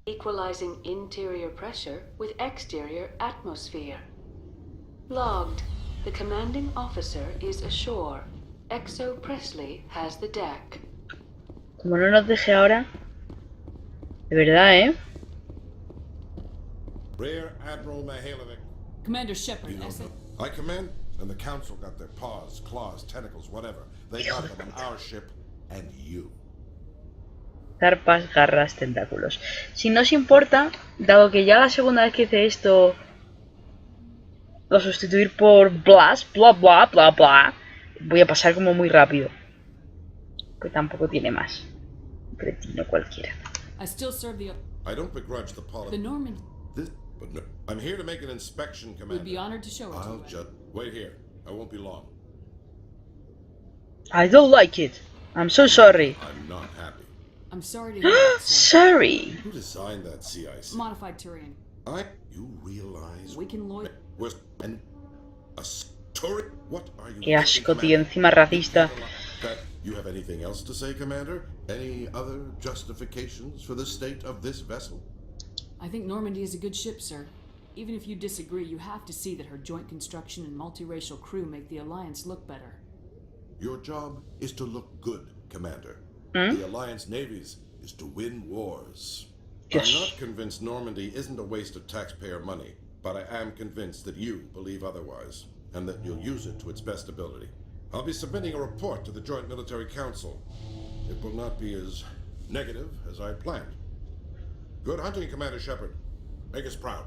equalizing interior pressure with exterior atmosphere. Logged. The commanding officer is ashore. Exo Presley has the deck. Como no nos deje ahora. De verdad, Rear Admiral Mihailovic. Commander Shepard, You know, I command, and the Council got their paws, claws, tentacles, whatever. They got them on our ship, and you. Zarpas, garras, tentáculos. Si no os importa, dado que ya la segunda vez que hice esto lo sustituir por blas, bla bla bla bla, voy a pasar como muy rápido. Que tampoco tiene más. Un cretino cualquiera. I don't begrudge the policy. The Norman. But no, I'm here to make an inspection, Commander. We'd be honored to show it to you. I'll just wait here. I won't be long. I don't like it. I'm so sorry. I'm not happy. I'm sorry to hear that, sir. Sorry. Who designed that CIC? Modified Turian. You realize We can lawyer. And a story? What are you? Qué asco, tío. Encima racista. You have anything else to say, Commander? Any other justifications for the state of this vessel? I think Normandy is a good ship, sir. Even if you disagree, you have to see that her joint construction and multiracial crew make the Alliance look better. Your job is to look good, Commander. The Alliance navies is to win wars. Yes. I'm not convinced Normandy isn't a waste of taxpayer money, but I am convinced that you believe otherwise, and that you'll use it to its best ability. I'll be submitting a report to the Joint Military Council. It will not be as negative as I planned. Good hunting, Commander Shepard. Make us proud.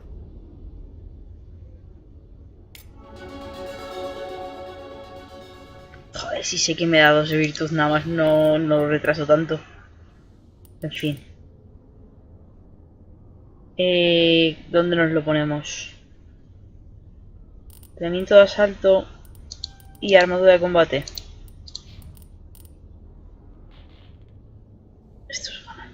Joder, si sé que me da 2 de virtud, nada más no lo retraso tanto. En fin. ¿Dónde nos lo ponemos? Entrenamiento de asalto y armadura de combate. Estos van a...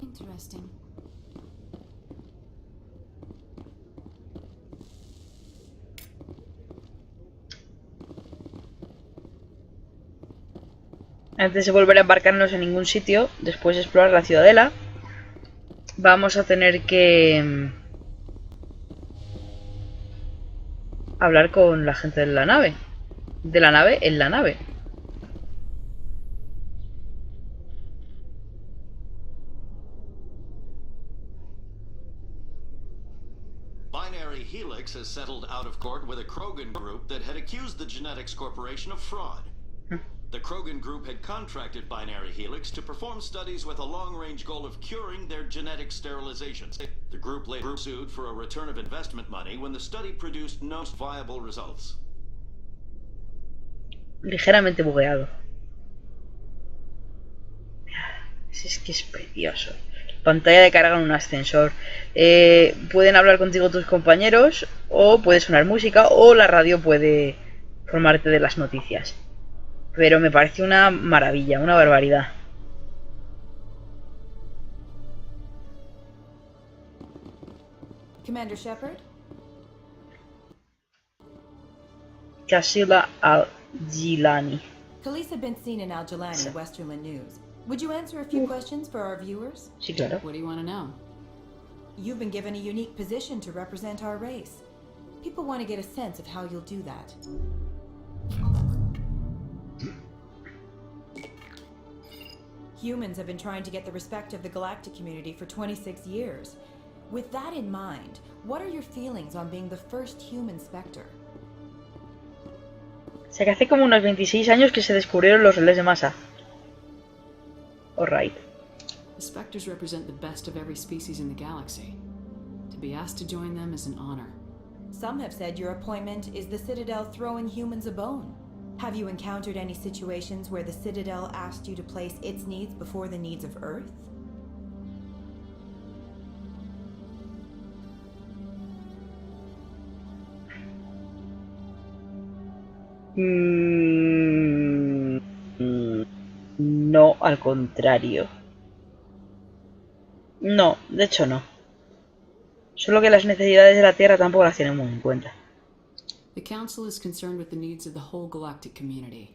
Interesting. Antes de volver a embarcarnos en ningún sitio, después de explorar la Ciudadela, vamos a tener que hablar con la gente de la nave. De la nave en la nave. Binary Helix has settled out of court with a Krogan group that had accused the Genetics Corporation of fraud. The Krogan group had contracted Binary Helix to perform studies with a long-range goal of curing their genetic sterilizations. The group later sued for a return of investment money when the study produced no viable results. Ligeramente bugueado. Es que es precioso. Pantalla de carga en un ascensor. Pueden hablar contigo tus compañeros, o puede sonar música, o la radio puede informarte de las noticias. Pero me parece una maravilla, una barbaridad. Commander Shepard? Casilla Al-Jilani. Police have been seen in Al-Jilani, Westerland News. Would you answer a few questions for our viewers? Sí, claro. What do you want to know? You've been given a unique position to represent our race. People want to get a sense of how you'll do that. Humans have been trying to get the respect of the galactic community for 26 years. With that in mind, what are your feelings on being the first human Spectre? O sea que hace como unos 26 años que se descubrieron los relés de masa. Alright. The Spectres represent the best of every species in the galaxy. To be asked to join them is an honor. Some have said your appointment is the Citadel throwing humans a bone. Have you encountered any situations where the Citadel asked you to place its needs before the needs of Earth? Mm, no, al contrario. No, de hecho no. Solo que las necesidades de la Tierra tampoco las tienen muy en cuenta. The Council is concerned with the needs of the whole galactic community.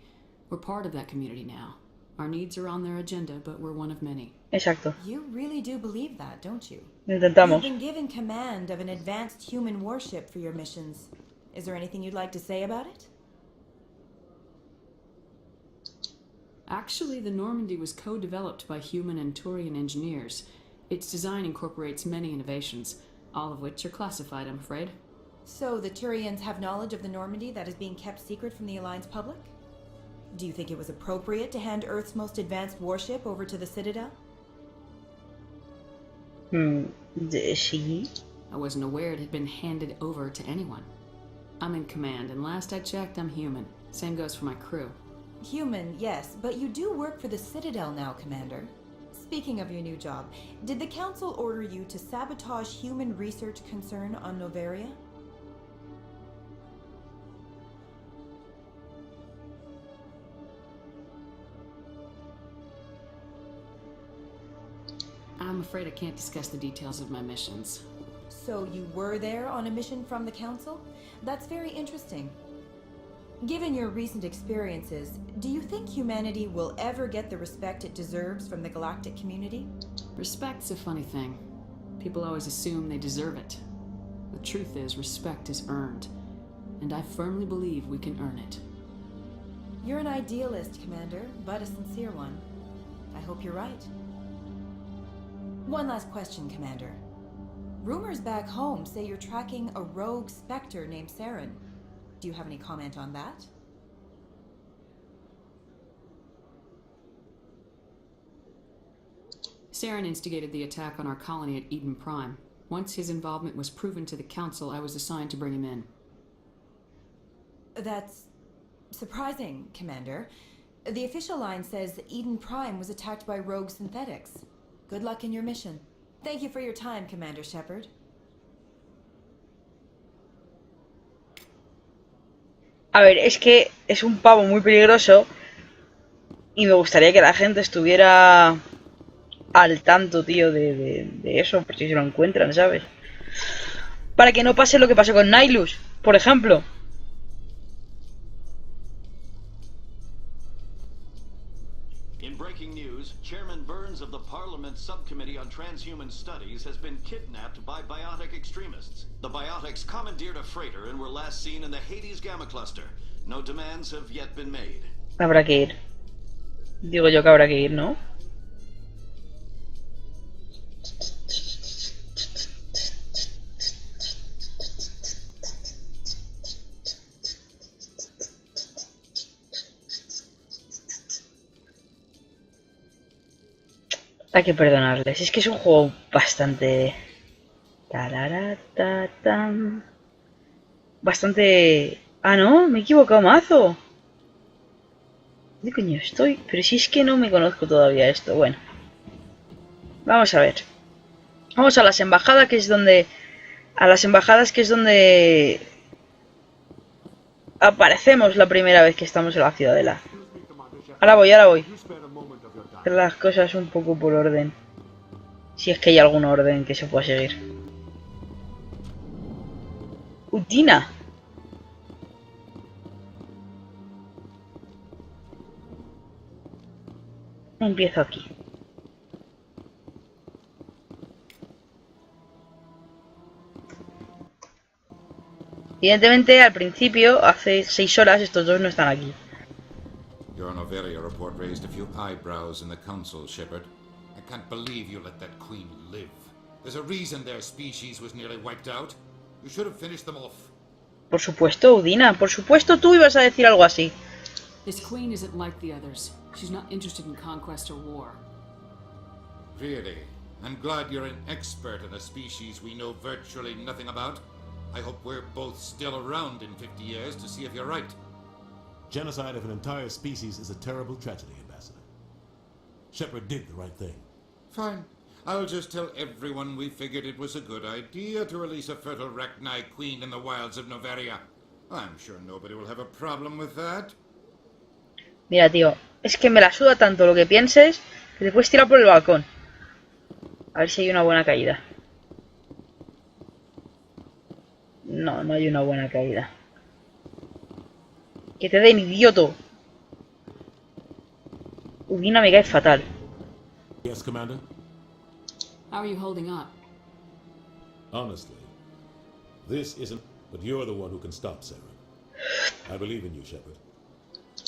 We're part of that community now. Our needs are on their agenda, but we're one of many. Exacto. You really do believe that, don't you? Intentamos. You've been given command of an advanced human warship for your missions. Is there anything you'd like to say about it? Actually, the Normandy was co-developed by human and Turian engineers. Its design incorporates many innovations, all of which are classified, I'm afraid. So the Turians have knowledge of the Normandy that is being kept secret from the Alliance public? Do you think it was appropriate to hand Earth's most advanced warship over to the Citadel? Sí. I wasn't aware it had been handed over to anyone. I'm in command, and last I checked, I'm human. Same goes for my crew. Human, yes, but you do work for the Citadel now, Commander. Speaking of your new job, did the Council order you to sabotage human research concern on Noveria? I'm afraid I can't discuss the details of my missions. So you were there on a mission from the Council? That's very interesting. Given your recent experiences, do you think humanity will ever get the respect it deserves from the galactic community? Respect's a funny thing. People always assume they deserve it. The truth is, respect is earned. And I firmly believe we can earn it. You're an idealist, Commander, but a sincere one. I hope you're right. One last question, Commander. Rumors back home say you're tracking a rogue Spectre named Saren. Do you have any comment on that? Saren instigated the attack on our colony at Eden Prime. Once his involvement was proven to the Council, I was assigned to bring him in. That's surprising, Commander. The official line says Eden Prime was attacked by rogue synthetics. Good luck in your mission. Thank you for your time, Commander Shepard. A ver, es que es un pavo muy peligroso y me gustaría que la gente estuviera al tanto, tío, de eso, por si se lo encuentran, ¿sabes? Para que no pase lo que pasó con Nihilus, por ejemplo. In breaking news, Chairman Burns of the Parliament Subcommittee on Transhuman Studies has been kidnapped by biotic extremists. The biotics commandeered a freighter and were last seen in the Hades Gamma Cluster. No demands have yet been made. Habrá que ir. Digo yo que habrá que ir, ¿no? Hay que perdonarles. Es que es un juego bastante... Bastante... Ah, no, me he equivocado mazo. ¿Dónde coño estoy? Pero si es que no me conozco todavía esto. Bueno. Vamos a ver. Vamos a las embajadas, que es donde... A las embajadas, que es donde... Aparecemos la primera vez que estamos en la Ciudadela. Ahora voy, ahora voy. Hacer las cosas un poco por orden. Si es que hay algún orden que se pueda seguir. ¡Utina! Empiezo aquí. Evidentemente, al principio, hace 6 horas, estos dos no están aquí. Your Noveria report raised a few eyebrows in the Council, Shepard. I can't believe you let that queen live. There's a reason their species was nearly wiped out. You should have finished them off. Por supuesto, Udina, por supuesto tú ibas a decir algo así. This queen isn't like the others. She's not interested in conquest or war. Really? I'm glad you're an expert in a species we know virtually nothing about. I hope we're both still around in 50 years to see if you're right. Genocide of an entire species is a terrible tragedy, Ambassador. Shepard did the right thing. Fine. I'll just tell everyone we figured it was a good idea to release a fertile Rachni queen in the wilds of Noveria. I'm sure nobody will have a problem with that. Mira, tío, es que me la suda tanto lo que pienses que te puedes tirar por el balcón. A ver si hay una buena caída. No, no hay una buena caída. Que te den, idioto. Udina me cae fatal. Yes, Commander? How are you holding up? Honestly, this isn't... But you're the one who can stop Sarah. I believe in you, Shepard.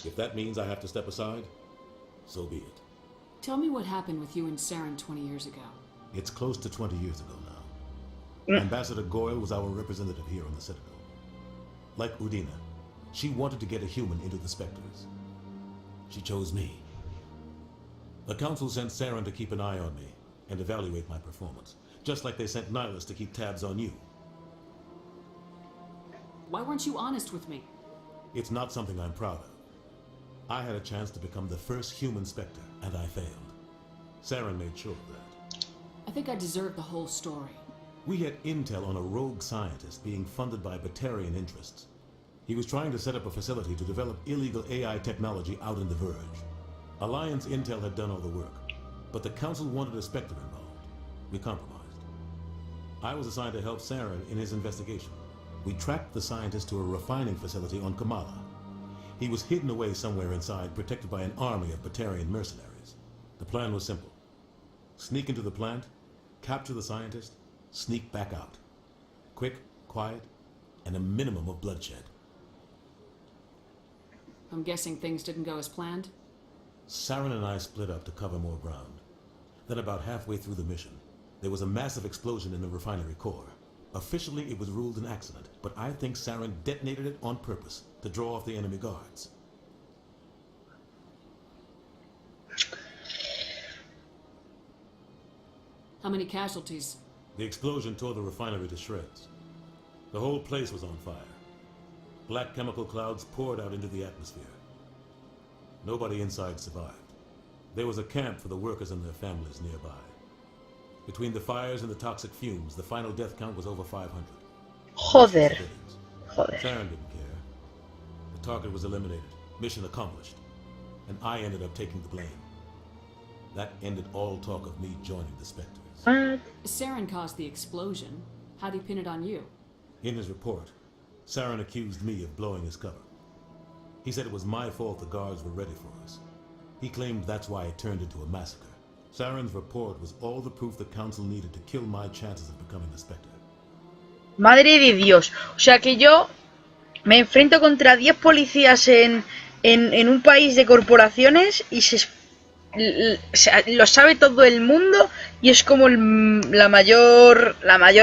If that means I have to step aside, so be it. Tell me what happened with you and Saren 20 years ago. It's close to 20 years ago now. Ambassador Goyle was our representative here on the Citadel. Like Udina, she wanted to get a human into the Spectres. She chose me. The Council sent Saren to keep an eye on me and evaluate my performance, just like they sent Nihilus to keep tabs on you. Why weren't you honest with me? It's not something I'm proud of. I had a chance to become the first human Spectre, and I failed. Saren made sure of that. I think I deserve the whole story. We had intel on a rogue scientist being funded by Batarian interests. He was trying to set up a facility to develop illegal AI technology out in the Verge. Alliance intel had done all the work, but the Council wanted a Spectre involved. We compromised. I was assigned to help Saren in his investigation. We tracked the scientist to a refining facility on Kamala. He was hidden away somewhere inside, protected by an army of Batarian mercenaries. The plan was simple. Sneak into the plant, capture the scientist, sneak back out. Quick, quiet, and a minimum of bloodshed. I'm guessing things didn't go as planned? Saren and I split up to cover more ground. Then about halfway through the mission, there was a massive explosion in the refinery core. Officially, it was ruled an accident, but I think Saren detonated it on purpose to draw off the enemy guards. How many casualties? The explosion tore the refinery to shreds. The whole place was on fire. Black chemical clouds poured out into the atmosphere. Nobody inside survived. There was a camp for the workers and their families nearby. Between the fires and the toxic fumes, the final death count was over 500. Joder. Joder. Saren didn't care. The target was eliminated. Mission accomplished. And I ended up taking the blame. That ended all talk of me joining the Spectres. What? Saren caused the explosion. How'd he pin it on you? In his report, Saren accused me of blowing his cover. He said it was my fault the guards were ready for us. He claimed that's why it turned into a massacre. Saren's report was all the proof the Council needed to kill my chances of becoming a Spectre. Madre de Dios. O sea que yo me enfrento contra 10 policías en un país de corporaciones y lo sabe todo el mundo y es como la mayor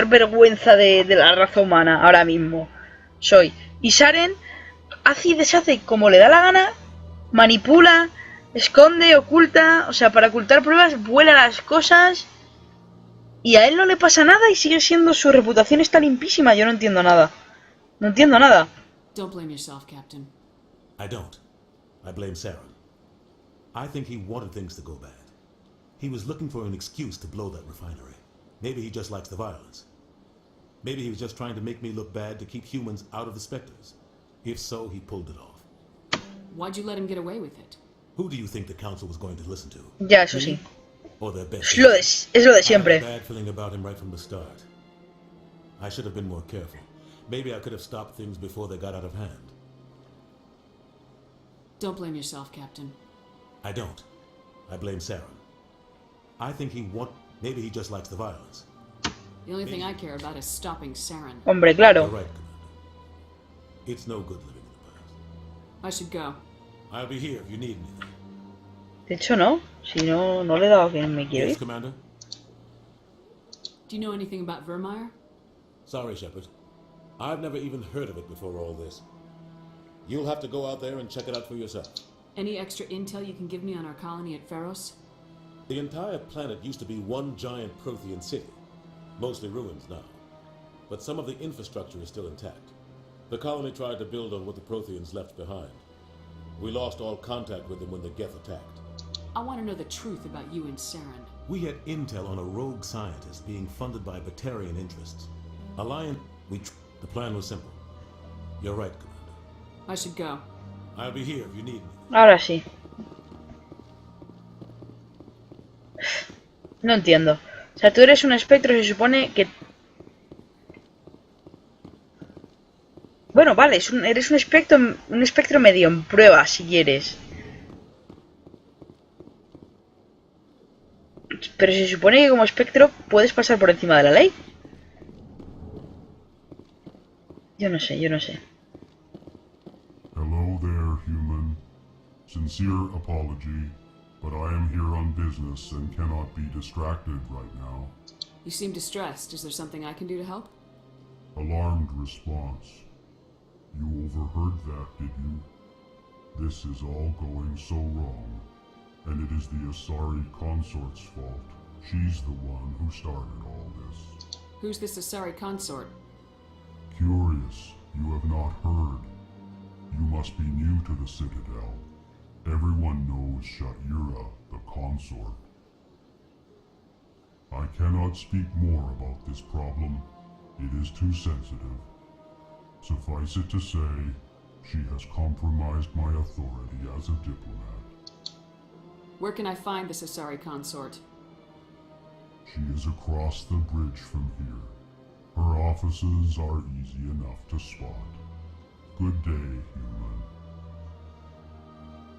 vergüenza de la raza humana ahora mismo. Soy. Y Saren hace y deshace como le da la gana, manipula, esconde, oculta, o sea, para ocultar pruebas, vuela las cosas y a él no le pasa nada y sigue siendo, su reputación está limpísima. Yo no entiendo nada. No entiendo nada. Don't blame yourself, Captain. I don't. I blame Saren. I think he wanted things to go bad. He was looking for an excuse to blow that refinery. Maybe he just likes the violence. Maybe he was just trying to make me look bad to keep humans out of the Spectres. If so, he pulled it off. Why'd you let him get away with it? Who do you think the Council was going to listen to? Ya, eso sí. Or their best? Es lo de siempre. I had a bad feeling about him right from the start. I should have been more careful. Maybe I could have stopped things before they got out of hand. Don't blame yourself, Captain. I don't. I blame Saren. I think maybe he just likes the violence. The only thing I care about is stopping Saren. Hombre, You're claro. right, Commander. It's no good living in the past. I should go. I'll be here if you need anything. De hecho, no. Si no, no le he dado que me quiero Yes, ir. Commander? Do you know anything about Vermeer? Sorry, Shepard. I've never even heard of it before all this. You'll have to go out there and check it out for yourself. Any extra intel you can give me on our colony at Pharos? The entire planet used to be one giant Prothean city. Mostly ruins now. But some of the infrastructure is still intact. The colony tried to build on what the Protheans left behind. We lost all contact with them when the Geth attacked. I want to know the truth about you and Saren. We had intel on a rogue scientist being funded by Batarian interests. The plan was simple. You're right, Commander. I should go. I'll be here if you need me. Ahora sí. No entiendo. O sea, tú eres un espectro, se supone que... Bueno, vale, eres un espectro medio en prueba, si quieres. Pero se supone que como espectro puedes pasar por encima de la ley. Yo no sé, yo no sé. Hello there, human. Sincere apology, but I am here on business and cannot be distracted right now. You seem distressed. Is there something I can do to help? Alarmed response. You overheard that, did you? This is all going so wrong, and it is the Asari consort's fault. She's the one who started all this. Who's this Asari consort? Curious, you have not heard. You must be new to the Citadel. Everyone knows Sha'ira, the consort. I cannot speak more about this problem. It is too sensitive. Suffice it to say, she has compromised my authority as a diplomat. Where can I find this Asari consort? She is across the bridge from here. Her offices are easy enough to spot. Good day,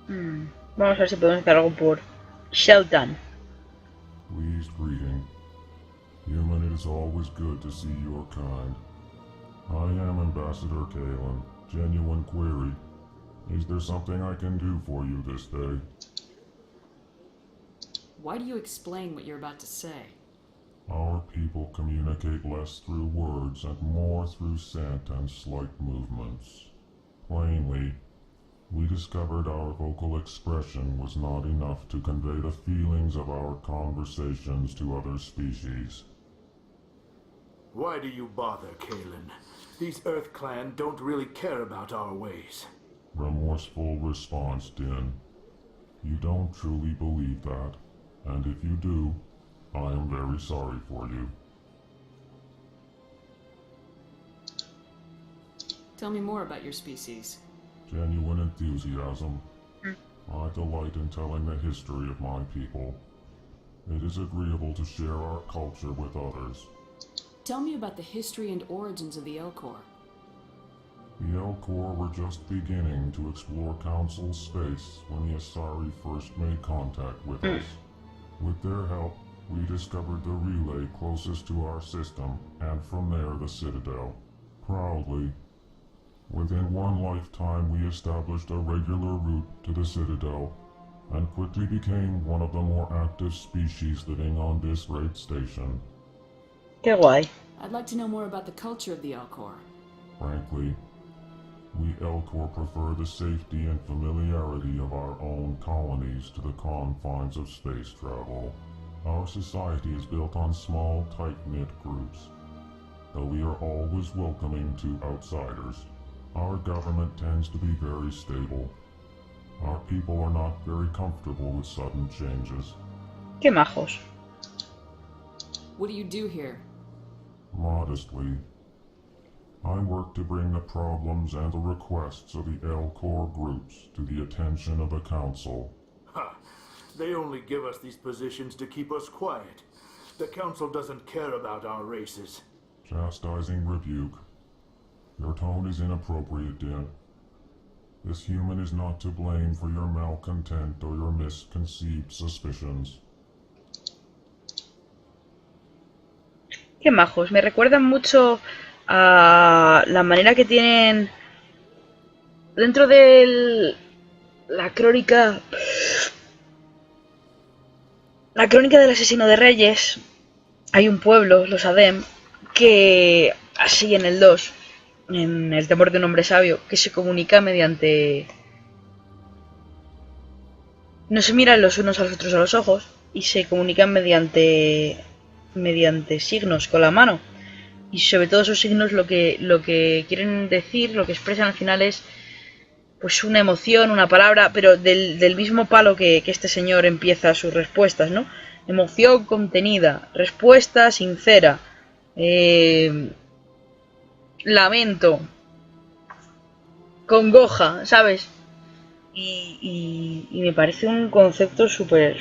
human. Vamos a ver si podemos hacer algo por Sheldon. Pleased greeting. Human, it is always good to see your kind. I am Ambassador Kalen. Genuine query. Is there something I can do for you this day? Why do you explain what you're about to say? Our people communicate less through words and more through scent and slight movements. Plainly, we discovered our vocal expression was not enough to convey the feelings of our conversations to other species. Why do you bother, Kalen? These Earth Clan don't really care about our ways. Remorseful response, Din. You don't truly believe that, and if you do, I am very sorry for you. Tell me more about your species. Genuine enthusiasm. I delight in telling the history of my people. It is agreeable to share our culture with others. Tell me about the history and origins of the Elcor. The Elcor were just beginning to explore Council space when the Asari first made contact with us. With their help, we discovered the relay closest to our system, and from there the Citadel. Proudly, within one lifetime we established a regular route to the Citadel, and quickly became one of the more active species living on this great station. Qué guay. I'd like to know more about the culture of the Elcor. Frankly, we Elcor prefer the safety and familiarity of our own colonies to the confines of space travel. Our society is built on small, tight-knit groups. Though we are always welcoming to outsiders, our government tends to be very stable. Our people are not very comfortable with sudden changes. Qué majos. What do you do here? Modestly, I work to bring the problems and the requests of the Elcor groups to the attention of the Council. Ha! They only give us these positions to keep us quiet. The Council doesn't care about our races. Chastising rebuke. Your tone is inappropriate, Din. This human is not to blame for your malcontent or your misconceived suspicions. Qué majos. Me recuerdan mucho a la manera que tienen dentro de la crónica del asesino de reyes. Hay un pueblo, los Adem, que así en el 2, en el temor de un hombre sabio, que se comunica mediante... No se miran los unos a los otros a los ojos y se comunican mediante signos con la mano. Y sobre todo esos signos lo que quieren decir, lo que expresan al final es pues una emoción, una palabra, pero del mismo palo que este señor empieza sus respuestas, ¿no? Emoción contenida, respuesta sincera, lamento, congoja, ¿sabes? Y me parece un concepto súper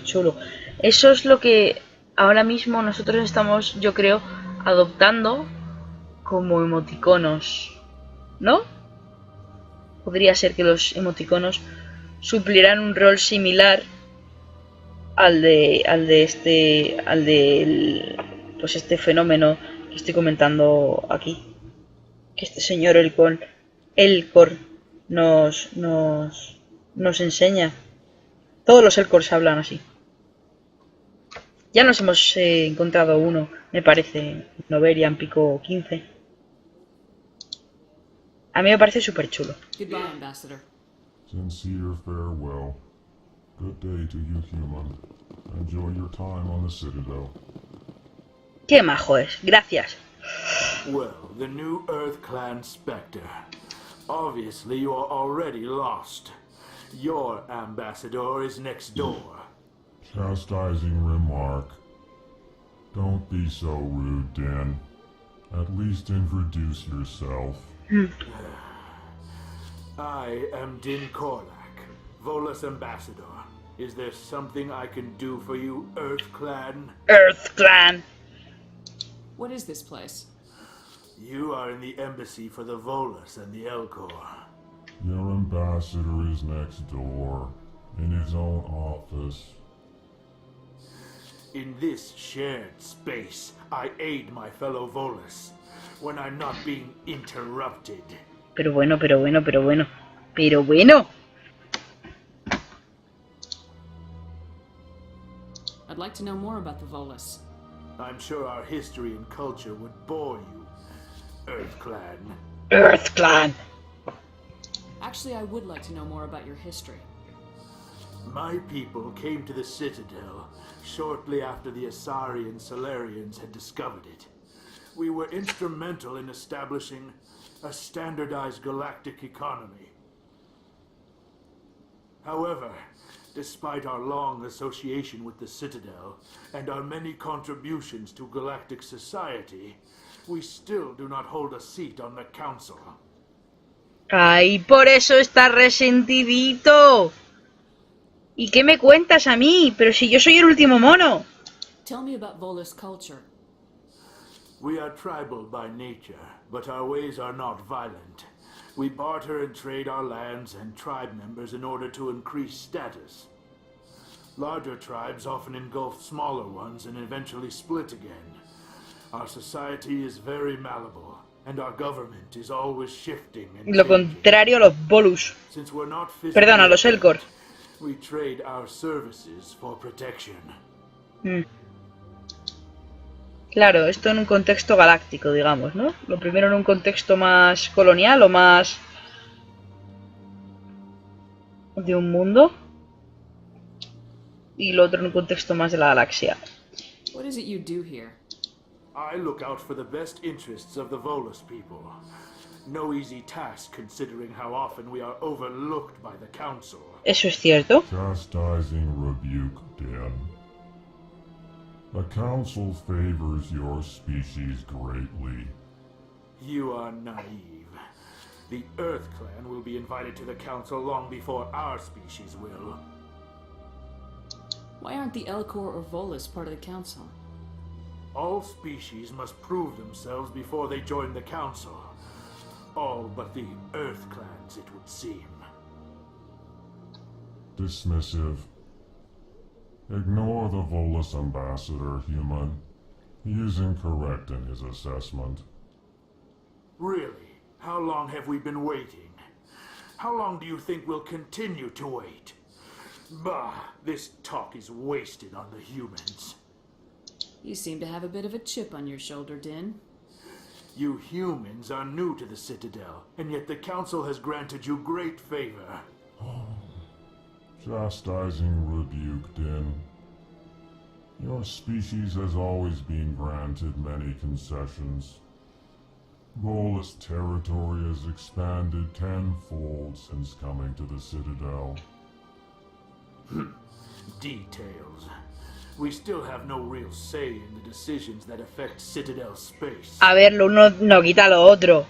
chulo. Eso es lo que ahora mismo nosotros estamos, yo creo, adoptando como emoticonos, ¿no? Podría ser que los emoticonos suplieran un rol similar al pues este fenómeno que estoy comentando aquí, que este señor Elcor nos enseña. Todos los Elcors hablan así. Ya nos hemos encontrado uno, me parece, en Noveria, en pico 15. A mí me parece súper chulo. Goodbye, Ambassador. Sincere farewell. Good day to you, human. Enjoy your time on the Citadel. Qué majo es, gracias. Well, the new Earth Clan Spectre. Obviously, you are already lost. Your ambassador is next door. Chastising remark. Don't be so rude, Dan. At least introduce yourself. I am Din Korlak, Volus ambassador. Is there something I can do for you, Earth Clan? Earth Clan. What is this place? You are in the embassy for the Volus and the Elcor. Your ambassador is next door, in his own office. In this shared space, I aid my fellow Volus when I'm not being interrupted. Pero bueno. I'd like to know more about the Volus. I'm sure our history and culture would bore you, Earth Clan. Earth Clan. Actually, I would like to know more about your history. My people came to the Citadel shortly after the Asari and Solarians had discovered it. We were instrumental in establishing a standardized galactic economy. However, despite our long association with the Citadel and our many contributions to galactic society, we still do not hold a seat on the Council. Ay, por eso está resentidito. ¿Y qué me cuentas a mí? Pero si yo soy el último mono. Tell me about Volus culture. We are tribal by nature, but our ways are not violent. We barter and trade our lands and tribe members in order to increase status. Larger tribes often engulf smaller ones and eventually split again. Our society is very malleable, and our government is always shifting and Lo contrario a los Volus. Since we're not Perdón, a los Elcor. we trade our services for protection. Claro, esto en un contexto galáctico, digamos, ¿no? Lo primero en un contexto más colonial o más de un mundo. Y lo otro en un contexto más de la galaxia. What is it you do here? I look out for the best interests of the Volus people. No easy task considering how often we are overlooked by the Council. Eso es cierto. Chastising rebuke, Dan. The Council favors your species greatly. You are naive. The Earth Clan will be invited to the Council long before our species will. Why aren't the Elcor or Volus part of the Council? All species must prove themselves before they join the Council. All but the Earth Clans, it would seem. Dismissive. Ignore the Volus ambassador, human. He is incorrect in his assessment. Really? How long have we been waiting? How long do you think we'll continue to wait? Bah, this talk is wasted on the humans. You seem to have a bit of a chip on your shoulder, Din. You humans are new to the Citadel, and yet the Council has granted you great favor. Chastising rebuke, Din. Your species has always been granted many concessions. Volus territory has expanded tenfold since coming to the Citadel. Details. We still have no real say in the decisions that affect Citadel space. A ver, lo uno no quita lo otro.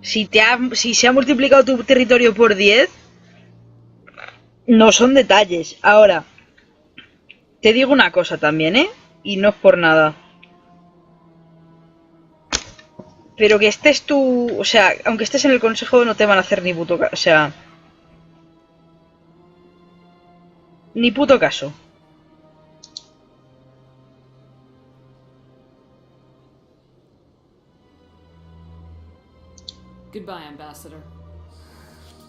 Si se ha multiplicado tu territorio por 10, no son detalles. Ahora, te digo una cosa también, ¿eh? Y no es por nada. Pero que estés tú... O sea, aunque estés en el consejo no te van a hacer ni puto caso. O sea... Ni puto caso. Goodbye, Ambassador.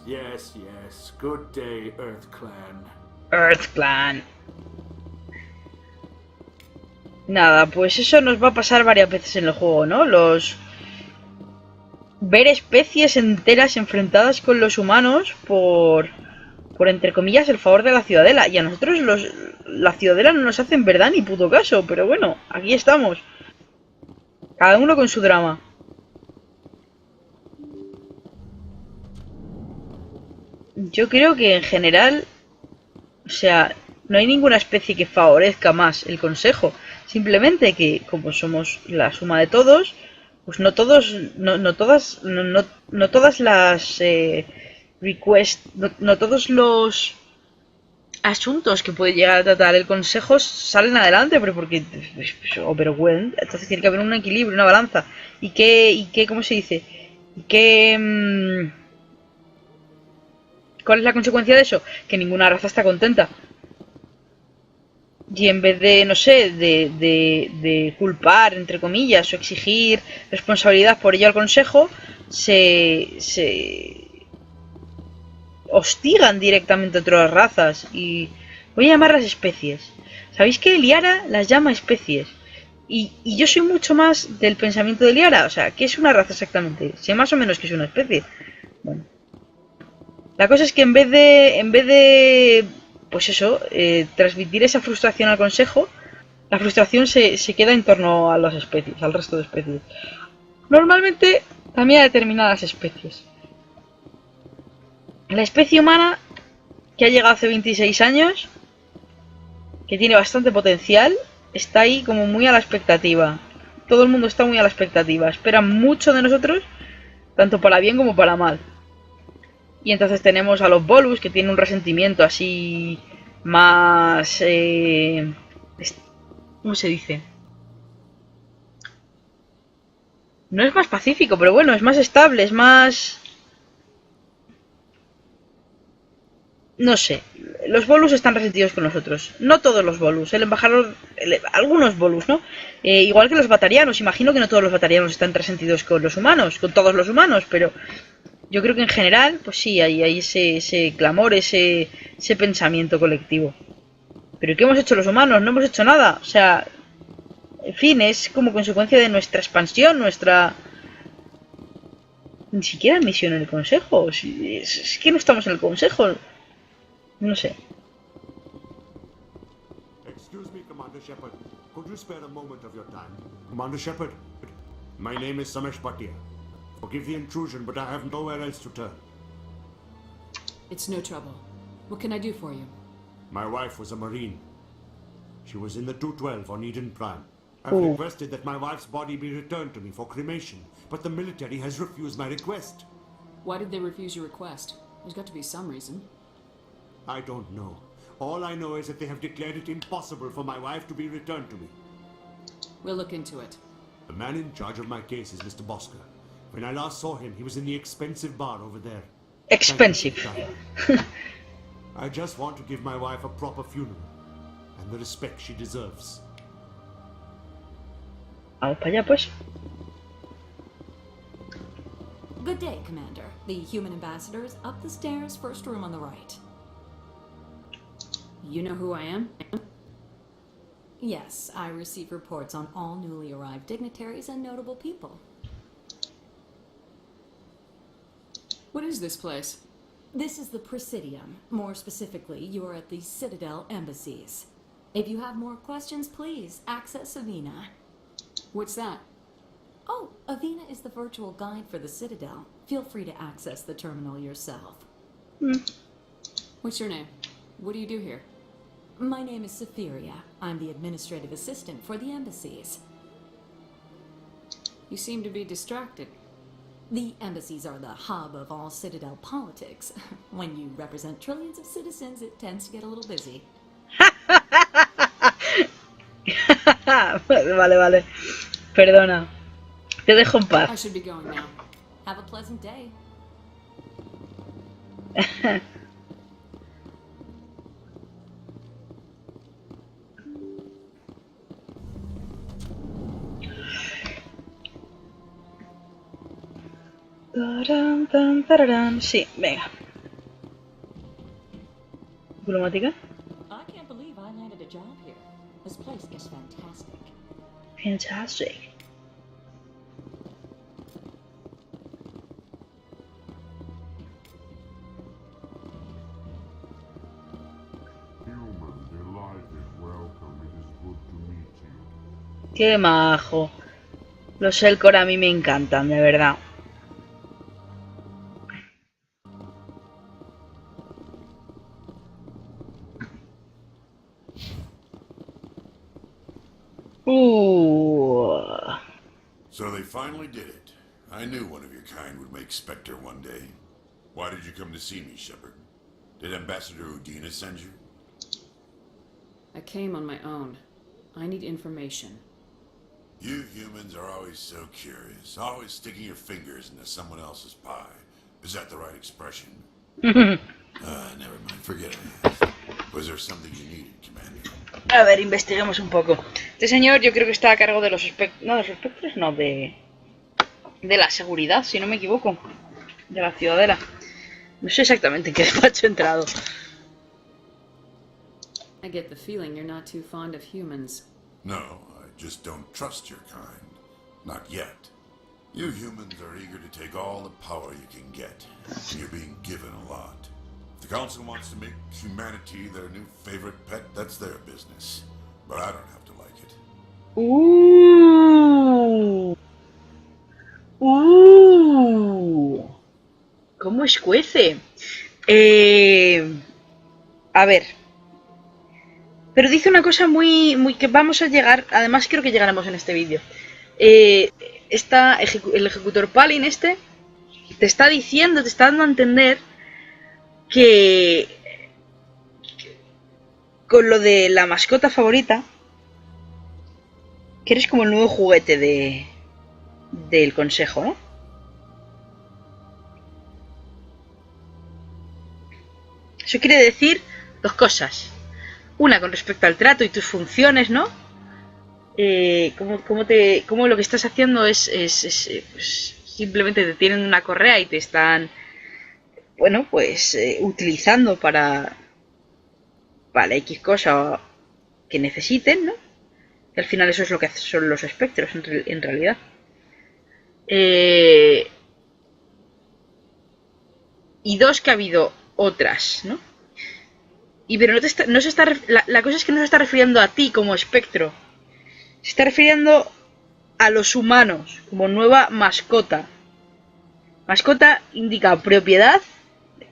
Yes, yes. Good day, Earth Clan. Earth Clan. Nada, pues eso nos va a pasar varias veces en el juego, ¿no? Ver especies enteras enfrentadas con los humanos por entre comillas, el favor de la Ciudadela. Y a nosotros la Ciudadela no nos hace en verdad ni puto caso. Pero bueno, aquí estamos. Cada uno con su drama. Yo creo que en general, o sea, no hay ninguna especie que favorezca más el consejo. Simplemente que como somos la suma de todos, pues no todas las no todos los asuntos que puede llegar a tratar el consejo salen adelante, pero porque overwhelmed, entonces tiene que haber un equilibrio, una balanza. ¿Y qué cómo se dice? ¿Cuál es la consecuencia de eso? Que ninguna raza está contenta. Y en vez de, no sé, de culpar, entre comillas, o exigir responsabilidad por ello al consejo, se hostigan directamente a otras razas. Y voy a llamarlas especies. ¿Sabéis que Liara las llama especies? Y yo soy mucho más del pensamiento de Liara. O sea, ¿qué es una raza exactamente? Sé más o menos que es una especie. Bueno. La cosa es que en vez de pues eso, transmitir esa frustración al consejo, la frustración se queda en torno a las especies, al resto de especies. Normalmente también a determinadas especies. La especie humana, que ha llegado hace 26 años, que tiene bastante potencial, está ahí como muy a la expectativa. Todo el mundo está muy a la expectativa. Esperan mucho de nosotros, tanto para bien como para mal. Y entonces tenemos a los Volus, que tienen un resentimiento así más... ¿cómo se dice? No es más pacífico, pero bueno, es más estable, es más... No sé, los Volus están resentidos con nosotros. No todos los Volus, el embajador... algunos Volus, ¿no? Igual que los batarianos, imagino que no todos los batarianos están resentidos con los humanos, con todos los humanos, pero... Yo creo que en general, pues sí, hay ese clamor, ese pensamiento colectivo. ¿Pero qué hemos hecho los humanos? No hemos hecho nada. O sea, en fin, es como consecuencia de nuestra expansión, nuestra... Ni siquiera misión en el consejo. Es que no estamos en el consejo. No sé. Excuse me, Commander Shepard. Could you spare a moment of your time? Commander Shepard, my name is Samesh Bhatia. Forgive the intrusion, but I have nowhere else to turn. It's no trouble. What can I do for you? My wife was a Marine. She was in the 212 on Eden Prime. I've Oh. requested that my wife's body be returned to me for cremation, but the military has refused my request. Why did they refuse your request? There's got to be some reason. I don't know. All I know is that they have declared it impossible for my wife to be returned to me. We'll look into it. The man in charge of my case is Mr. Bosker. When I last saw him, he was in the expensive bar over there. Expensive. I just want to give my wife a proper funeral and the respect she deserves. Vamos para allá, pues. Good day, Commander. The human ambassador is up the stairs, first room on the right. You know who I am? Yes, I receive reports on all newly arrived dignitaries and notable people. What is this place? This is the Presidium. More specifically, you are at the Citadel embassies. If you have more questions, please access Avina. What's that? Oh, Avina is the virtual guide for the Citadel. Feel free to access the terminal yourself. What's your name? What do you do here? My name is Saphiria. I'm the administrative assistant for the embassies. You seem to be distracted. The embassies are the hub of all Citadel politics. When you represent trillions of citizens, it tends to get a little busy. Vale. Perdona. Te dejo en I paz. should be going now. Have a pleasant day. Tarán, tan, tararán. Sí, venga. Diplomática. I can't believe I landed a job here. This place is fantastic. Fantastic. Human, delighted, welcome. It is good to meet you. Qué majo. Los Elcor a mí me encantan, de verdad. So they finally did it. I knew one of your kind would make Spectre one day. Why did you come to see me, Shepard? Did Ambassador Udina send you? I came on my own. I need information. You humans are always so curious, always sticking your fingers into someone else's pie. Is that the right expression? Never mind, forget I asked. Was there something you needed, Commander? A ver, investiguemos un poco. Este señor yo creo que está a cargo de los espectros... No, de los espectros, no, de la seguridad, si no me equivoco. De la Ciudadela. No sé exactamente en qué despacho he entrado. I get the feeling you're not too fond of humans. No, I just don't trust your kind. Not yet. You humans are eager to take all the power you can get, and you're being given a lot. If the Council wants to make humanity their new favorite pet, that's their business. But I don't have to like it. ¿Cómo escuece? A ver. Pero dice una cosa muy que vamos a llegar. Además creo que llegaremos en este vídeo. El ejecutor Palin te está diciendo, te está dando a entender que con lo de la mascota favorita, que eres como el nuevo juguete del consejo, ¿no? Eso quiere decir dos cosas. Una con respecto al trato y tus funciones, ¿no? Cómo lo que estás haciendo es pues, simplemente te tienen una correa y te están, bueno, pues utilizando para X cosa que necesiten, ¿no? Y al final eso es lo que son los espectros en realidad. Y dos, que ha habido otras, ¿no? Pero la cosa es que no se está refiriendo a ti como espectro. Se está refiriendo a los humanos como nueva mascota. Mascota indica propiedad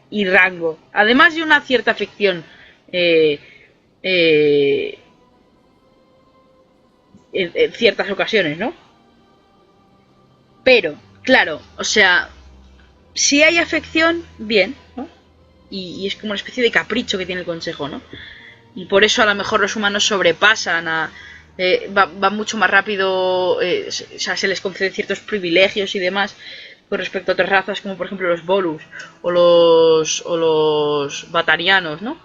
y rango. Además de una cierta afección en ciertas ocasiones, ¿no? Pero, claro, o sea, si hay afección, bien, ¿no? Y es como una especie de capricho que tiene el consejo, ¿no? Y por eso a lo mejor los humanos sobrepasan van mucho más rápido, o sea, se les conceden ciertos privilegios y demás con respecto a otras razas, como por ejemplo los Volus o los Batarianos, ¿no?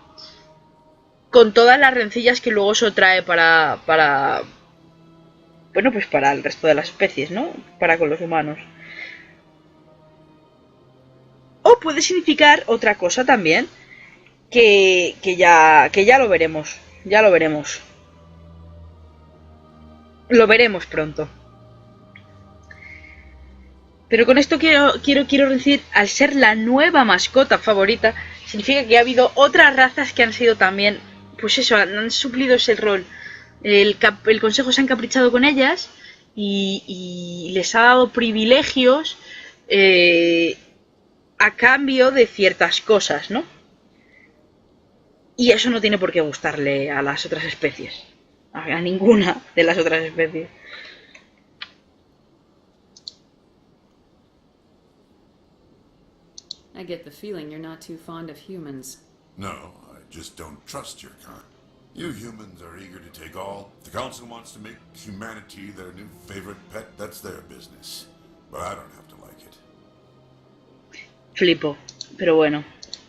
Con todas las rencillas que luego eso trae para bueno, pues para el resto de las especies, ¿no? Para con los humanos. O puede significar otra cosa también, que ya lo veremos. Ya lo veremos. Lo veremos pronto. Pero con esto quiero decir, al ser la nueva mascota favorita, significa que ha habido otras razas que han sido también, pues eso, han suplido ese rol. El consejo se ha encaprichado con ellas y les ha dado privilegios a cambio de ciertas cosas, ¿no? Y eso no tiene por qué gustarle a las otras especies. A ninguna de las otras especies. I get the feeling you're not too fond of humans. No, I just don't trust your kind. You humans are eager to take all. If the council wants to make humanity their new favorite pet, that's their business. But I don't have to like it. Flipo, pero bueno.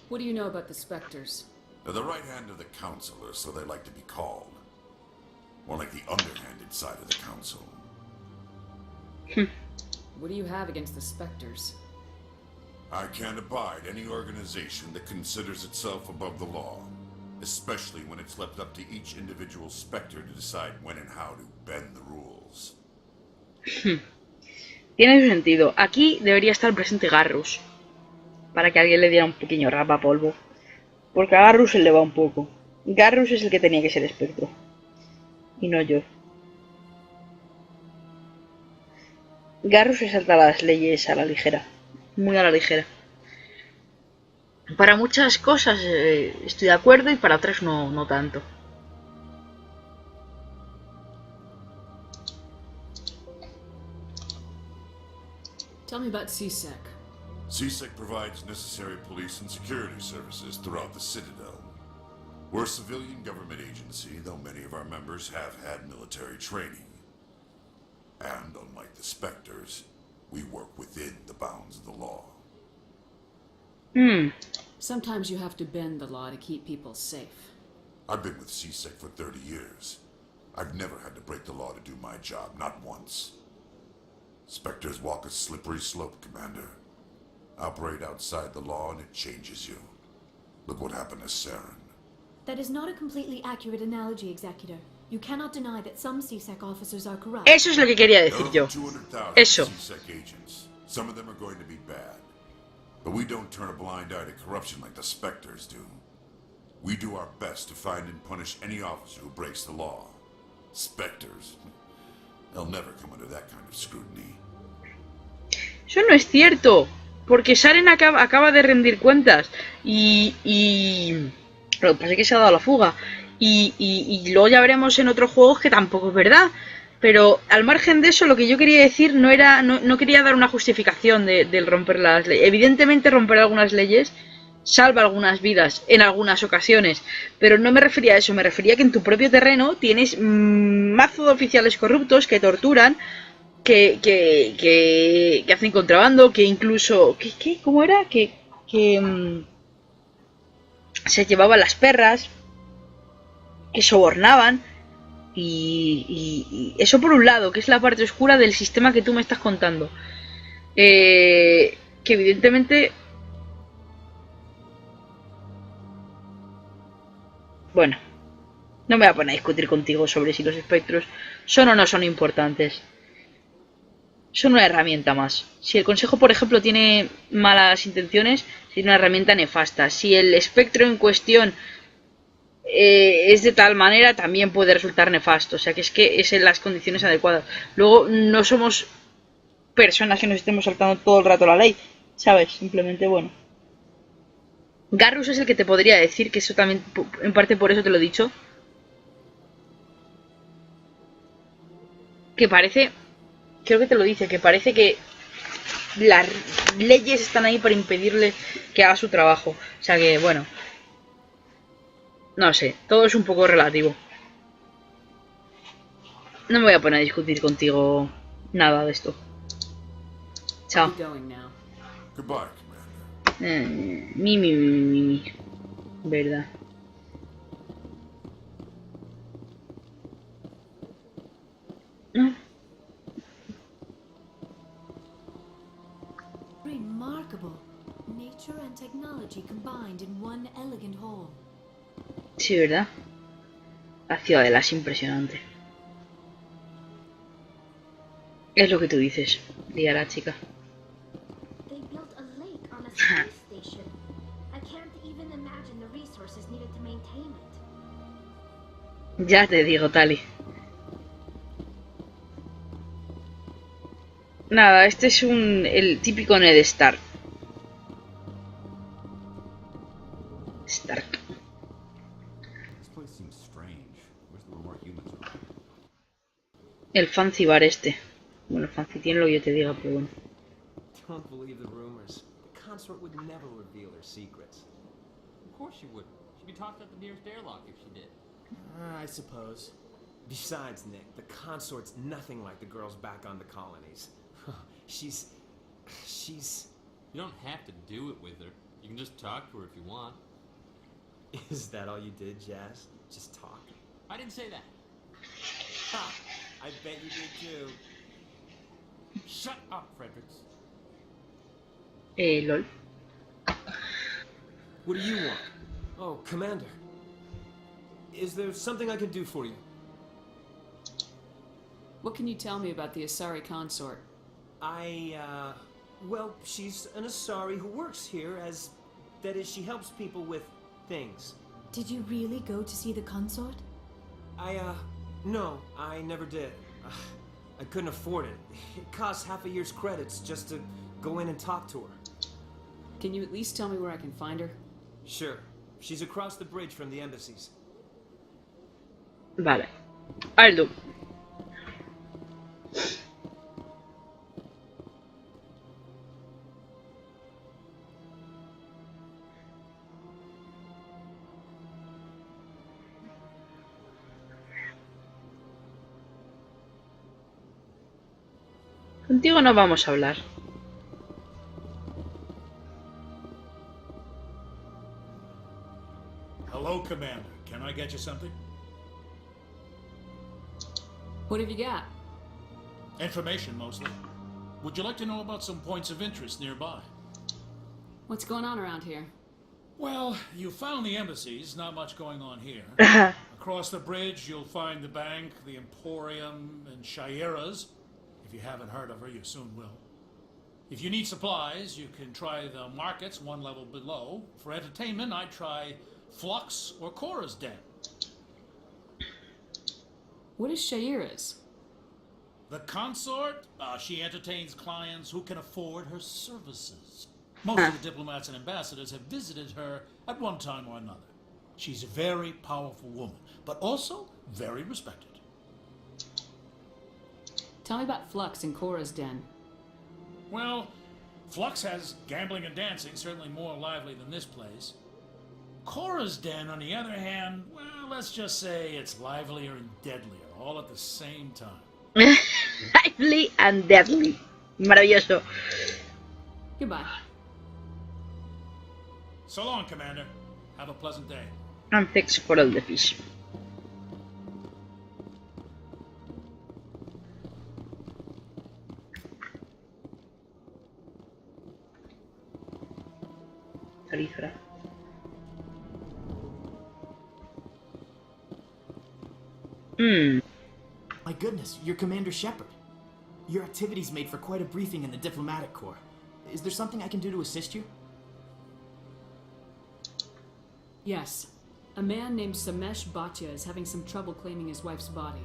What do you know about the Spectres? They're the right hand of the council, or so they like to be called. More like the underhanded side of the council. What do you have against the Spectres? I can't abide any organization that considers itself above the law. Especially when it's left up to each individual Spectre to decide when and how to bend the rules. Tiene su sentido. Aquí debería estar presente Garrus. Para que alguien le diera un pequeño rapapolvo. Porque a Garrus se le va un poco. Garrus es el que tenía que ser espectro. Y no yo. Garrus se salta las leyes a la ligera. Muy a la ligera. Para muchas cosas estoy de acuerdo y para otras no tanto. Tell me about CSEC. CSEC provides necessary police and security services throughout the Citadel. We're a civilian government agency, though many of our members have had military training. And unlike the Spectres, we work within the bounds of the law. Sometimes you have to bend the law to keep people safe. I've been with CSEC for 30 years. I've never had to break the law to do my job, not once. Spectres walk a slippery slope, Commander. Operate outside the law and it changes you. Look what happened to Saren. That is not a completely accurate analogy, Executor. You cannot deny that some CSEC officers are corrupt. Eso es lo que quería decir yo. 200,000 Eso. CSEC agents. Some of them are going to be bad. But we don't turn a blind eye to corruption like the Spectres do. We do our best to find and punish any officer who breaks the law. Spectres. They'll never come under that kind of scrutiny. Eso no es cierto. Porque Saren acaba de rendir cuentas. Y... Lo que pasa es que se ha dado la fuga. Y luego ya veremos en otros juegos que tampoco es verdad. Pero al margen de eso, lo que yo quería decir no quería dar una justificación del romper las leyes. Evidentemente romper algunas leyes salva algunas vidas en algunas ocasiones. Pero no me refería a eso, me refería a que en tu propio terreno tienes mazo de oficiales corruptos que torturan, que hacen contrabando, que incluso... ¿Cómo era? Que se llevaban las perras, que sobornaban. Y eso por un lado, que es la parte oscura del sistema que tú me estás contando. Que evidentemente... Bueno, no me voy a poner a discutir contigo sobre si los espectros son o no son importantes. Son una herramienta más. Si el consejo, por ejemplo, tiene malas intenciones, es una herramienta nefasta. Si el espectro en cuestión... es de tal manera, también puede resultar nefasto. O sea que es en las condiciones adecuadas. Luego no somos personas que nos estemos saltando todo el rato la ley, ¿sabes? Simplemente, bueno. Garrus es el que te podría decir, que eso también, en parte por eso te lo he dicho, que parece, creo que te lo dice, que parece que las leyes están ahí para impedirle que haga su trabajo. O sea que, bueno, no sé, todo es un poco relativo. No me voy a poner a discutir contigo nada de esto. Chao. Goodbye, Verdad. ¿No? Remarkable. Nature and technology combined in one elegant whole. Sí, ¿verdad? La Ciudadela es impresionante. Es lo que tú dices, diga la chica. They built a lake on a space station. I can't even imagine the resources needed to maintain it. Ya te digo, Tali. Nada, este es el típico Ned Stark. Stark. El fancy bar este. Bueno, fancy tiene lo que yo te diga, pero bueno. Don't believe the rumors. The consort would never reveal her secrets. Of course she wouldn't. She'd be tossed out the nearest airlock if she did. I suppose. Besides, Nick, the consort's nothing like the girls back on the colonies. She's... You don't have to do it with her. You can just talk to her if you want. Is that all you did, Jazz? Just talk? I didn't say that. Ha! I bet you did too. Shut up, Fredericks. Lol. What do you want? Oh, Commander. Is there something I can do for you? What can you tell me about the Asari consort? Well, she's an Asari who works here as... That is, she helps people with things. Did you really go to see the consort? No, I never did. I couldn't afford it. It costs half a year's credits just to go in and talk to her. Can you at least tell me where I can find her? Sure. She's across the bridge from the embassies. Vale. Aldo. Contigo no vamos a hablar. Hello, Commander. Can I get you something? What have you got? Information, mostly. Would you like to know about some points of interest nearby? What's going on around here? Well, you found the embassies. Not much going on here. Across the bridge, you'll find the bank, the Emporium, and Shaira's. If you haven't heard of her, you soon will. If you need supplies, you can try the markets one level below. For entertainment, I'd try Flux or Cora's Den. What is Shaira's? The consort? She entertains clients who can afford her services. Most of the diplomats and ambassadors have visited her at one time or another. She's a very powerful woman, but also very respected. Tell me about Flux and Cora's Den. Well, Flux has gambling and dancing, certainly more lively than this place. Cora's Den, on the other hand, well, let's just say it's livelier and deadlier, all at the same time. Lively and deadly. Maravilloso. Goodbye. So long, Commander. Have a pleasant day. And thanks for all the fish. Califra. My goodness, you're Commander Shepard. Your activities made for quite a briefing in the diplomatic corps. Is there something I can do to assist you? Yes. A man named Samesh Bhatia is having some trouble claiming his wife's body.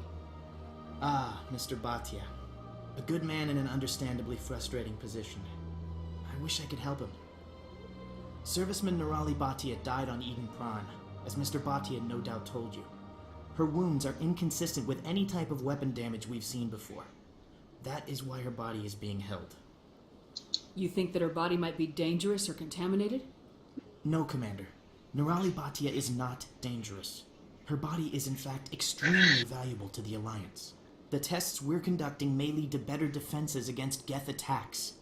Ah, Mr. Bhatia. A good man in an understandably frustrating position. I wish I could help him. Serviceman Nirali Bhatia died on Eden Prime, as Mr. Bhatia no doubt told you. Her wounds are inconsistent with any type of weapon damage we've seen before. That is why her body is being held. You think that her body might be dangerous or contaminated? No, Commander. Nirali Bhatia is not dangerous. Her body is in fact extremely valuable to the Alliance. The tests we're conducting may lead to better defenses against Geth attacks.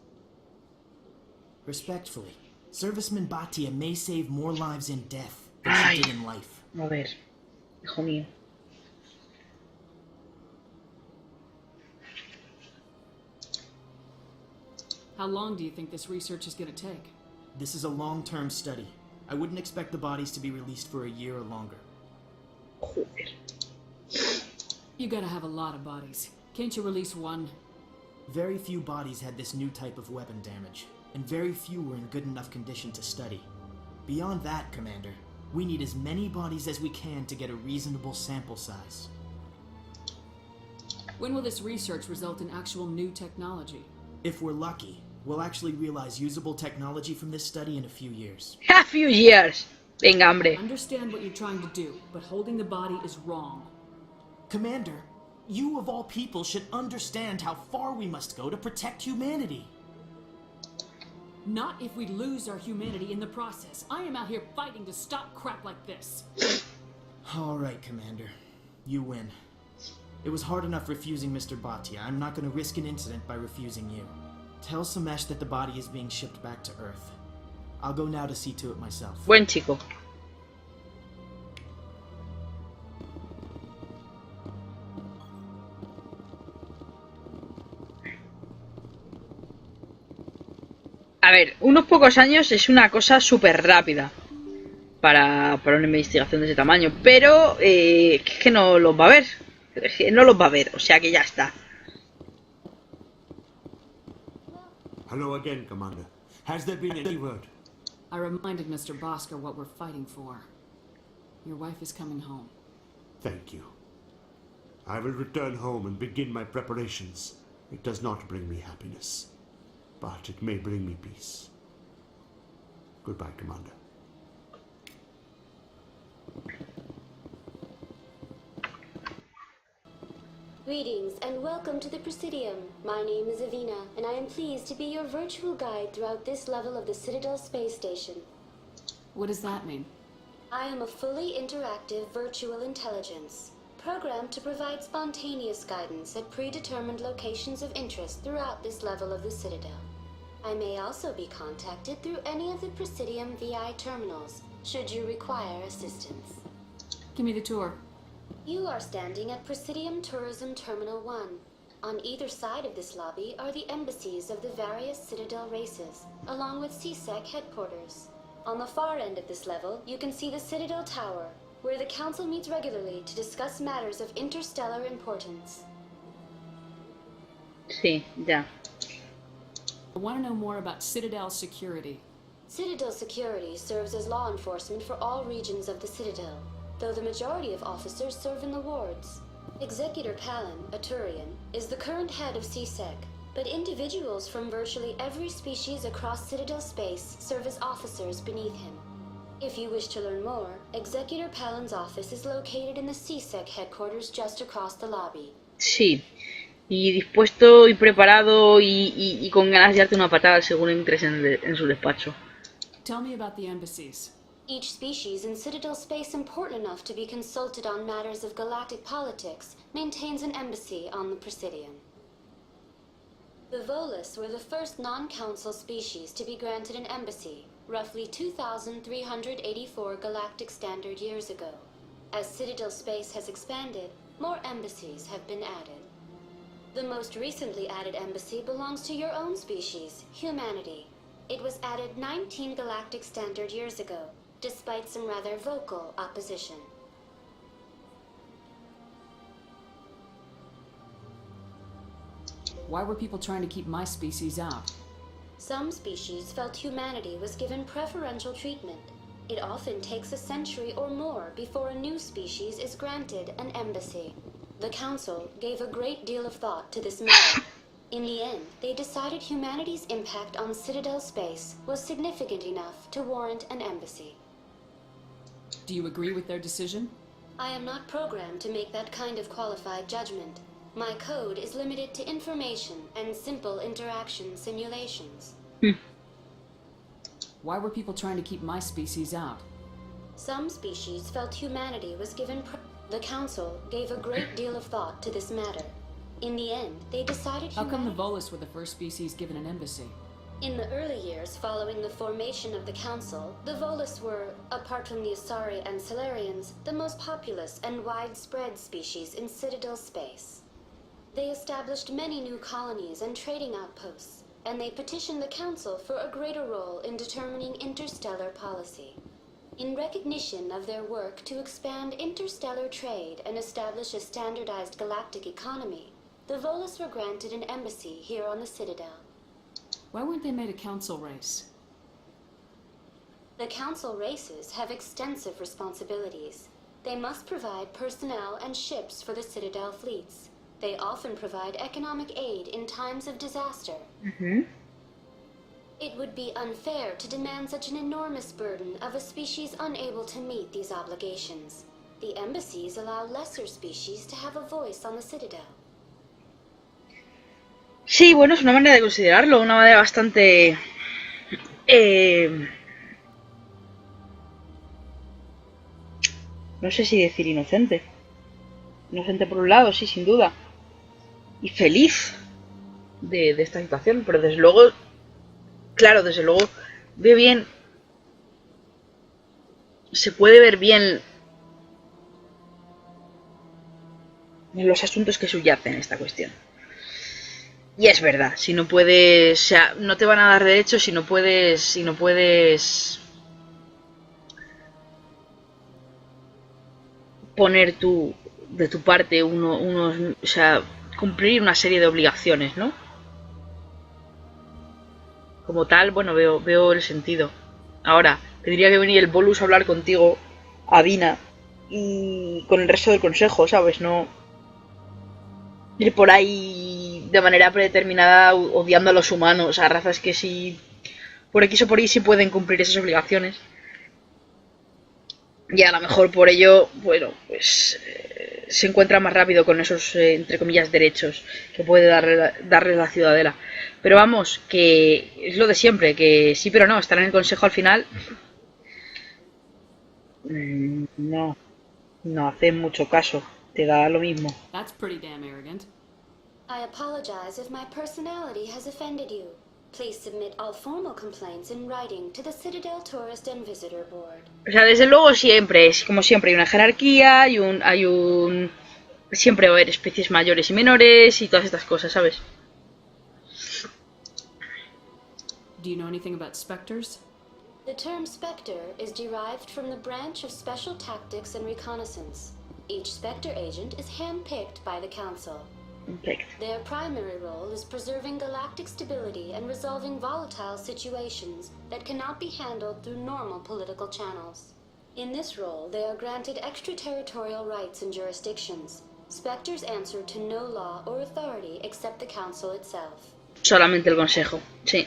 Respectfully, Serviceman Bhatia may save more lives in death than she did in life. A ver, hijo mío. How long do you think this research is going to take? This is a long-term study. I wouldn't expect the bodies to be released for a year or longer. You gotta have a lot of bodies. Can't you release one? Very few bodies had this new type of weapon damage, and very few were in good enough condition to study. Beyond that, Commander, we need as many bodies as we can to get a reasonable sample size. When will this research result in actual new technology? If we're lucky, we'll actually realize usable technology from this study in a few years. A few years. Venga, hombre. Understand what you're trying to do, but holding the body is wrong. Commander, you of all people should understand how far we must go to protect humanity. Not if we lose our humanity in the process. I am out here fighting to stop crap like this. All right, Commander. You win. It was hard enough refusing Mr. Bhatia. I'm not going to risk an incident by refusing you. Tell Samesh that the body is being shipped back to Earth. I'll go now to see to it myself. Buen chico. A ver, unos pocos años es una cosa súper rápida para una investigación de ese tamaño, pero es que no los va a ver. Es que no los va a ver, o sea que ya está. Hello again, Commander. Has there been any word? I reminded Mr. Bosker what we're fighting for. Your wife is coming home. Thank you. I will return home and begin my preparations. It does not bring me happiness, but it may bring me peace. Goodbye, Commander. Greetings and welcome to the Presidium. My name is Avina, and I am pleased to be your virtual guide throughout this level of the Citadel space station. What does that mean? I am a fully interactive virtual intelligence, programmed to provide spontaneous guidance at predetermined locations of interest throughout this level of the Citadel. I may also be contacted through any of the Presidium VI terminals, should you require assistance. Give me the tour. You are standing at Presidium Tourism Terminal 1. On either side of this lobby are the embassies of the various Citadel races, along with CSEC headquarters. On the far end of this level, you can see the Citadel Tower, where the Council meets regularly to discuss matters of interstellar importance. Sí, ya. I want to know more about Citadel security. Citadel security serves as law enforcement for all regions of the Citadel, though the majority of officers serve in the wards. Executor Palin, a Turian, is the current head of CSEC, but individuals from virtually every species across Citadel space serve as officers beneath him. If you wish to learn more, Executor Palin's office is located in the CSEC headquarters just across the lobby. Sí, y dispuesto y preparado y con ganas de darte una patada según entres en su despacho. Tell me about the embassies. Each species in Citadel space important enough to be consulted on matters of galactic politics maintains an embassy on the Presidium. The Volus were the first non-council species to be granted an embassy, roughly 2,384 galactic standard years ago. As Citadel space has expanded, more embassies have been added. The most recently added embassy belongs to your own species, humanity. It was added 19 galactic standard years ago, despite some rather vocal opposition. Why were people trying to keep my species out? Some species felt humanity was given preferential treatment. It often takes a century or more before a new species is granted an embassy. The Council gave a great deal of thought to this matter. In the end, they decided humanity's impact on Citadel space was significant enough to warrant an embassy. Do you agree with their decision? I am not programmed to make that kind of qualified judgment. My code is limited to information and simple interaction simulations. Why were people trying to keep my species out? Some species felt humanity was given The Council gave a great deal of thought to this matter. In the end, they decided How come the Volus were the first species given an embassy? In the early years following the formation of the Council, the Volus were, apart from the Asari and Solarians, the most populous and widespread species in Citadel space. They established many new colonies and trading outposts, and they petitioned the Council for a greater role in determining interstellar policy. In recognition of their work to expand interstellar trade and establish a standardized galactic economy, the Volus were granted an embassy here on the Citadel. Why weren't they made a council race? The council races have extensive responsibilities. They must provide personnel and ships for the Citadel fleets. They often provide economic aid in times of disaster. It would be unfair to demand such an enormous burden of a species unable to meet these obligations. The embassies allow lesser species to have a voice on the Citadel. Sí, bueno, es una manera de considerarlo, una manera bastante No sé si decir inocente. Inocente por un lado, sí, sin duda. Y feliz de esta situación, pero desde luego, claro, desde luego, ve bien, se puede ver bien en los asuntos que subyacen esta cuestión. Y es verdad, si no puedes, o sea, no te van a dar derechos si no puedes, poner de tu parte o sea, cumplir una serie de obligaciones, ¿no? Como tal, bueno, veo el sentido. Ahora, tendría que venir el Bolus a hablar contigo, a Dina, y con el resto del consejo, ¿sabes? No ir por ahí de manera predeterminada odiando a los humanos, a razas que sí, por X o por Y sí pueden cumplir esas obligaciones. Y a lo mejor por ello, bueno, pues se encuentra más rápido con esos, entre comillas, derechos que puede darle la Ciudadela. Pero vamos, que es lo de siempre, que sí pero no, estar en el consejo al final no hace mucho caso, te da lo mismo. That's pretty damn arrogant. I apologize if my personality has offended you. Please submit all formal complaints in writing to the Citadel Tourist and Visitor Board. O sea, desde luego siempre, es como siempre hay una jerarquía, siempre va a haber especies mayores y menores y todas estas cosas, ¿sabes? Do you know anything about specters? The term Spectre is derived from the branch of Special Tactics and Reconnaissance. Each Spectre agent is handpicked by the Council. Their primary role is preserving galactic stability and resolving volatile situations that cannot be handled through normal political channels. In this role, they are granted extraterritorial rights and jurisdictions. Spectres answer to no law or authority except the Council itself. Solamente el Consejo, sí.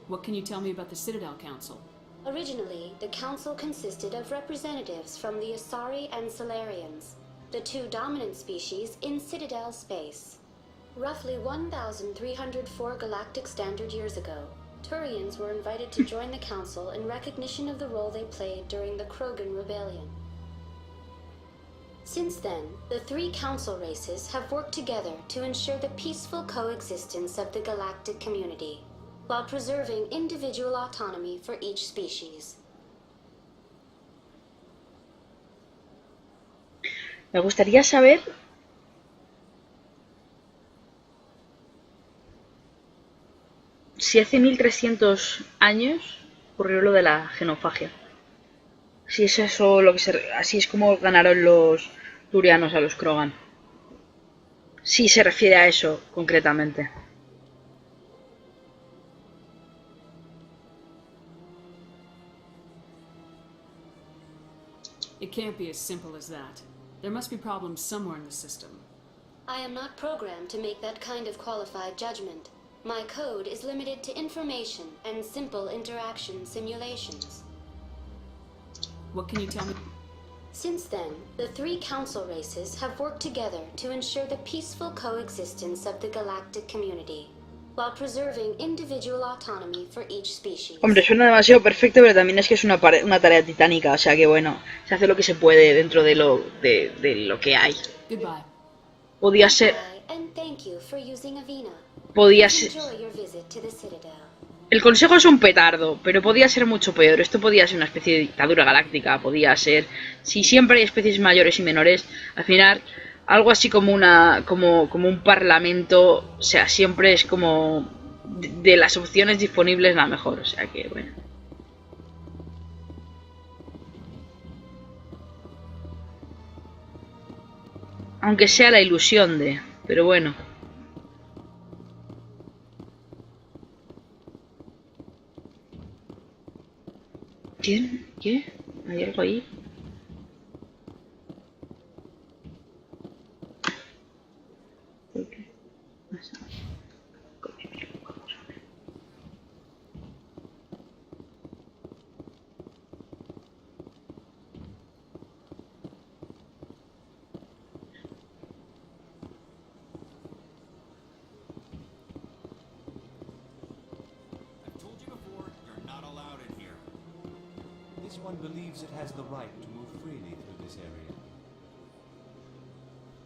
What can you tell me about the Citadel Council? Originally, the Council consisted of representatives from the Asari and Solarians, the two dominant species in Citadel space. Roughly 1,304 galactic standard years ago, Turians were invited to join the Council in recognition of the role they played during the Krogan Rebellion. Since then, the three Council races have worked together to ensure the peaceful coexistence of the galactic community, while preserving individual autonomy for each species. Me gustaría saber si hace 1300 años ocurrió lo de la genofagia. Si es eso lo que así es como ganaron los turianos a los Krogan. Si se refiere a eso concretamente. It can't be as simple as that. There must be problems somewhere in the system. I am not programmed to make that kind of qualified judgment. My code is limited to information and simple interaction simulations. What can you tell me? Since then, the three Council races have worked together to ensure the peaceful coexistence of the galactic community, while preserving individual autonomy for each species. Hombre, suena demasiado perfecto, pero también es que es una tarea titánica, o sea que bueno, se hace lo que se puede dentro de lo que hay. Goodbye. Podía ser... And thank you for using Avina. Podía ser... Enjoy your visit to the Citadel. El Consejo es un petardo, pero podía ser mucho peor. Esto podía ser una especie de dictadura galáctica, podía ser... Si siempre hay especies mayores y menores, al final algo así como un parlamento, o sea, siempre es como de las opciones disponibles la mejor, o sea que bueno. Aunque sea la ilusión de... pero bueno. ¿Quién? ¿Qué? ¿Hay algo ahí? ¿Por qué? This one believes it has the right to move freely through this area.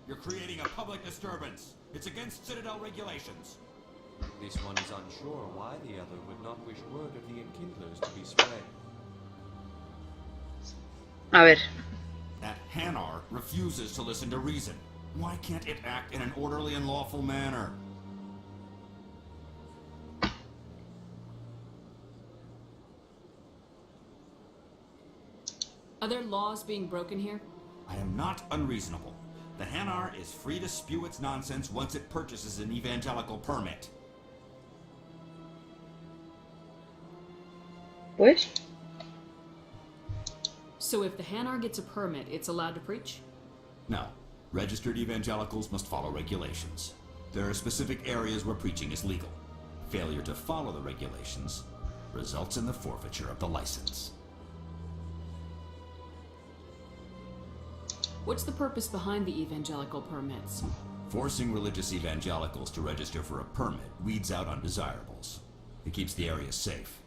You're creating a public disturbance. It's against Citadel regulations. This one is unsure why the other would not wish word of the enkindlers to be spread. A ver. That Hanar refuses to listen to reason. Why can't it act in an orderly and lawful manner? Are there laws being broken here? I am not unreasonable. The Hanar is free to spew its nonsense once it purchases an evangelical permit. Pues? So if the Hanar gets a permit, it's allowed to preach? No. Registered evangelicals must follow regulations. There are specific areas where preaching is legal. Failure to follow the regulations results in the forfeiture of the license. What's the purpose behind the evangelical permits? Forcing religious evangelicals to register for a permit weeds out undesirables. It keeps the area safe.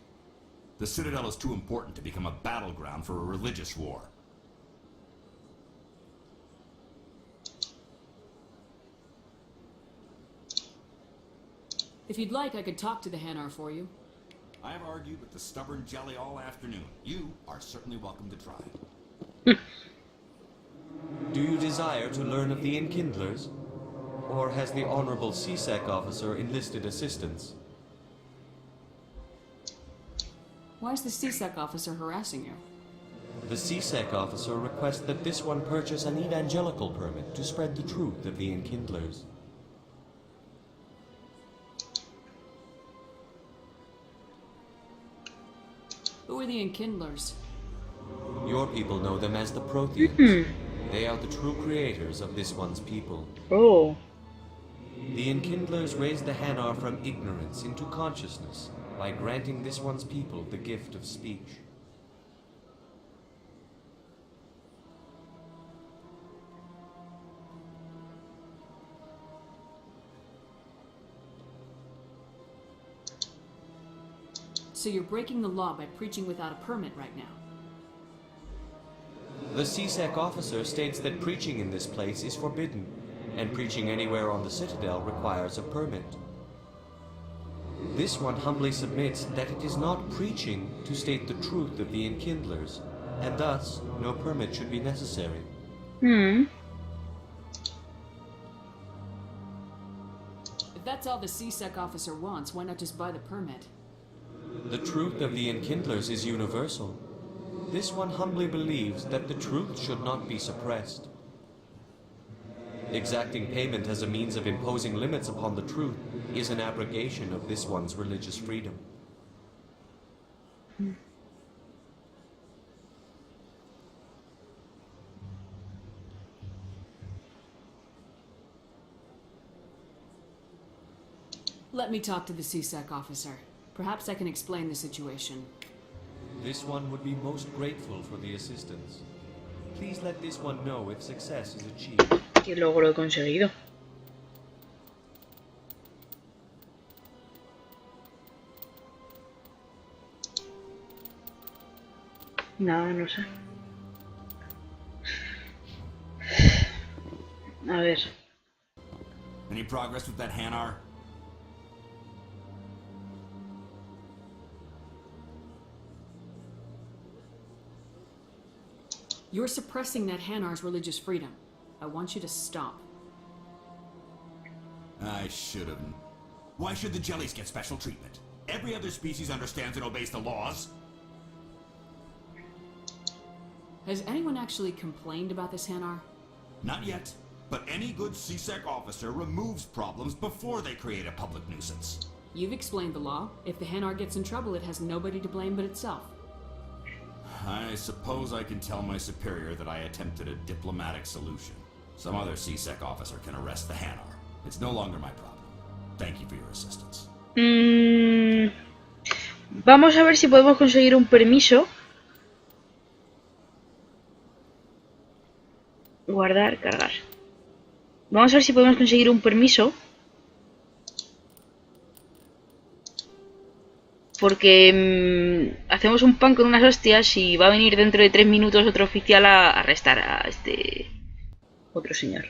The Citadel is too important to become a battleground for a religious war. If you'd like, I could talk to the Hanar for you. I have argued with the stubborn jelly all afternoon. You are certainly welcome to try. Do you desire to learn of the enkindlers? Or has the Honorable CSEC officer enlisted assistance? Why is the CSEC officer harassing you? The CSEC officer requests that this one purchase an evangelical permit to spread the truth of the enkindlers. Who are the enkindlers? Your people know them as the Protheans. They are the true creators of this one's people. Oh. The enkindlers raised the Hanar from ignorance into consciousness by granting this one's people the gift of speech. So you're breaking the law by preaching without a permit right now? The CSEC officer states that preaching in this place is forbidden, and preaching anywhere on the Citadel requires a permit. This one humbly submits that it is not preaching to state the truth of the enkindlers, and thus no permit should be necessary. If that's all the CSEC officer wants, why not just buy the permit? The truth of the enkindlers is universal. This one humbly believes that the truth should not be suppressed. Exacting payment as a means of imposing limits upon the truth is an abrogation of this one's religious freedom. Let me talk to the CSEC officer. Perhaps I can explain the situation. This one would be most grateful for the assistance. Please let this one know if success is achieved. Y luego lo he conseguido. Nada, no sé. A ver. Any progress with that Hanar? You're suppressing that Hanar's religious freedom. I want you to stop. I should have. Why should the jellies get special treatment? Every other species understands and obeys the laws. Has anyone actually complained about this Hanar? Not yet, but any good CSEC officer removes problems before they create a public nuisance. You've explained the law. If the Hanar gets in trouble, it has nobody to blame but itself. I suppose I can tell my superior that I attempted a diplomatic solution. Some other CSEC officer can arrest the Hanar. It's no longer my problem. Thank you for your assistance. Vamos a ver si podemos conseguir un permiso. Guardar, cargar. Vamos a ver si podemos conseguir un permiso Porque hacemos un pan con unas hostias y va a venir dentro de 3 minutos otro oficial a arrestar a este otro señor.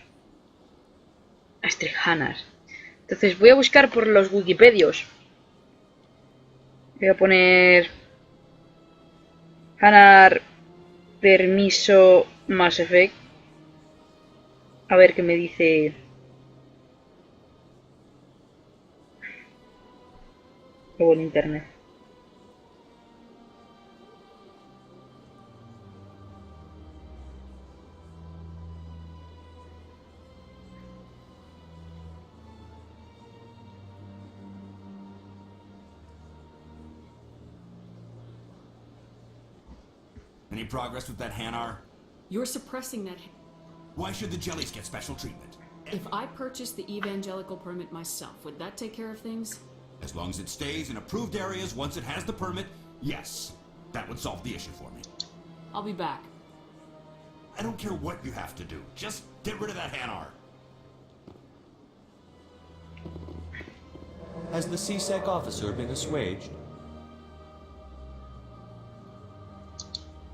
A este Hanar. Entonces voy a buscar por los Wikipedios. Voy a poner Hanar permiso Mass Effect. A ver qué me dice. Luego en internet. Any progress with that Hanar? You're suppressing that. Why should the jellies get special treatment? If I purchased the evangelical permit myself, would that take care of things? As long as it stays in approved areas once it has the permit, yes. That would solve the issue for me. I'll be back. I don't care what you have to do. Just get rid of that Hanar. Has the CSEC officer been assuaged?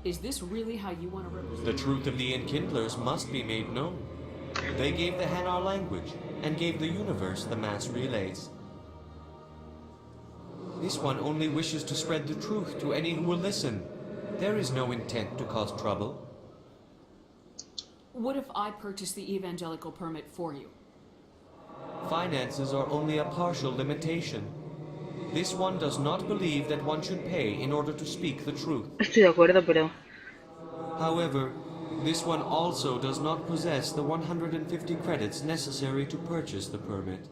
Is this really how you want to represent? The truth of the Enkindlers must be made known. They gave the Hanar language, and gave the universe the mass relays. This one only wishes to spread the truth to any who will listen. There is no intent to cause trouble. What if I purchase the evangelical permit for you? Finances are only a partial limitation. This one does not believe that one should pay in order to speak the truth. Estoy de acuerdo, pero... However, this one also does not possess the 150 credits necessary to purchase the permit.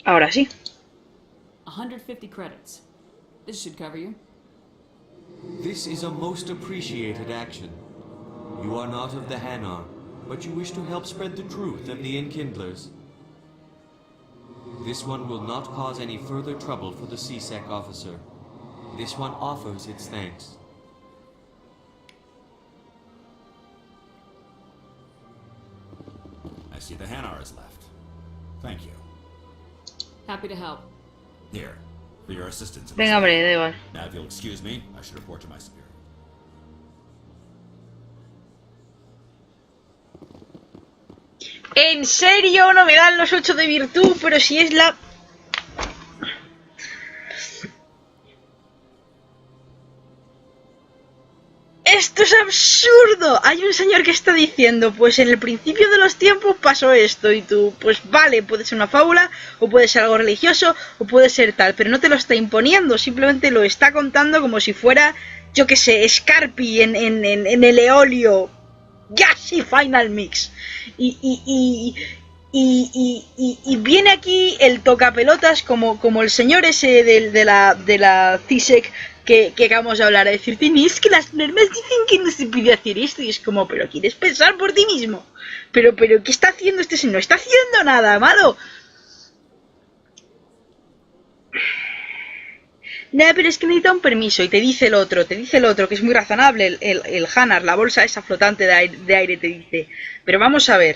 Ahora sí. 150 credits. This should cover you. This is a most appreciated action. You are not of the Hanar, but you wish to help spread the truth of the Enkindlers. This one will not cause any further trouble for the CSEC officer. This one offers its thanks. I see the Hanar is left. Thank you. Happy to help. Here, for your assistance. Venga, hombre, da igual. Now, if you'll excuse me, I should report to my superior. ¿En serio no me dan los 8 de virtud? Pero si es la... ¡Esto es absurdo! Hay un señor que está diciendo, pues en el principio de los tiempos pasó esto, y tú, pues vale, puede ser una fábula, o puede ser algo religioso, o puede ser tal, pero no te lo está imponiendo, simplemente lo está contando como si fuera, yo que sé, Scarpi en el Eolio. ¡Ya sí, Final Mix! Y viene aquí el tocapelotas como el señor ese de la CISEC que acabamos de hablar, a decirte, es que las normas dicen que no se puede hacer esto, y es como, pero quieres pensar por ti mismo, pero ¿qué está haciendo este señor? No está haciendo nada malo. No, pero es que necesita un permiso, y te dice el otro, que es muy razonable, el Hanar, la bolsa esa flotante de aire, te dice, pero vamos a ver,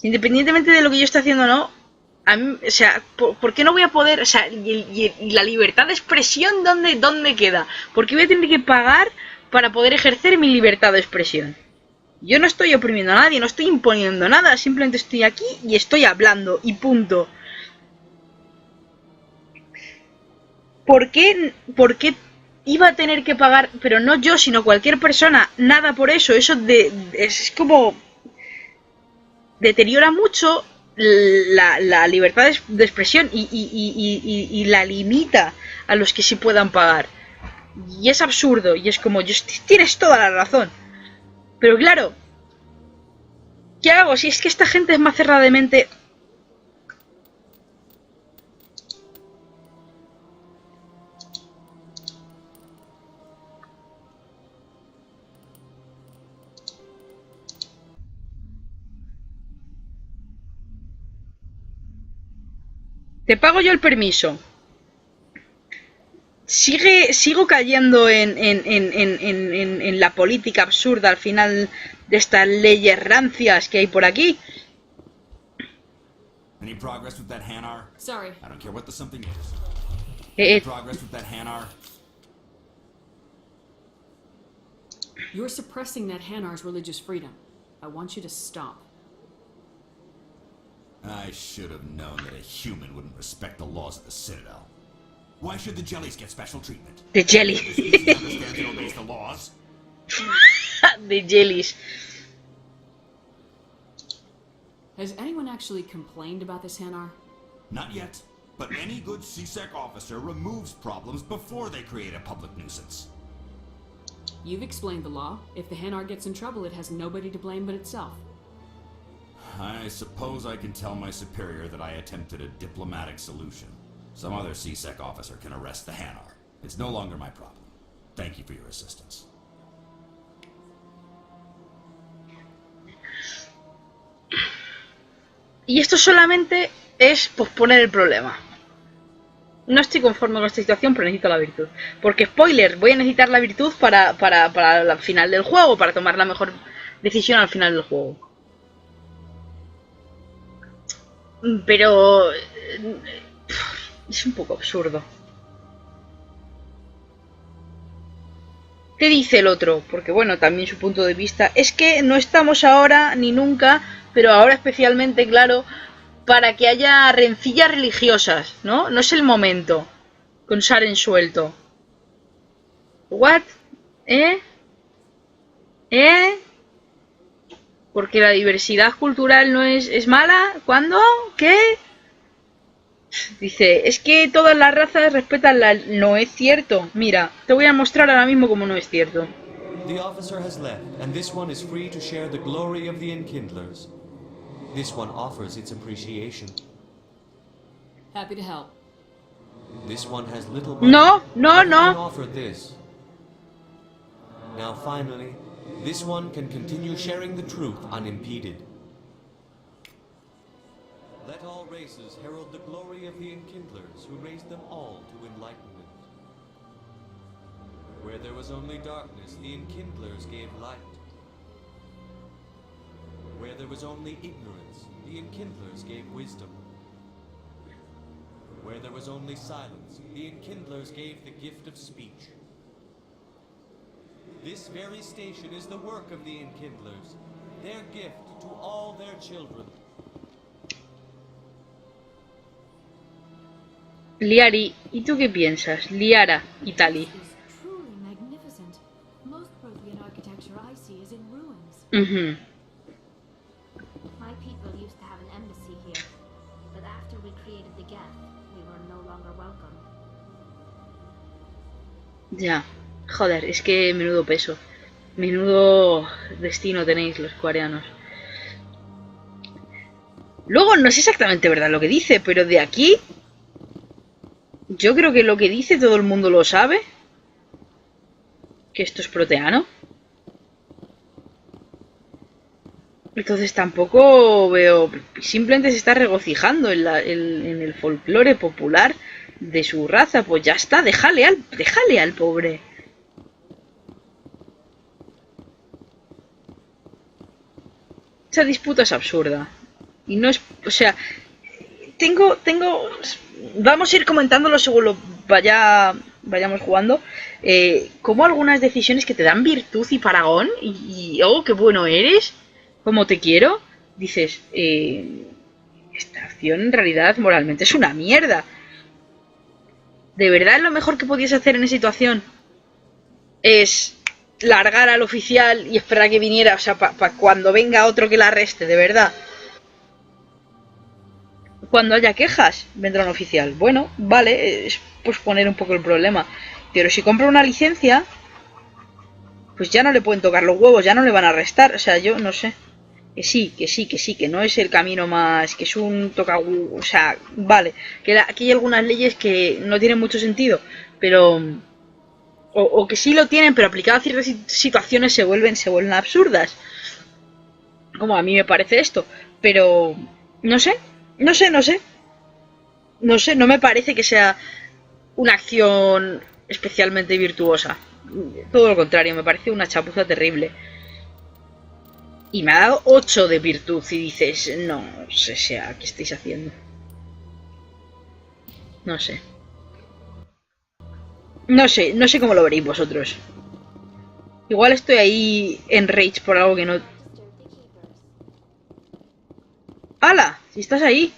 independientemente de lo que yo esté haciendo o no, a mí, o sea, ¿por qué no voy a poder, o sea, y la libertad de expresión, ¿dónde queda? ¿Por qué voy a tener que pagar para poder ejercer mi libertad de expresión? Yo no estoy oprimiendo a nadie, no estoy imponiendo nada, simplemente estoy aquí y estoy hablando, y punto. ¿Por qué iba a tener que pagar, pero no yo, sino cualquier persona, nada por eso? Eso es como... deteriora mucho la libertad de expresión y la limita a los que sí puedan pagar. Y es absurdo, y es como, tienes toda la razón. Pero claro, ¿qué hago? Si es que esta gente es más cerrada de mente... Te pago yo el permiso. Sigo cayendo en la política absurda al final de estas leyes rancias que hay por aquí. Any progress with that Hanar? Sorry. I don't care what the something is. Any progress with that Hanar? You're suppressing that Hanar's religious freedom. I want you to stop. I should have known that a human wouldn't respect the laws of the Citadel. Why should the jellies get special treatment? The jelly. The species understands and obeys the laws. The jellies. Has anyone actually complained about this Hanar? Not yet, but any good CSEC officer removes problems before they create a public nuisance. You've explained the law. If the Hanar gets in trouble, it has nobody to blame but itself. I suppose I can tell my superior that I attempted a diplomatic solution. Some other CSEC officer can arrest the Hanar. It's no longer my problem. Thank you for your assistance. Y esto solamente es posponer el problema. No estoy conforme con esta situación, pero necesito la virtud. Porque, spoiler, voy a necesitar la virtud para el final del juego, para tomar la mejor decisión al final del juego. Pero... es un poco absurdo. ¿Qué dice el otro? Porque, bueno, también su punto de vista es que no estamos ahora ni nunca, pero ahora especialmente, claro, para que haya rencillas religiosas, ¿no? No es el momento. Con Saren suelto. ¿What? ¿Eh? Porque la diversidad cultural no es mala. ¿Cuándo? ¿Qué? Dice, es que todas las razas respetan la... No es cierto. Mira, te voy a mostrar ahora mismo cómo no es cierto. The officer has left, and this one is free to share the glory of the Enkindlers. This one offers its appreciation. Happy to help. This one has little money. No. Can offer this. Now finally, this one can continue sharing the truth unimpeded. Let all races herald the glory of the Enkindlers who raised them all to enlightenment. Where there was only darkness, the Enkindlers gave light. Where there was only ignorance, the Enkindlers gave wisdom. Where there was only silence, the Enkindlers gave the gift of speech. This very station is the work of the Enkindlers, their gift to all their children. Liari, ¿y tú qué piensas? Liara, Italy. Truly magnificent. Most Prothean architecture I see is in ruins. My people used to have an embassy here, but after we created the Geth, we were no longer welcome. Ya, joder, es que menudo peso. Menudo destino tenéis los coreanos. Luego no es exactamente verdad lo que dice, pero de aquí... Yo creo que lo que dice todo el mundo lo sabe. Que esto es proteano. Entonces tampoco veo... Simplemente se está regocijando en el folclore popular de su raza. Pues ya está, déjale al pobre. Esa disputa es absurda. Y no es... O sea... Tengo... Vamos a ir comentándolo según lo vayamos jugando. Como algunas decisiones que te dan virtud y paragón. Y oh, qué bueno eres. Como te quiero. Dices, esta acción en realidad moralmente es una mierda. ¿De verdad lo mejor que podías hacer en esa situación es largar al oficial y esperar a que viniera? O sea, para cuando venga otro que la arreste, de verdad. Cuando haya quejas, vendrá un oficial. Bueno, vale, es posponer un poco el problema. Pero si compra una licencia, pues ya no le pueden tocar los huevos, ya no le van a arrestar. O sea, yo no sé. Que sí, que no es el camino más... Que es un toca... O sea, vale. Que aquí hay algunas leyes que no tienen mucho sentido, pero... O que sí lo tienen, pero aplicadas a ciertas situaciones se vuelven absurdas. Como a mí me parece esto. Pero... No sé, no me parece que sea una acción especialmente virtuosa. Todo lo contrario, me parece una chapuza terrible. Y me ha dado 8 de virtud y dices, no sé, ¿qué estáis haciendo? No sé. No sé, no sé cómo lo veréis vosotros. Igual estoy ahí en rage por algo que no... ¡Hala! Si estás ahí.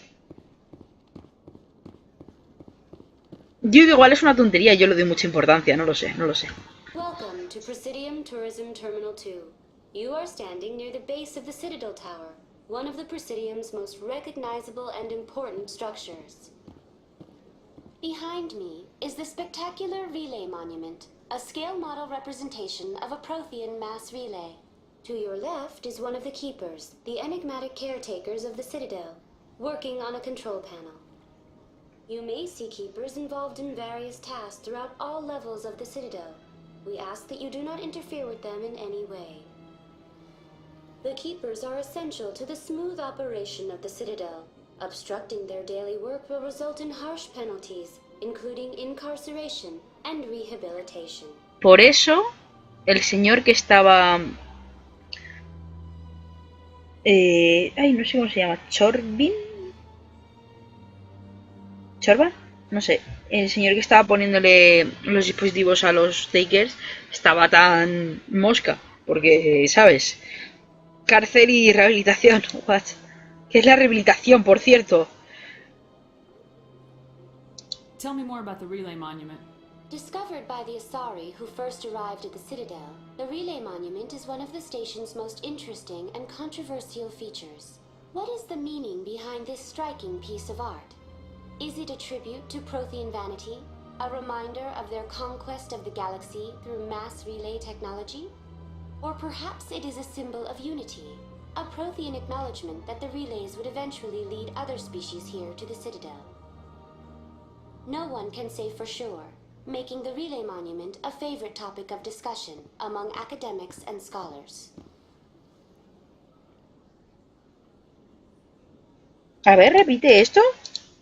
Yo igual es una tontería, yo le doy mucha importancia, no lo sé, no lo sé. Welcome to Presidium Tourism Terminal 2. You are standing near the base of the Citadel Tower, one of the Presidium's most recognizable and important structures. Behind me is the spectacular Relay Monument, a scale model representation of a Prothean mass relay. To your left is one of the Keepers, the enigmatic caretakers of the Citadel, working on a control panel. You may see Keepers involved in various tasks throughout all levels of the Citadel. We ask that you do not interfere with them in any way. The Keepers are essential to the smooth operation of the Citadel. Obstructing their daily work will result in harsh penalties, including incarceration and rehabilitation. Por eso, el señor que estaba... ay, no sé cómo se llama. ¿Chorbin? ¿Chorba? No sé. El señor que estaba poniéndole los dispositivos a los takers estaba tan mosca. Porque, ¿sabes? Cárcel y rehabilitación. What? ¿Qué es la rehabilitación, por cierto? Tell me more about the Relay Monument. Discovered by the Asari who first arrived at the Citadel, the Relay Monument is one of the station's most interesting and controversial features. What is the meaning behind this striking piece of art? Is it a tribute to Prothean vanity? A reminder of their conquest of the galaxy through mass relay technology? Or perhaps it is a symbol of unity, a Prothean acknowledgement that the relays would eventually lead other species here to the Citadel. No one can say for sure, making the Relay Monument a favorite topic of discussion among academics and scholars. A ver, repite esto.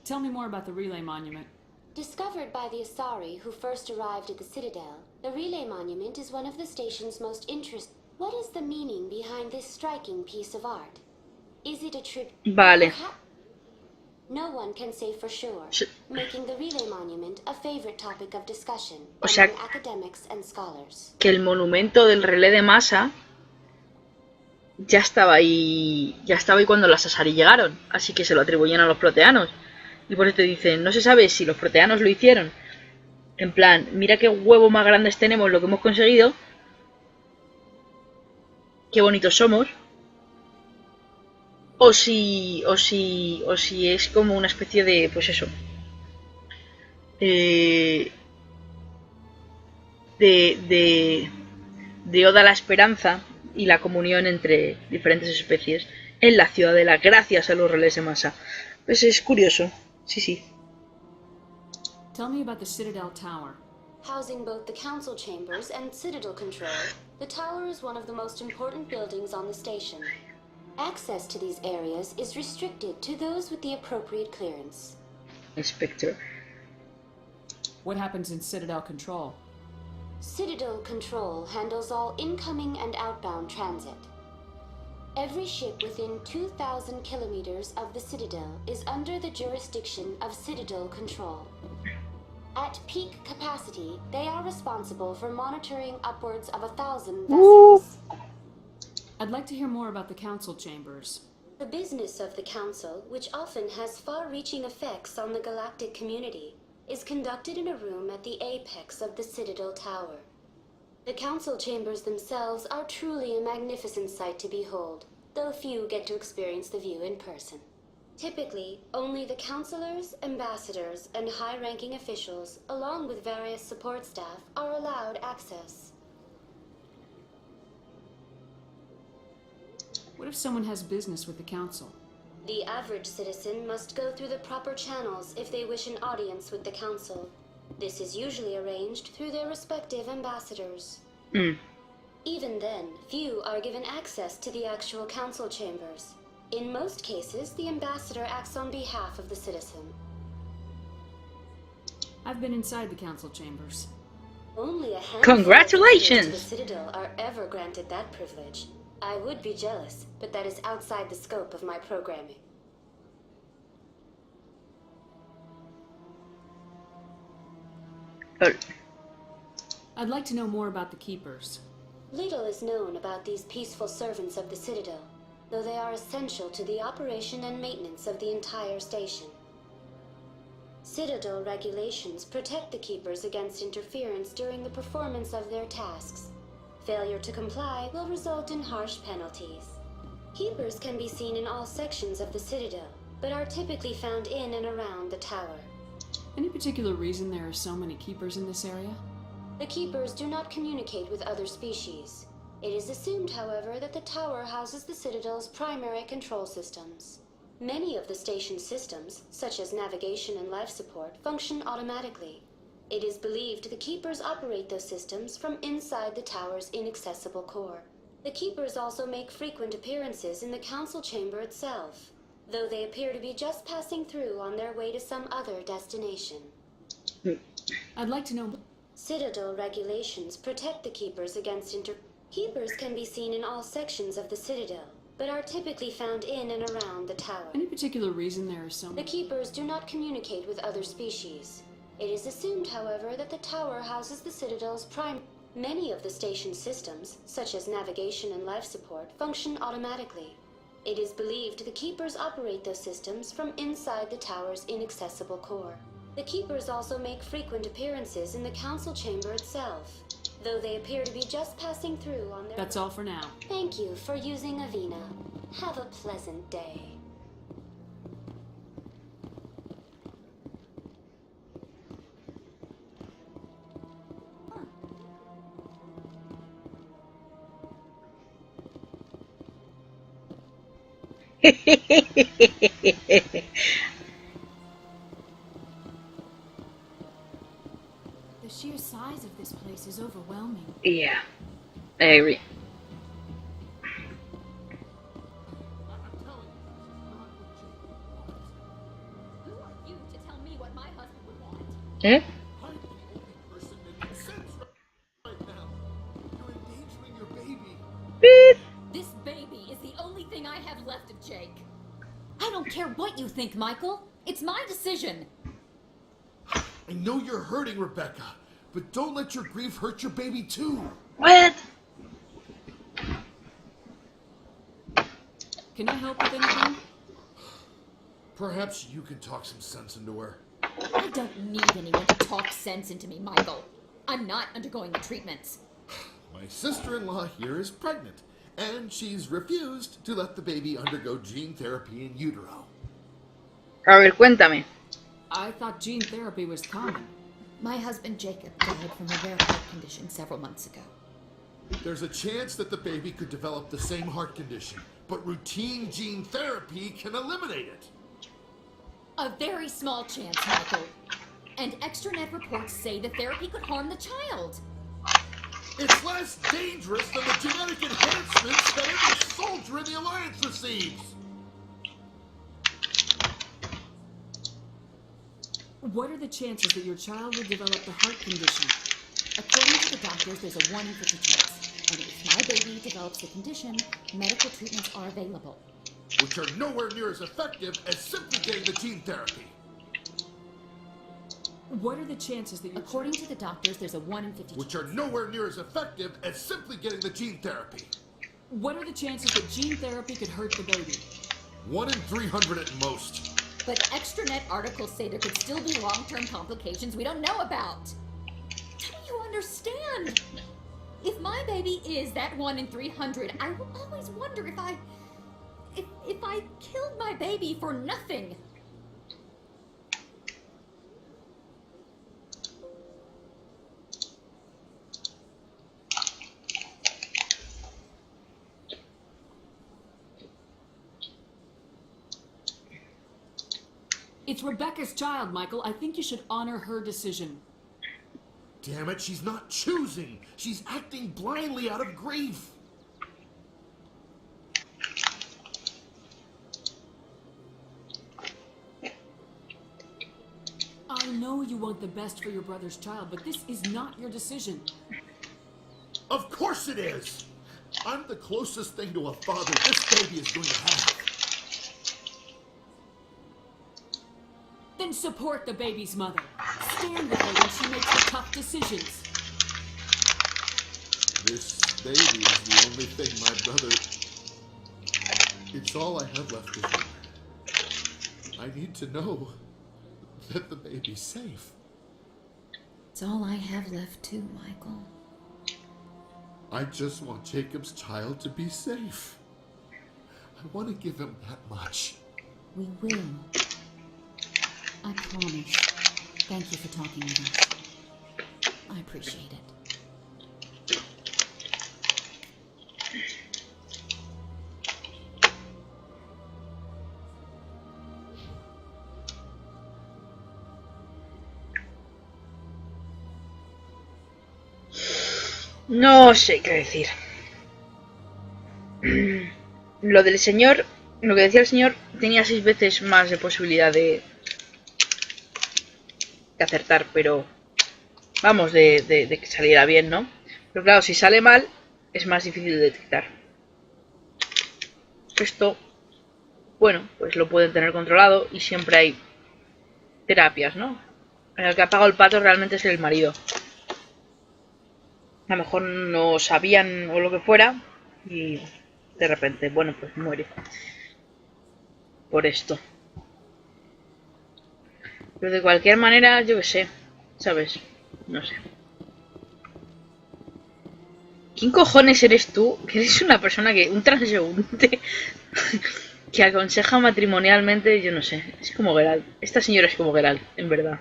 Tell me more about the Relay Monument. Discovered by the Asari who first arrived at the Citadel, the Relay Monument is one of the station's most interesting. What is the meaning behind this striking piece of art? Is it a tribute? Vale. No one can say for sure, making the Relay Monument a favorite topic of discussion O sea, among academics and scholars. que el monumento del relé de masa ya estaba ahí cuando las Asari llegaron, así que se lo atribuyen a los proteanos. Y por eso te dicen, no se sabe si los proteanos lo hicieron. En plan, mira qué huevos más grandes tenemos, lo que hemos conseguido. Qué bonitos somos. O si es como una especie de, pues eso. De oda a la esperanza y la comunión entre diferentes especies en la Ciudadela gracias a los relés de masa. Pues es curioso. Sí, sí. Tell me about the Citadel Tower. Housing both the council chambers and Citadel control, the tower is one of the most important buildings on the station. Access to these areas is restricted to those with the appropriate clearance. Inspector. What happens in Citadel Control? Citadel Control handles all incoming and outbound transit. Every ship within 2,000 kilometers of the Citadel is under the jurisdiction of Citadel Control. At peak capacity, they are responsible for monitoring upwards of 1,000 vessels. I'd like to hear more about the council chambers. The business of the Council, which often has far-reaching effects on the galactic community, is conducted in a room at the apex of the Citadel Tower. The Council chambers themselves are truly a magnificent sight to behold, though few get to experience the view in person. Typically, only the councilors, ambassadors, and high-ranking officials, along with various support staff, are allowed access. What if someone has business with the council? The average citizen must go through the proper channels if they wish an audience with the council. This is usually arranged through their respective ambassadors. Even then, few are given access to the actual council chambers. In most cases, the ambassador acts on behalf of the citizen. I've been inside the council chambers. Only a handful Congratulations! of visitors to the Citadel are ever granted that privilege. I would be jealous, but that is outside the scope of my programming. I'd like to know more about the Keepers. Little is known about these peaceful servants of the Citadel, though they are essential to the operation and maintenance of the entire station. Citadel regulations protect the Keepers against interference during the performance of their tasks. Failure to comply will result in harsh penalties. Keepers can be seen in all sections of the Citadel, but are typically found in and around the tower. Any particular reason there are so many Keepers in this area? The Keepers do not communicate with other species. It is assumed, however, that the tower houses the Citadel's primary control systems. Many of the station's systems, such as navigation and life support, function automatically. It is believed the Keepers operate those systems from inside the tower's inaccessible core. The Keepers also make frequent appearances in the council chamber itself, though they appear to be just passing through on their way to some other destination. I'd like to know... Citadel regulations protect the Keepers against Keepers can be seen in all sections of the Citadel, but are typically found in and around the tower. Any particular reason there are so many... The Keepers do not communicate with other species. It is assumed, however, that the tower houses the Citadel's Many of the station's systems, such as navigation and life support, function automatically. It is believed the Keepers operate those systems from inside the tower's inaccessible core. The Keepers also make frequent appearances in the council chamber itself, though they appear to be just passing through on their... That's all for now. Thank you for using Avina. Have a pleasant day. The sheer size of this place is overwhelming. Yeah, I agree. Who are you to tell me what my husband would want? Eh? This baby is the only thing I have left of Jake. I don't care what you think, Michael. It's my decision. I know you're hurting, Rebecca, but don't let your grief hurt your baby too. What? Can I help with anything? Perhaps you can talk some sense into her. I don't need anyone to talk sense into me, Michael. I'm not undergoing the treatments. My sister-in-law here is pregnant, and she's refused to let the baby undergo gene therapy in utero. A ver, cuéntame. I thought gene therapy was common. My husband Jacob died from a rare heart condition several months ago. There's a chance that the baby could develop the same heart condition, but routine gene therapy can eliminate it. A very small chance, Michael. And extranet reports say the therapy could harm the child. It's less dangerous than the genetic enhancements that every soldier in the Alliance receives. What are the chances that your child will develop the heart condition? According to the doctors, there's a 1 in 50 chance. And if my baby develops the condition, medical treatments are available. Which are nowhere near as effective as simply getting the gene therapy. What are the chances that your According to the doctors, there's a 1 in 50 Which are nowhere near as effective as simply getting the gene therapy. What are the chances that gene therapy could hurt the baby? 1 in 300 at most. But extranet articles say there could still be long-term complications we don't know about. Don't you understand? If my baby is that 1 in 300, I will always wonder if I killed my baby for nothing. It's Rebecca's child, Michael. I think you should honor her decision. Damn it, she's not choosing. She's acting blindly out of grief. I know you want the best for your brother's child, but this is not your decision. Of course it is. I'm the closest thing to a father this baby is going to have. Then support the baby's mother. Stand with her when she makes the tough decisions. This baby is the only thing my brother... It's all I have left of him. I need to know that the baby's safe. It's all I have left too, Michael. I just want Jacob's child to be safe. I want to give him that much. We will. I promise. Thank you for talking with us. I appreciate it. No sé qué decir. Lo del señor, lo que decía el señor, tenía 6 veces más de posibilidad de acertar, pero vamos, de que saliera bien, ¿no? Pero claro, si sale mal, es más difícil de detectar. Esto, bueno, pues lo pueden tener controlado y siempre hay terapias, ¿no? El que ha pagado el pato realmente es el marido. A lo mejor no sabían o lo que fuera y de repente, bueno, pues muere por esto. Pero de cualquier manera, yo qué sé, ¿sabes? No sé. ¿Quién cojones eres tú? Que eres una persona que, un transeúnte que aconseja matrimonialmente, yo no sé. Es como Geralt. Esta señora es como Geralt, en verdad.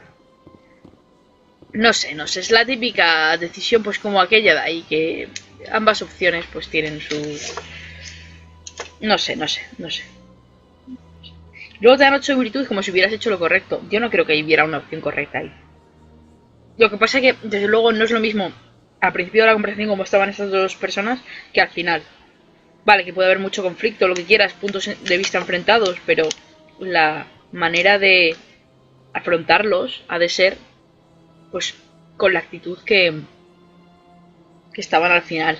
No sé, es la típica decisión pues como aquella de ahí, que ambas opciones pues tienen su... No sé. Luego te dan 8 virtudes como si hubieras hecho lo correcto. Yo no creo que hubiera una opción correcta ahí. Lo que pasa es que, desde luego, no es lo mismo al principio de la conversación como estaban estas dos personas que al final. Vale, que puede haber mucho conflicto, lo que quieras, puntos de vista enfrentados, pero la manera de afrontarlos ha de ser pues con la actitud que estaban al final,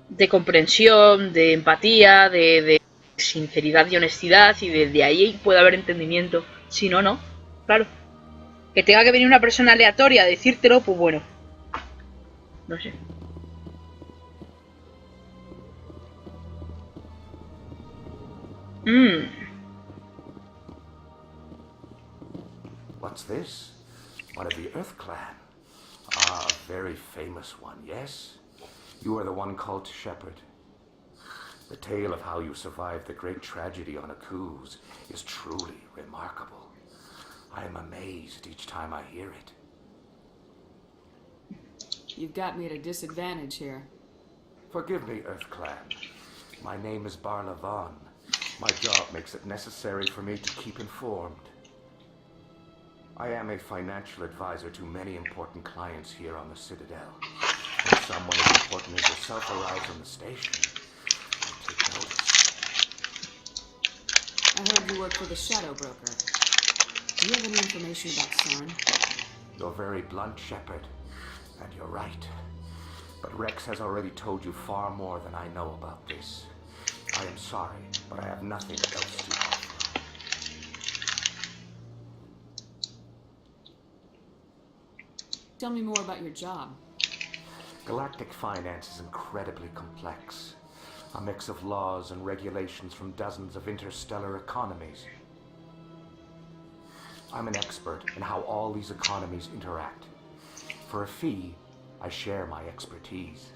de comprensión, de empatía, de sinceridad y honestidad, y de ahí puede haber entendimiento. Si no, no, claro, que tenga que venir una persona aleatoria a decírtelo, pues bueno, no sé. What's this? One of the Earth Clan. Ah, a very famous one, yes? You are the one called Shepard. The tale of how you survived the great tragedy on Akuz is truly remarkable. I am amazed each time I hear it. You've got me at a disadvantage here. Forgive me, Earth Clan. My name is Barla Vaughn. My job makes it necessary for me to keep informed. I am a financial advisor to many important clients here on the Citadel. When someone as important as yourself arrives on the station, I take notice. I heard you work for the Shadow Broker. Do you have any information about CERN? You're very blunt, Shepard, and you're right. But Rex has already told you far more than I know about this. I am sorry, but I have nothing else to offer. Tell me more about your job. Galactic finance is incredibly complex. A mix of laws and regulations from dozens of interstellar economies. I'm an expert in how all these economies interact. For a fee, I share my expertise.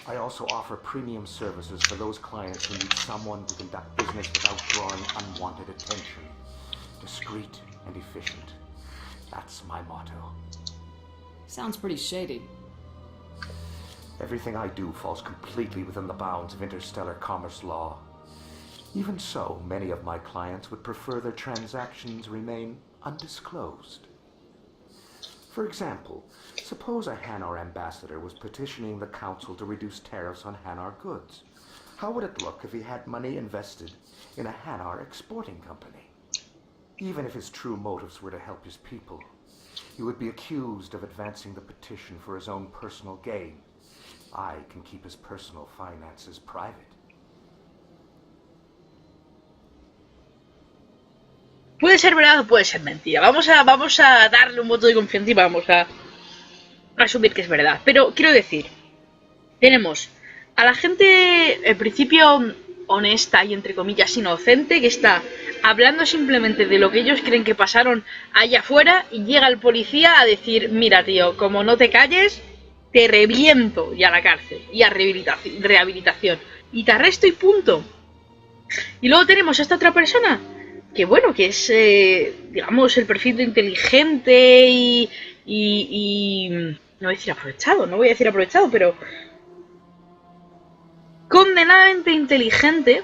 I also offer premium services for those clients who need someone to conduct business without drawing unwanted attention. Discreet and efficient. That's my motto. Sounds pretty shady. Everything I do falls completely within the bounds of interstellar commerce law. Even so, many of my clients would prefer their transactions remain undisclosed. For example, suppose a Hanar ambassador was petitioning the council to reduce tariffs on Hanar goods. How would it look if he had money invested in a Hanar exporting company? Even if his true motives were to help his people, he would be accused of advancing the petition for his own personal gain. I can keep his personal finances private. Puede ser verdad o puede ser mentira. Vamos a darle un voto de confianza y vamos a asumir que es verdad. Pero quiero decir, tenemos a la gente, en principio, honesta y entre comillas inocente, que está hablando simplemente de lo que ellos creen que pasaron allá afuera, y llega el policía a decir, mira tío, como no te calles, te reviento y a la cárcel, y a rehabilitación, y te arresto y punto. Y luego tenemos a esta otra persona, que bueno, que es, digamos, el perfil de inteligente y no voy a decir aprovechado, pero condenadamente inteligente,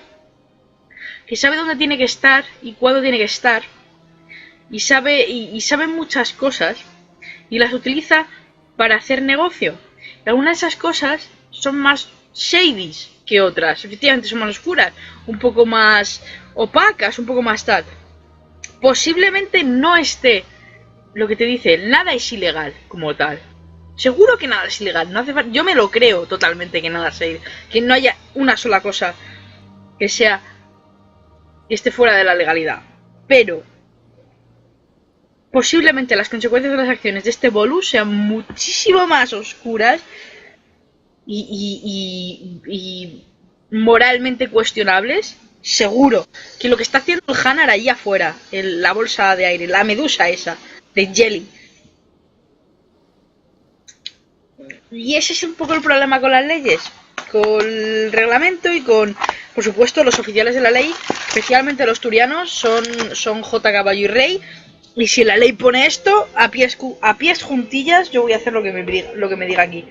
que sabe dónde tiene que estar y cuándo tiene que estar, y sabe muchas cosas, y las utiliza para hacer negocio. Y algunas de esas cosas son más shady que otras, efectivamente son más oscuras, un poco más opacas, un poco más tal. Posiblemente no esté lo que te dice, nada es ilegal como tal. Seguro que nada es ilegal, no hace falta, yo me lo creo totalmente que nada es ilegal, que no haya una sola cosa que esté fuera de la legalidad. Pero posiblemente las consecuencias de las acciones de este Bolu sean muchísimo más oscuras y moralmente cuestionables, seguro, que lo que está haciendo el Hanar ahí afuera, la bolsa de aire, la medusa esa, de Jelly. Y ese es un poco el problema con las leyes, con el reglamento y con, por supuesto, los oficiales de la ley, especialmente los turianos, son J. Caballo y Rey. Y si la ley pone esto, a pies juntillas, yo voy a hacer lo que me diga aquí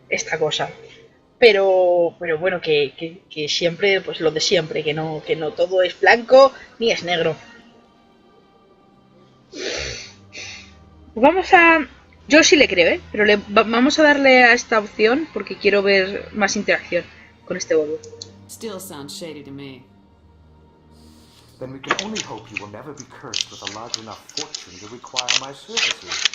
esta cosa. Pero bueno, que siempre, pues lo de siempre, que no todo es blanco ni es negro. Vamos a... Yo sí le creo, pero vamos a darle a esta opción porque quiero ver más interacción con este Bolu. Still sounds shady to me. Then we can only hope you will never be cursed with a large enough fortune to require my services.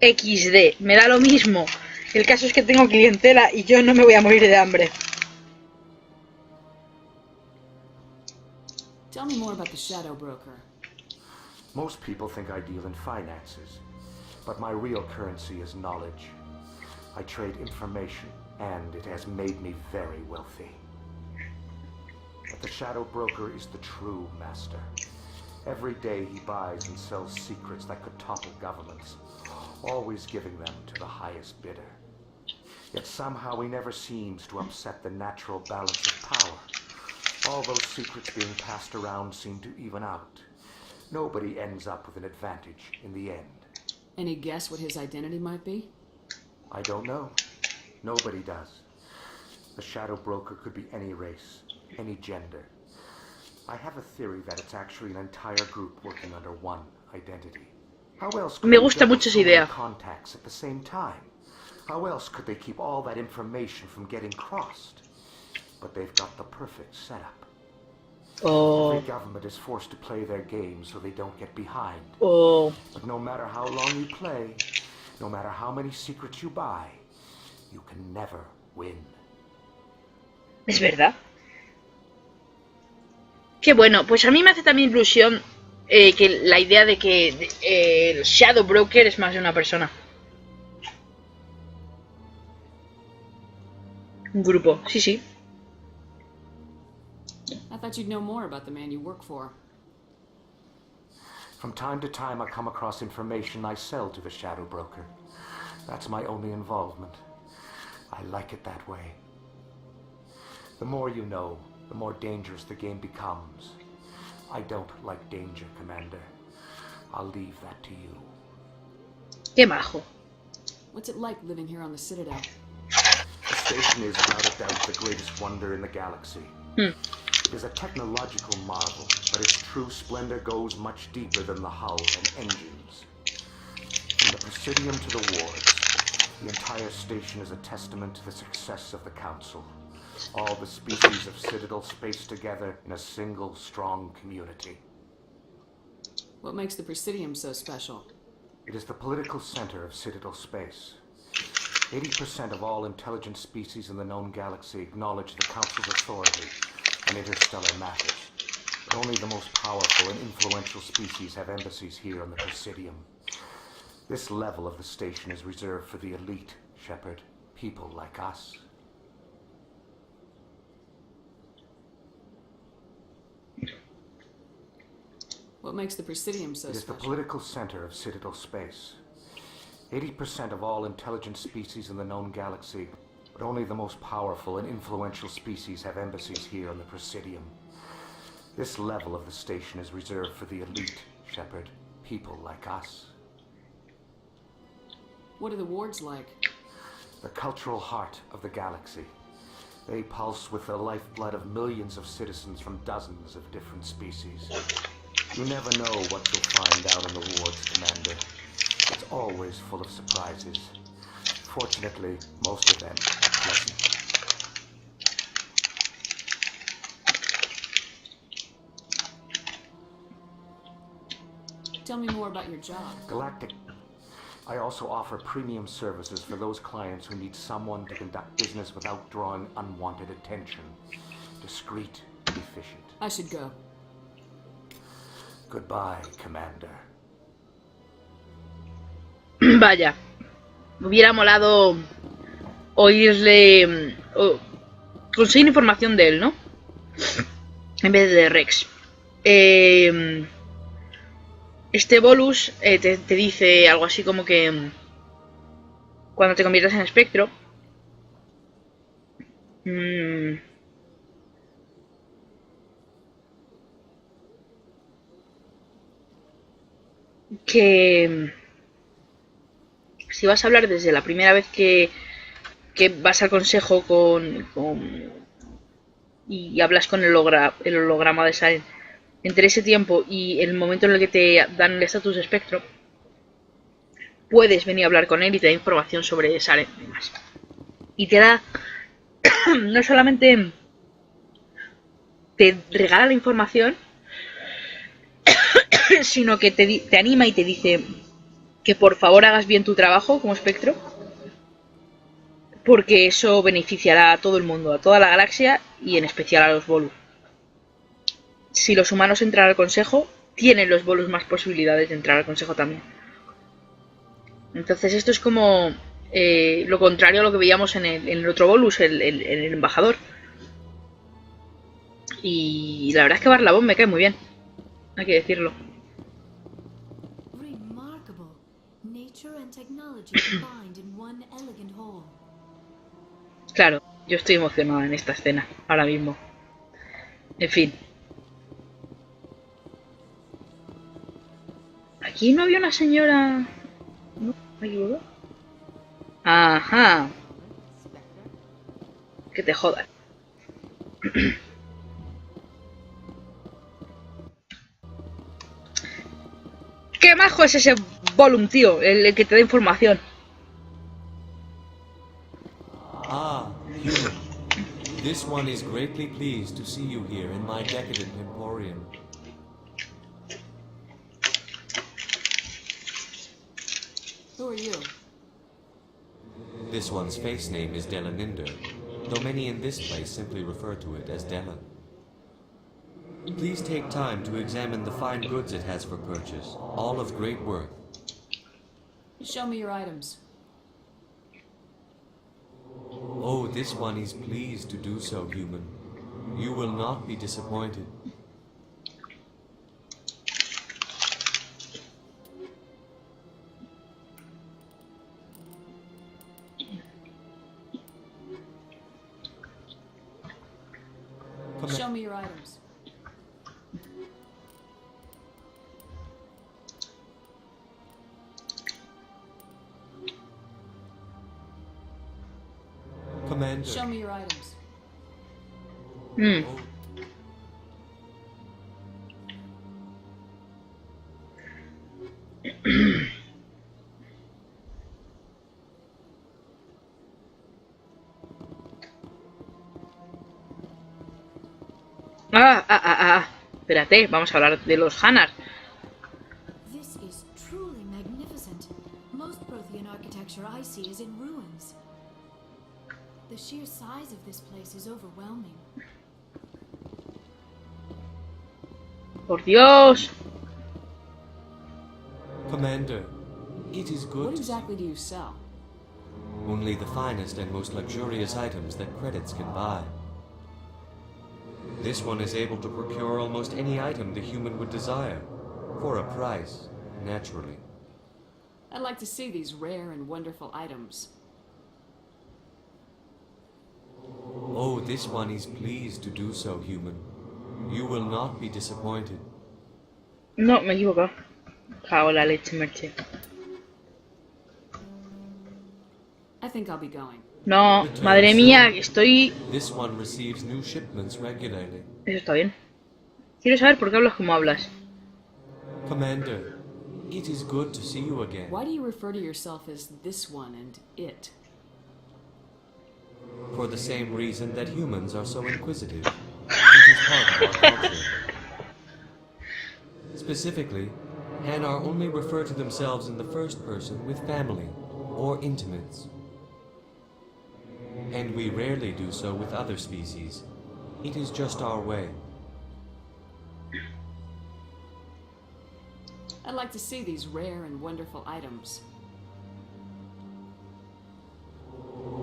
XD, me da lo mismo. El caso es que tengo clientela y yo no me voy a morir de hambre. Tell me more about the Shadow Broker. Most people think I deal in finances, but my real currency is knowledge. I trade information, and it has made me very wealthy. But the Shadow Broker is the true master. Every day he buys and sells secrets that could topple governments, always giving them to the highest bidder. Yet somehow he never seems to upset the natural balance of power. All those secrets being passed around seem to even out. Nobody ends up with an advantage in the end. Any guess what his identity might be? I don't know. Nobody does. The Shadow Broker could be any race, any gender. I have a theory that it's actually an entire group working under one identity. How else could Me they gusta juggle mucho esa so many idea. contacts at the same time? How else could they keep all that information from getting crossed? But they've got the perfect setup. Oh. Every government is forced to play their game so they don't get behind. Oh. But no matter how long you play, no matter how many secrets you buy, you can never win. Es verdad. Qué bueno, pues a mí me hace también ilusión que la idea de que el Shadow Broker es más de una persona. Un grupo, sí, sí. I thought you'd know more about the man you work for. From time to time I come across information I sell to the Shadow Broker. That's my only involvement. I like it that way. The more you know, the more dangerous the game becomes. I don't like danger, Commander. I'll leave that to you. Qué majo. What's it like living here on the Citadel? The station is without a doubt the greatest wonder in the galaxy. It is a technological marvel, but its true splendor goes much deeper than the hull and engines. From the Presidium to the wards, the entire station is a testament to the success of the Council. All the species of Citadel spaced together in a single strong community. What makes the Presidium so special? It is the political center of Citadel space. 80% of all intelligent species in the known galaxy acknowledge the Council's authority on interstellar matters. Only the most powerful and influential species have embassies here on the Presidium. This level of the station is reserved for the elite, Shepard. People like us. What makes the Presidium so It is special? the political center of Citadel space. 80% of all intelligent species in the known galaxy, but only the most powerful and influential species have embassies here on the Presidium. This level of the station is reserved for the elite, Shepard. People like us. What are the wards like? The cultural heart of the galaxy. They pulse with the lifeblood of millions of citizens from dozens of different species. You never know what you'll find out in the wards, Commander. It's always full of surprises. Fortunately, most of them are pleasant. Tell me more about your job. Galactic. I also offer premium services for those clients who need someone to conduct business without drawing unwanted attention. Discreet and efficient. I should go. Goodbye, Commander. Vaya, me hubiera molado oírle, conseguir información de él, ¿no? En vez de Rex. Este Volus te dice algo así como que cuando te conviertas en espectro, que si vas a hablar desde la primera vez que vas al consejo y hablas con el holograma de Saren, entre ese tiempo y el momento en el que te dan el estatus de espectro, puedes venir a hablar con él y te da información sobre Saren y demás. Y te da, no solamente te regala la información, sino que te anima y te dice que por favor hagas bien tu trabajo como espectro, porque eso beneficiará a todo el mundo, a toda la galaxia y en especial a los Volus. Si los humanos entran al consejo, tienen los Volus más posibilidades de entrar al consejo también. Entonces esto es como lo contrario a lo que veíamos en el otro Volus, el embajador. Y la verdad es que Barlabón me cae muy bien, hay que decirlo. Remarkable. Nature and technology combined in one elegant whole. Claro, yo estoy emocionada en esta escena, ahora mismo. En fin. Aquí no había una señora... ¿No? ¿Me equivoco? Ajá. Que te jodas. ¡Qué majo es ese Volum, tío! El que te da información. Ah, human. This one is greatly pleased to see you here in my decadent emporium. Who are you? This one's face name is Delaninder, though many in this place simply refer to it as Delan. Please take time to examine the fine goods it has for purchase, all of great worth. Show me your items. Oh, this one is pleased to do so, human. You will not be disappointed. Show me your items. Commander. Show me your items. Espérate, vamos a hablar de los Hanar. This is truly magnificent. Most Prothean architecture I see is in ruins. The sheer size of this place is overwhelming. Por Dios. Commander, it is good What to exactly do you sell? only the finest and most luxurious items that credits can buy. This one is able to procure almost any item the human would desire, for a price, naturally. I'd like to see these rare and wonderful items. Oh, this one is pleased to do so, human. You will not be disappointed. No, me equivoco. Cago la leche, Merche. I think I'll be going. No, madre mía, que estoy... This one receives new shipments regularly. Eso está bien. Quiero saber por qué hablas como hablas. Commander, it is good to see you again. Why do you refer to yourself as this one and it? For the same reason that humans are so inquisitive. It is part of our culture. Specifically, Hanar only refer to themselves in the first person with family or intimates. And we rarely do so with other species. It is just our way. I'd like to see these rare and wonderful items.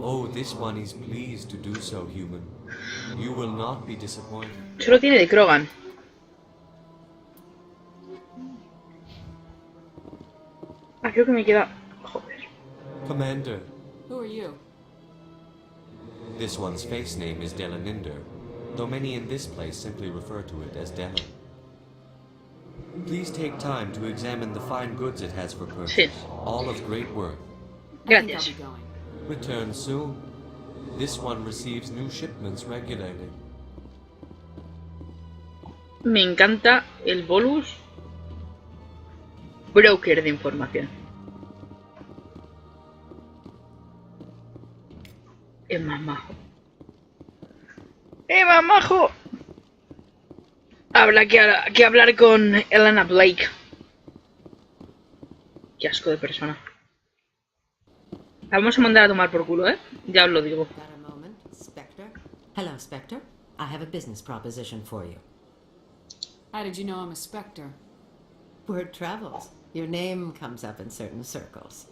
Oh, this one is pleased to do so, human. You will not be disappointed. Solo tiene de Krogan. Ah, creo que me queda... Joder. Commander, Who are you? this one's face name is Delaninder, though many in this place simply refer to it as Delan. Please take time to examine the fine goods it has for purchase, all of great worth. Gracias. Return soon. This one receives new shipments regularly. Me encanta el bonus broker de información. Es más majo. ¡Es más majo! Habrá que hablar con Elena Blake. Qué asco de persona. La vamos a mandar a tomar por culo, ¿eh? Ya os lo digo. Spectre? Hello, Spectre. I have a business proposition for you. How did you know I'm a Spectre? Word travels. Your name comes up in certain circles.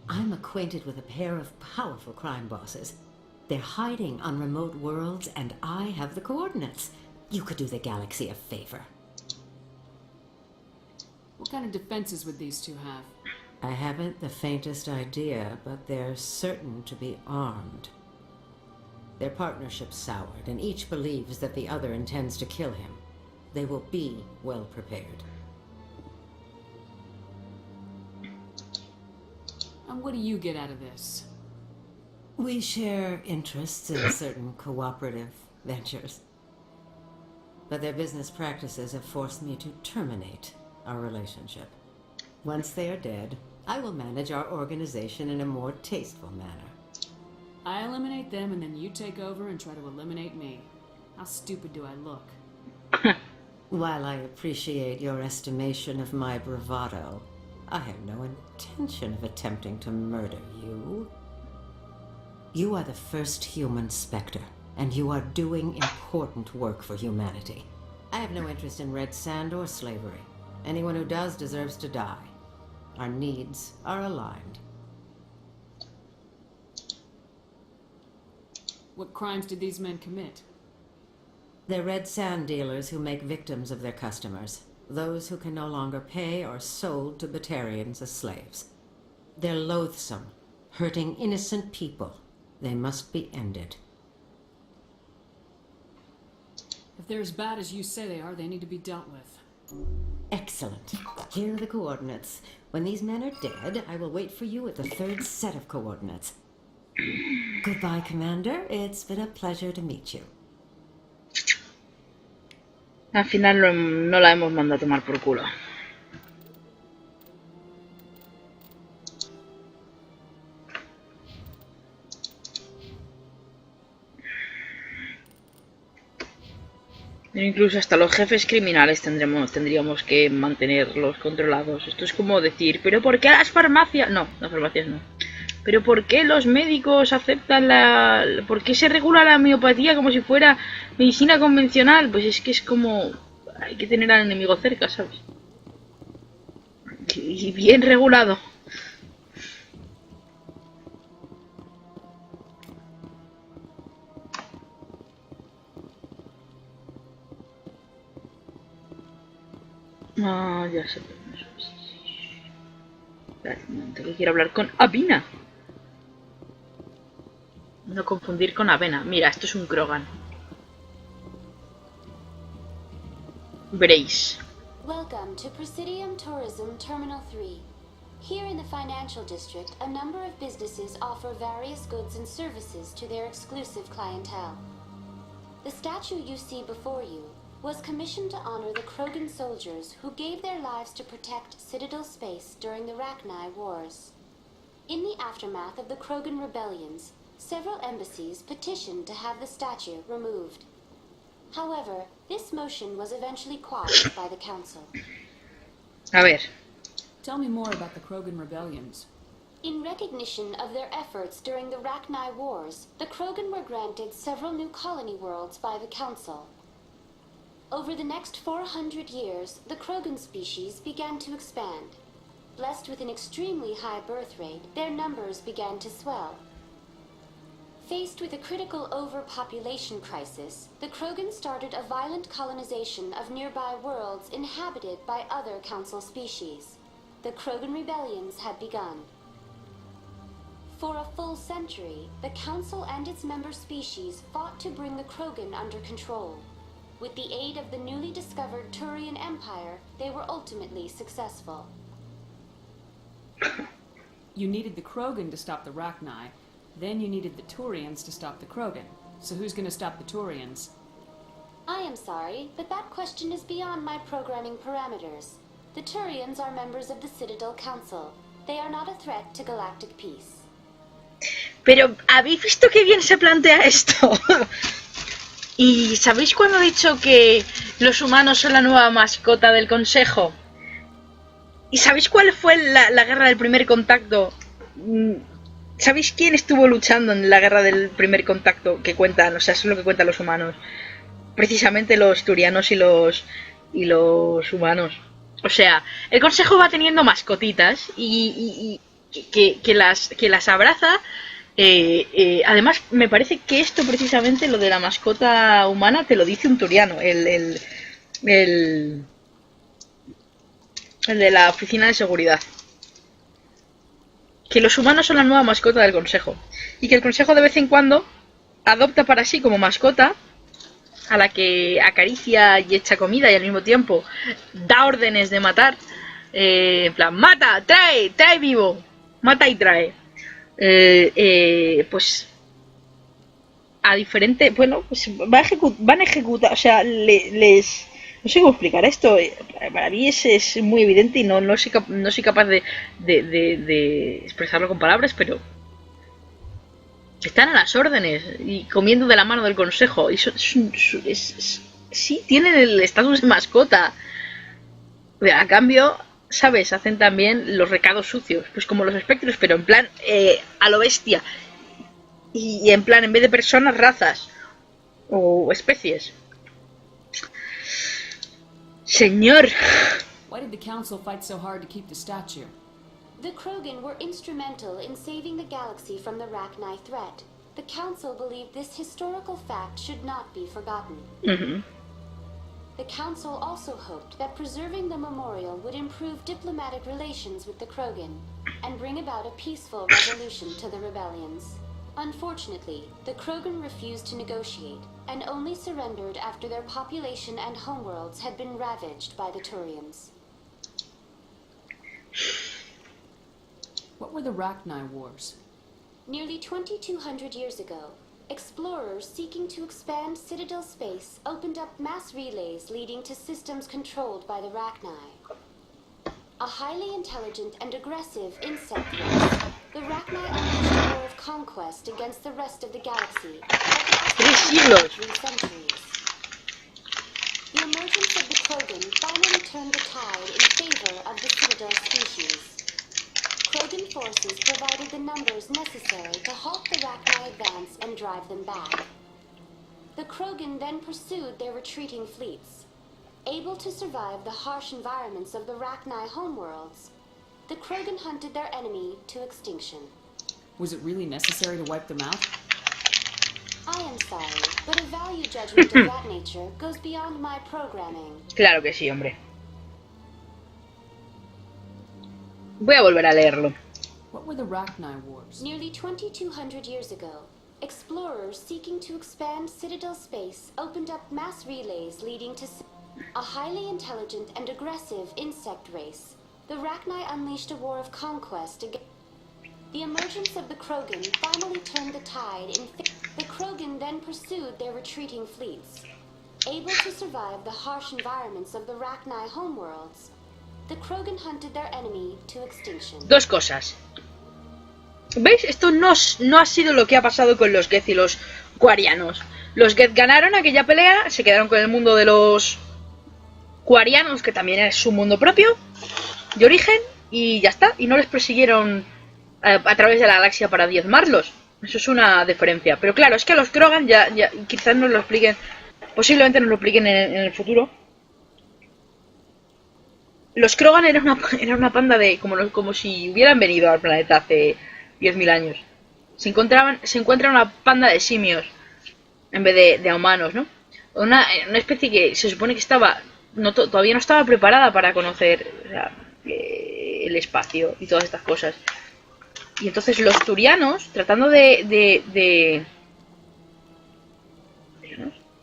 I'm acquainted with a pair of powerful crime bosses. They're hiding on remote worlds, and I have the coordinates. You could do the galaxy a favor. What kind of defenses would these two have? I haven't the faintest idea, but they're certain to be armed. Their partnership's soured, and each believes that the other intends to kill him. They will be well prepared. And what do you get out of this? We share interests in certain cooperative ventures. But their business practices have forced me to terminate our relationship. Once they are dead, I will manage our organization in a more tasteful manner. I eliminate them and then you take over and try to eliminate me. How stupid do I look? While I appreciate your estimation of my bravado, I have no intention of attempting to murder you. You are the first human Spectre, and you are doing important work for humanity. I have no interest in red sand or slavery. Anyone who does deserves to die. Our needs are aligned. What crimes did these men commit? They're red sand dealers who make victims of their customers. Those who can no longer pay are sold to Batarians as slaves. They're loathsome, hurting innocent people. They must be ended. If they're as bad as you say they are, they need to be dealt with. Excellent. Here are the coordinates. When these men are dead, I will wait for you at the third set of coordinates. Goodbye, Commander. It's been a pleasure to meet you. Al final no la hemos mandado a tomar por culo. Incluso hasta los jefes criminales tendríamos que mantenerlos controlados. Esto es como decir, ¿pero por qué las farmacias? No, las farmacias no. ¿Pero por qué los médicos aceptan ¿Por qué se regula la homeopatía como si fuera medicina convencional? Pues es que es como... Hay que tener al enemigo cerca, ¿sabes? Y bien regulado. Ah, ya sé. Espera un momento, que quiero hablar con Avina. No confundir con avena. Mira, esto es un Krogan. Veréis. Welcome to Presidium Tourism Terminal 3. Here in the financial district, a number of businesses offer various goods and services to their exclusive clientele. The statue you see before you was commissioned to honor the Krogan soldiers who gave their lives to protect Citadel space during the Rachni Wars. In the aftermath of the Krogan rebellions, several embassies petitioned to have the statue removed. However, this motion was eventually quashed by the council. A ver. Tell me more about the Krogan rebellions. In recognition of their efforts during the Rachni Wars, the Krogan were granted several new colony worlds by the council. Over the next 400 years, the Krogan species began to expand. Blessed with an extremely high birth rate, their numbers began to swell. Faced with a critical overpopulation crisis, the Krogan started a violent colonization of nearby worlds inhabited by other Council species. The Krogan rebellions had begun. For a full century, the Council and its member species fought to bring the Krogan under control. With the aid of the newly discovered Turian Empire, they were ultimately successful. You needed the Krogan to stop the Rachni, then you needed the Turians to stop the Krogan. So who's gonna stop the Turians? I am sorry, but that question is beyond my programming parameters. The Turians are members of the Citadel Council. They are not a threat to galactic peace. Pero, ¿habéis visto qué bien se plantea esto? ¿Y sabéis cuándo he dicho que los humanos son la nueva mascota del Consejo? ¿Y sabéis cuál fue la guerra del primer contacto? ¿Sabéis quién estuvo luchando en la guerra del primer contacto que cuentan? O sea, eso es lo que cuentan los humanos. Precisamente los turianos y los humanos. O sea, el Consejo va teniendo mascotitas y que las abraza. Además, me parece que esto precisamente, lo de la mascota humana, te lo dice un turiano, el de la oficina de seguridad. Que los humanos son la nueva mascota del Consejo. Y que el Consejo de vez en cuando adopta para sí como mascota a la que acaricia y echa comida y al mismo tiempo da órdenes de matar. En plan, mata, trae vivo, mata y trae. Pues a diferente, bueno, pues van a ejecutar, o sea, les no sé cómo explicar esto. Para mí es muy evidente y no soy capaz de expresarlo con palabras, pero están a las órdenes y comiendo de la mano del Consejo. Y sí, tienen el estatus de mascota. A cambio, ¿sabes? Hacen también los recados sucios, pues como los espectros, pero en plan a lo bestia. Y en plan, en vez de personas, razas o especies. Señor. Why did the council fight so hard to keep the statue? The Krogan were instrumental in saving the galaxy from the Rachni threat. The council believed this historical fact should not be forgotten. Mm-hmm. The council also hoped that preserving the memorial would improve diplomatic relations with the Krogan and bring about a peaceful resolution to the rebellions. Unfortunately, the Krogan refused to negotiate and only surrendered after their population and homeworlds had been ravaged by the Turians. What were the Rachni Wars? Nearly 2,200 years ago, explorers seeking to expand Citadel space opened up mass relays leading to systems controlled by the Rachni. A highly intelligent and aggressive insect race, the Rachni unleashed a war of conquest against the rest of the galaxy. Siglos. 3 centuries. The emergence of the Krogan finally turned the tide in favor of the Citadel species. Krogan forces provided the numbers necessary to halt the Rachni advance and drive them back. The Krogan then pursued their retreating fleets. Able to survive the harsh environments of the Rachni homeworlds, the Krogan hunted their enemy to extinction. Was it really necessary to wipe them out? I am sorry, but a value judgment of that nature goes beyond my programming. Claro que sí, hombre. Voy a volver a leerlo. What were the Rachni Wars? Nearly 2,200 years ago, explorers seeking to expand Citadel space opened up mass relays leading to a highly intelligent and aggressive insect race. The Rachni unleashed a war of conquest against. The emergence of the Krogan finally turned the tide in. The Krogan then pursued their retreating fleets. Able to survive the harsh environments of the Rachni homeworlds, the Krogan hunted their enemy to extinction. Dos cosas. ¿Veis? Esto no ha sido lo que ha pasado con los Geth y los Quarianos. Los Geth ganaron aquella pelea, se quedaron con el mundo de los Quarianos, que también es su mundo propio, de origen, y ya está. Y no les persiguieron a través de la galaxia para diezmarlos. Eso es una diferencia. Pero claro, es que los Krogan ya quizás nos lo expliquen, posiblemente nos lo expliquen en el futuro. Los Krogan eran una panda de... como si hubieran venido al planeta hace 10.000 años. Se encuentra una panda de simios en vez de humanos, ¿no? Una especie que se supone que todavía no estaba preparada para conocer, o sea, el espacio y todas estas cosas. Y entonces los turianos, tratando de...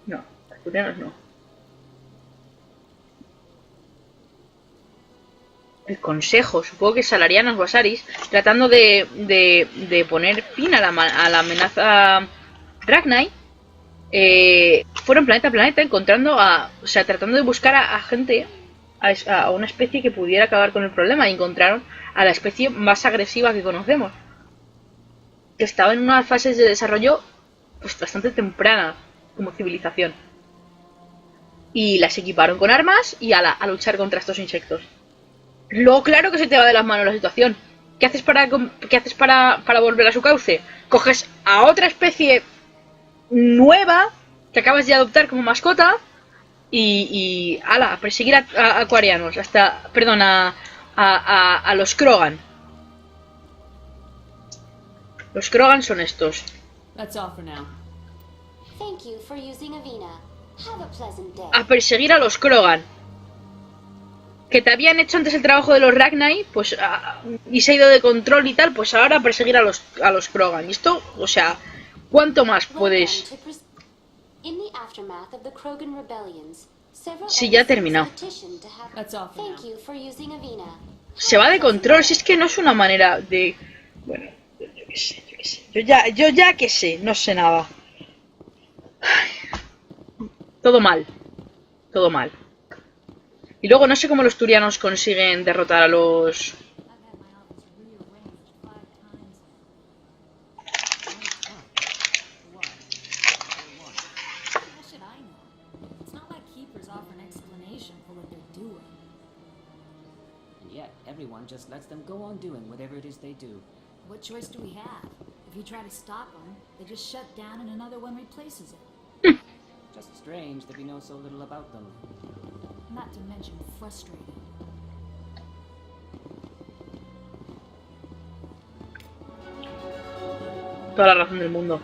No, los turianos no. El consejo, supongo que salarianos o asaris, tratando de poner fin a la amenaza Rachni, fueron planeta a planeta encontrando o sea, tratando de buscar a gente, a una especie que pudiera acabar con el problema, y encontraron a la especie más agresiva que conocemos, que estaba en unas fases de desarrollo pues bastante temprana como civilización, y las equiparon con armas y a luchar contra estos insectos. Luego claro que se te va de las manos la situación. ¿Qué haces para volver a su cauce? Coges a otra especie nueva que acabas de adoptar como mascota y ala, a perseguir a Quarianos, perdón, a los Krogan. Los Krogan son estos. That's all for now. Thank you for using Avina. Have a pleasant day. A perseguir a los Krogan. Que te habían hecho antes el trabajo de los Rachni, pues y se ha ido de control y tal, pues ahora a perseguir a los Krogan. Y esto, o sea, ¿cuánto más puedes? Sí, ya ha terminado. Se va de control, si es que no es una manera de... Bueno, yo qué sé. Yo ya que sé, no sé nada. Todo mal. Todo mal. Y luego no sé cómo los turianos consiguen derrotar a los... Everyone just lets them go on doing whatever it is they do. What choice do we have? If you try to stop them, they just shut down and another one replaces it. Just strange that we know so little about them. Not to mention frustrating. Toda la razón del mundo.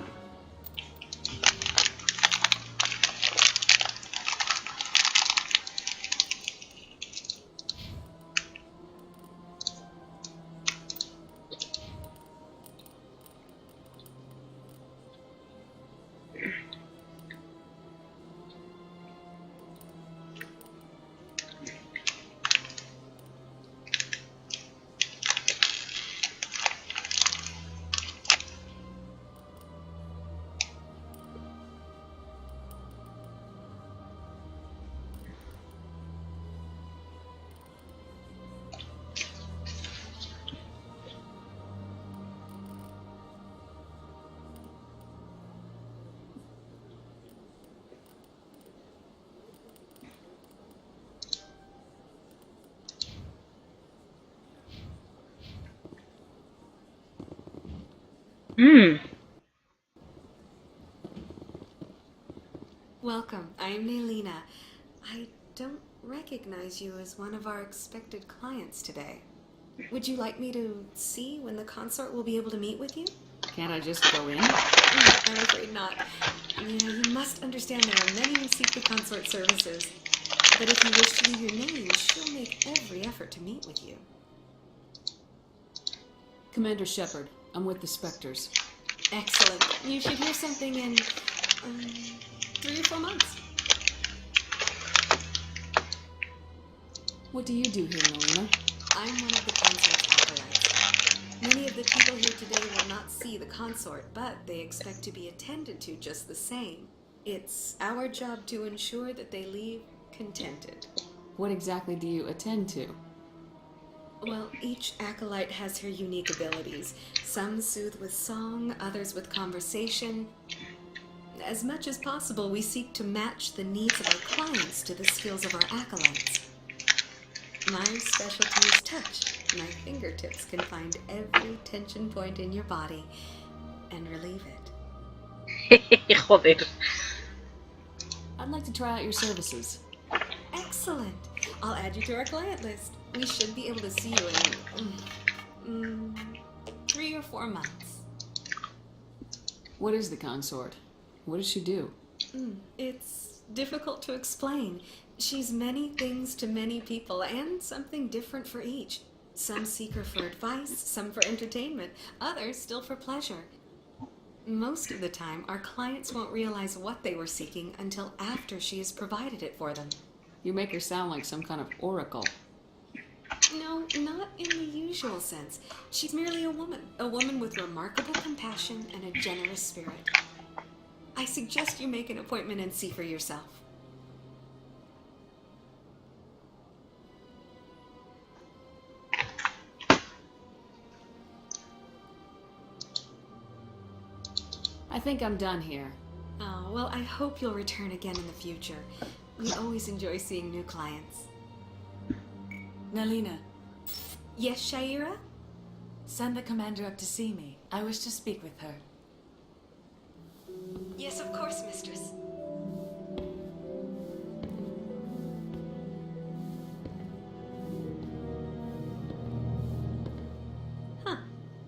Welcome, I'm Melina. I don't recognize you as one of our expected clients today. Would you like me to see when the consort will be able to meet with you? Can't I just go in? I'm afraid not. You must understand there are many who seek the consort services. But if you wish to leave your name, she'll make every effort to meet with you. Commander Shepard, I'm with the Spectres. Excellent. You should hear something in 3 or 4 months. What do you do here, Melina? I'm one of the consort's acolytes. Many of the people here today will not see the consort, but they expect to be attended to just the same. It's our job to ensure that they leave contented. What exactly do you attend to? Well, each acolyte has her unique abilities. Some soothe with song, others with conversation. As much as possible, we seek to match the needs of our clients to the skills of our acolytes. My specialty is touch. My fingertips can find every tension point in your body and relieve it. Joder. I'd like to try out your services. Excellent. I'll add you to our client list. We should be able to see you in 3 or 4 months. What is the consort? What does she do? It's difficult to explain. She's many things to many people, and something different for each. Some seek her for advice, some for entertainment, others still for pleasure. Most of the time, our clients won't realize what they were seeking until after she has provided it for them. You make her sound like some kind of oracle. No, not in the usual sense. She's merely a woman with remarkable compassion and a generous spirit. I suggest you make an appointment and see for yourself. I think I'm done here. Oh, well, I hope you'll return again in the future. We always enjoy seeing new clients. Nalina, Yes, Shaira? send the commander up to see me. I wish to speak with her. Yes, of course, mistress. Huh.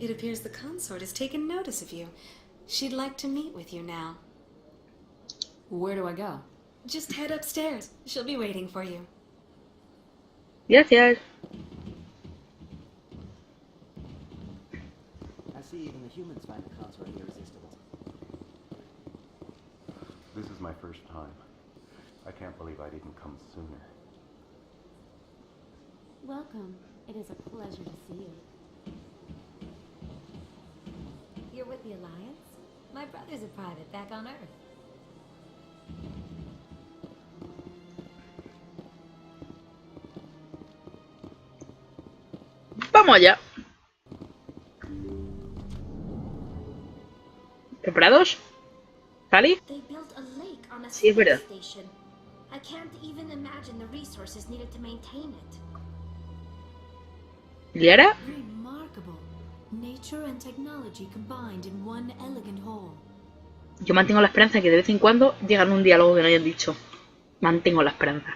It appears the consort has taken notice of you. She'd like to meet with you now. Where do I go? Just head upstairs. She'll be waiting for you. Gracias. I see even the humans find the consort irresistible. This is my first time. I can't believe I didn't come sooner. Welcome. It is a pleasure to see you. You're with the Alliance? My brother's a private back on Earth. Vamos allá. ¿Preparados? ¿Sali? They built a lake on a Sí, es verdad. space station. I can't even imagine the resources needed to maintain it. ¿Liara? Remarkable. Nature and technology combined in one elegant whole. Yo mantengo la esperanza de que de vez en cuando llegan un diálogo que no hayan dicho. Mantengo la esperanza.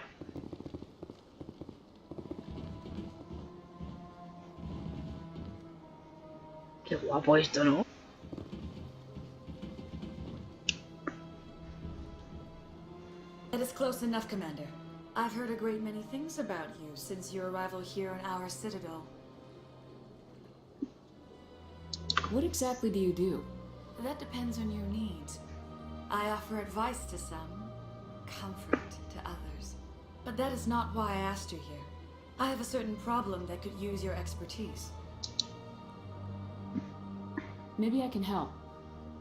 Qué guapo esto, ¿no? That is close enough, Commander. I've heard a great many things about you since your arrival here in our citadel. What exactly do you do? That depends on your needs. I offer advice to some, comfort to others. But that is not why I asked you here. I have a certain problem that could use your expertise. Maybe I can help.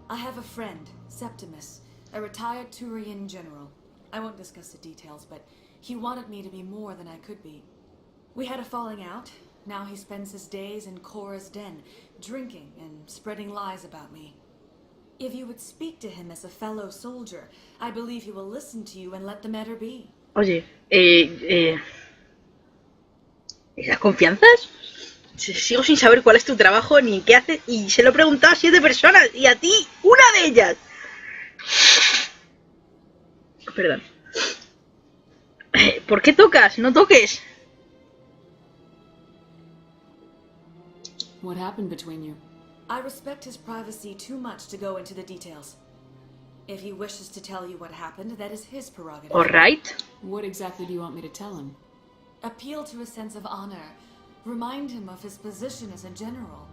I have a friend, Septimus, a retired Turian general. I won't discuss the details, but he wanted me to be more than I could be. We had a falling out. Now he spends his days in Cora's den, drinking and spreading lies about me. If you would speak to him as a fellow soldier, I believe he will listen to you and let the matter be. Oye, ¿esas confianzas? Sigo sin saber cuál es tu trabajo ni qué haces y se lo he preguntado a 7 personas y a ti, una de ellas. Perdón. ¿Por qué tocas? ¡No toques! What happened between you? I respect his privacy too much to go into the details. If he wishes to tell you what happened, that is his prerogative. Alright. What exactly do you want me to tell him? Appeal to his sense of honor. Remind him of his position as a general.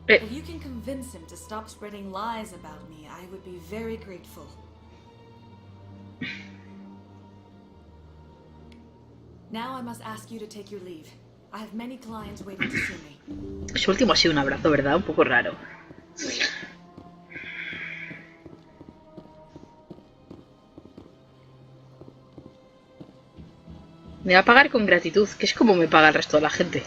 If you can convince him to stop spreading lies about me, I would be very grateful. Now I must ask you to take your leave. I have many clients waiting to see me. Ese último ha sido un abrazo, ¿verdad? Un poco raro. Me va a pagar con gratitud, que es como me paga el resto de la gente.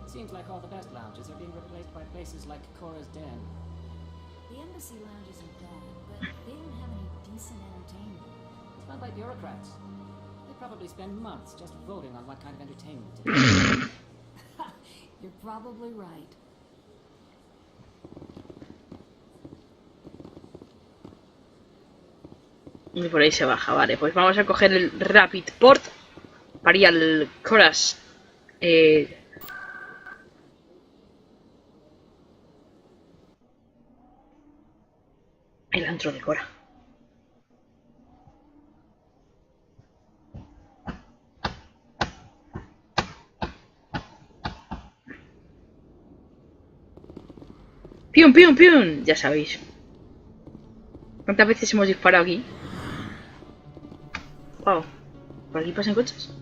Seems like all the best lounges are being replaced by places like Cora's Den. The embassy lounges are bad, but they don't have any decent entertainment. It's run by bureaucrats. They probably spend months just voting on what kind of entertainment to do. You're probably right. Y por ahí se baja, vale. Pues vamos a coger el Rapid Port para ir al Coras. El antro de Cora. ¡Pium, pium, pium! Ya sabéis. ¿Cuántas veces hemos disparado aquí? Wow. ¿Por aquí pasan coches?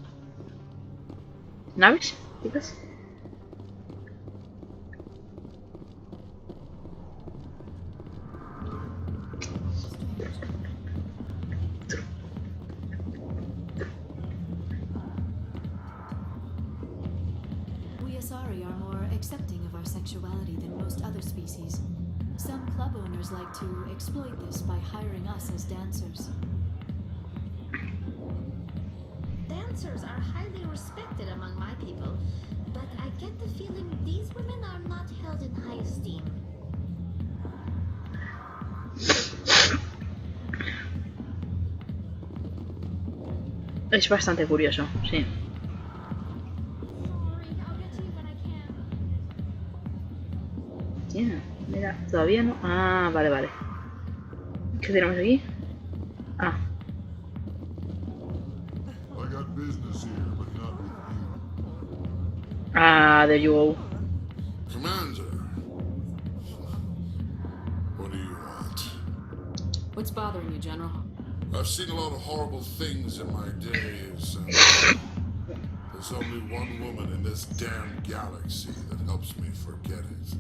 ¿Naves? ¿Chicas? We Asari are more accepting of our sexuality than most other species. Some club owners like to exploit this by hiring us as dancers. Dancers are highly respected among my people, but I get the feeling these women are not held in high esteem. Es bastante curioso, sí. Yeah, mira, todavía no. Ah, vale, vale. ¿Qué tenemos aquí? Ah. Ah, there you go. Commander, what do you want? What's bothering you, General? I've seen a lot of horrible things in my days, and there's only one woman in this damn galaxy that helps me forget it.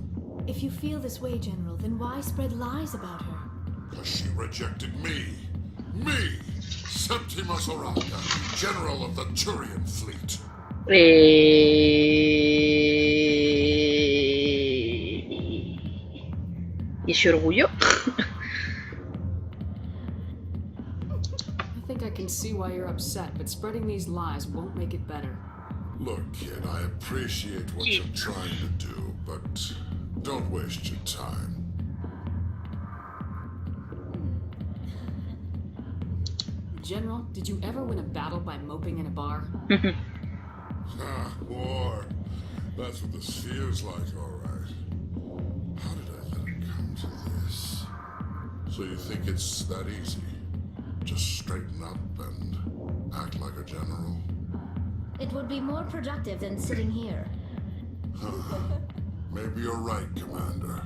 If you feel this way, General, then why spread lies about her? Because she rejected me! Me! Septimus Oraka, General of the Turian Fleet. ¿Y ese orgullo? I think I can see why you're upset, but spreading these lies won't make it better. Look, kid, I appreciate what you're trying to do, but don't waste your time. General, did you ever win a battle by moping in a bar? Ah, war. That's what this feels like, alright. How did I let it come to this? So you think it's that easy? Just straighten up and act like a general? It would be more productive than sitting here. Maybe you're right, Commander.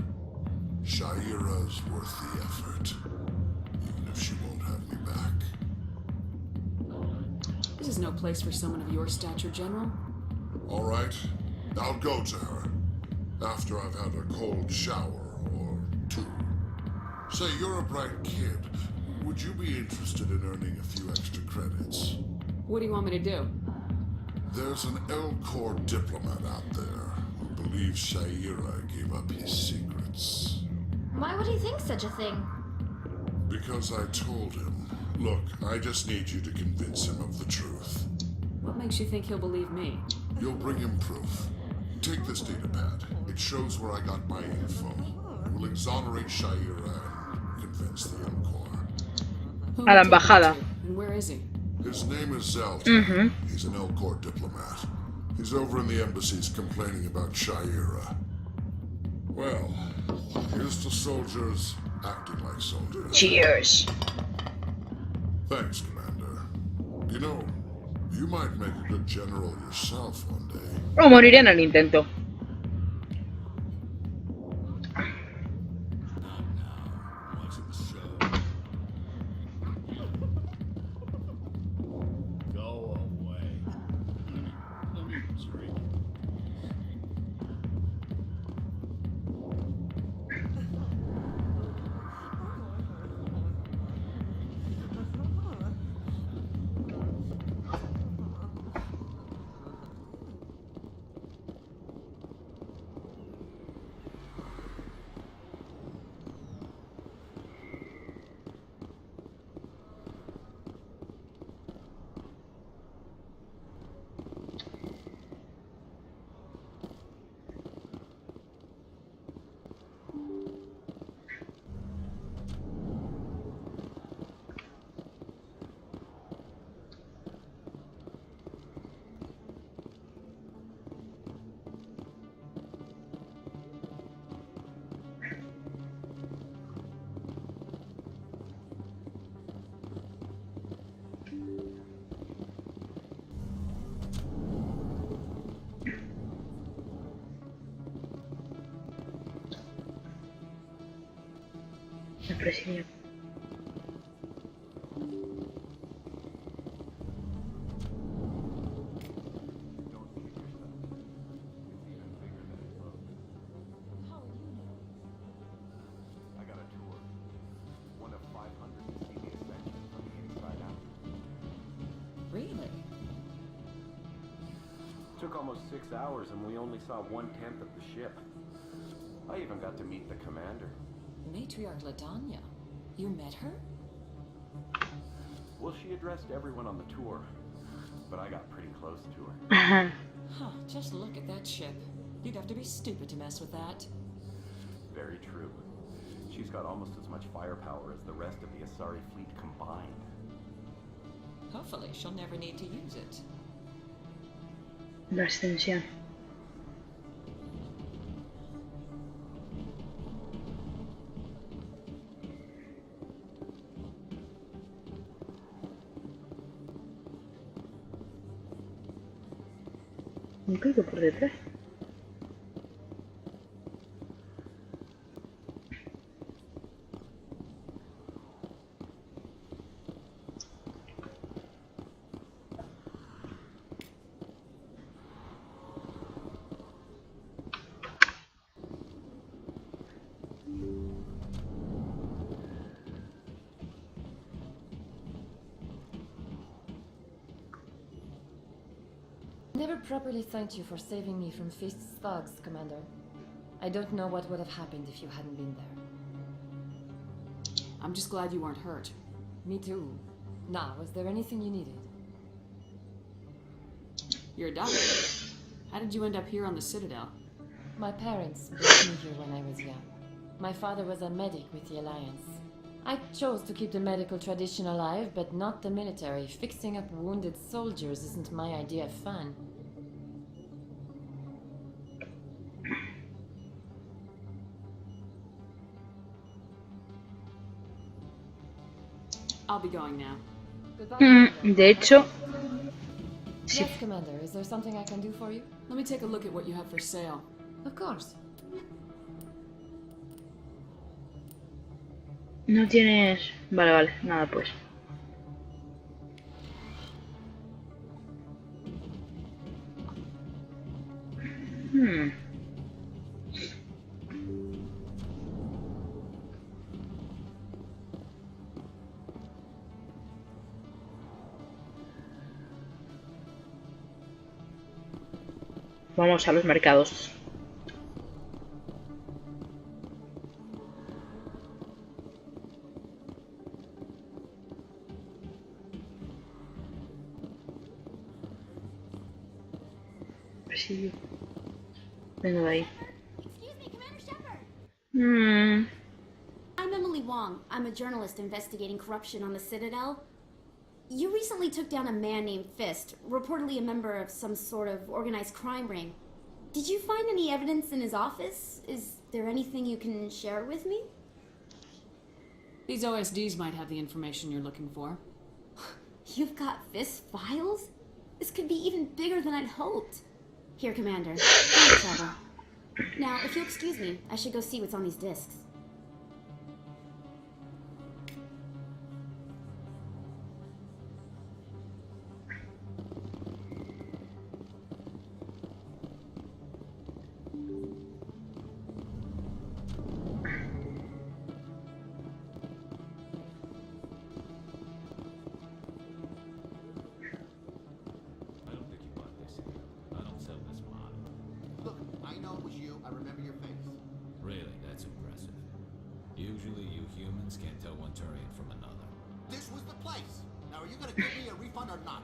Shaira's worth the effort. Even if she won't have me back. This is no place for someone of your stature, General. All right, I'll go to her. After I've had a cold shower or two. Say, you're a bright kid. Would you be interested in earning a few extra credits? What do you want me to do? There's an L-Corps diplomat out there who believes Shaira gave up his secrets. Why would he think such a thing? Because I told him. Look, I just need you to convince him of the truth. What makes you think he'll believe me? You'll bring him proof. Take this data pad. It shows where I got my info. It will exonerate Shaira and convince the Encore. Who A la am I taking embajada. it to? And where is he? His name is Zelda. Mhm. He's an Elcor diplomat. He's over in the embassies complaining about Shaira. Well, here's to soldiers acting like soldiers. Cheers. Thanks, Commander. You know, you might make a good general yourself one day. O moriré en el intento. Go away. Let me drink. El presidio. I got a tour. One of 500 to see the ascension from the inside out. Really? Took almost 6 hours and we only saw 1/10 of the ship. I even got to meet the commander. Matriarch Ladanya. You met her? Well, she addressed everyone on the tour, but I got pretty close to her. Huh, just look at that ship. You'd have to be stupid to mess with that. Very true. She's got almost as much firepower as the rest of the Asari fleet combined. Hopefully she'll never need to use it. La extensión. Un caigo por detrás. Never properly thanked you for saving me from Fist's thugs, Commander. I don't know what would have happened if you hadn't been there. I'm just glad you weren't hurt. Me too. Now, was there anything you needed? You're a doctor. How did you end up here on the Citadel? My parents brought me here when I was young. My father was a medic with the Alliance. I chose to keep the medical tradition alive, but not the military. Fixing up wounded soldiers isn't my idea of fun. I'll be going now. Goodbye. De hecho, Yes, Commander. Is there something I can do for you? Let me take a look at what you have for sale. Of course. no tienes... Vale, vale, nada pues. Vamos a los mercados. Sí. Vengo de ahí. Excuse me, Commander Shepard. I'm Emily Wong. I'm a journalist investigating corruption on the Citadel. You recently took down a man named Fist, reportedly a member of some sort of organized crime ring. Did you find any evidence in his office? Is there anything you can share with me? These OSDs might have the information you're looking for. You've got Fist's files? This could be even bigger than I'd hoped. Here, Commander. No trouble. Now, if you'll excuse me, I should go see what's on these discs. Usually you humans can't tell one Turian from another. This was the place. Now are you gonna give me a refund or not?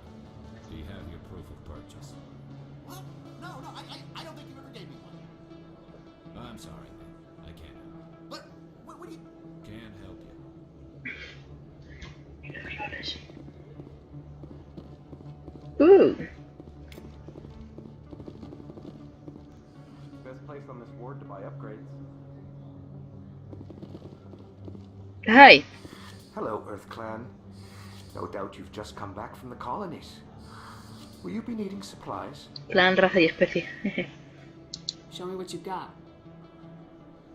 Do you have your proof of purchase? What? No, I don't think you ever gave me one. I'm sorry, I can't help you. But what do you... Can't help you. Ooh. Best place on this ward to buy upgrades. Hi. Hello, Earth Clan. No doubt you've just come back from the colonies. Will you be needing supplies? Clan, raza y especie. Show me what you've got.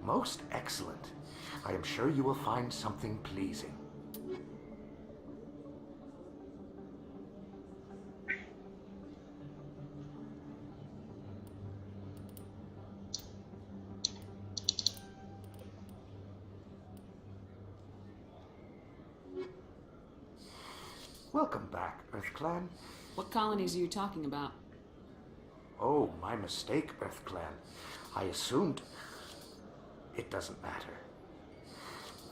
Most excellent. I am sure you will find something pleasing. Welcome back, Earth Clan. What colonies are you talking about? Oh, my mistake, Earth Clan. I assumed... It doesn't matter.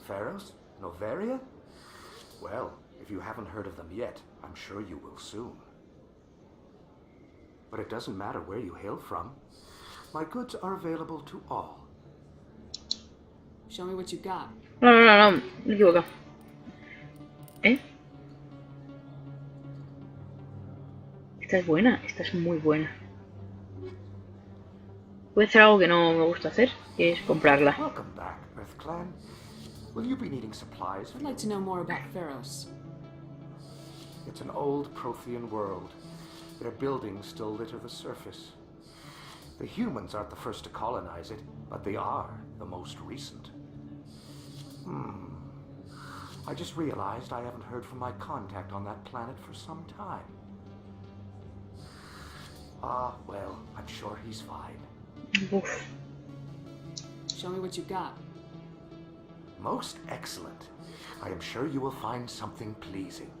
Pharos? Novaria? Well, if you haven't heard of them yet, I'm sure you will soon. But it doesn't matter where you hail from. My goods are available to all. Show me what you've got. No, me he equivocado. ¿Eh? Esta es buena, esta es muy buena. Voy a hacer algo que no me gusta hacer, que es comprarla. Welcome back, Earth Clan. Will you be needing supplies? I'd like to know more about Pharos. It's an old Prothean world. Their buildings still litter the surface. The humans aren't the first to colonize it, but they are the most recent. I just realized I haven't heard from my contact on that planet for some time. Ah, well, I'm sure he's fine. Oof. Show me what you've got. Most excellent. I am sure you will find something pleasing.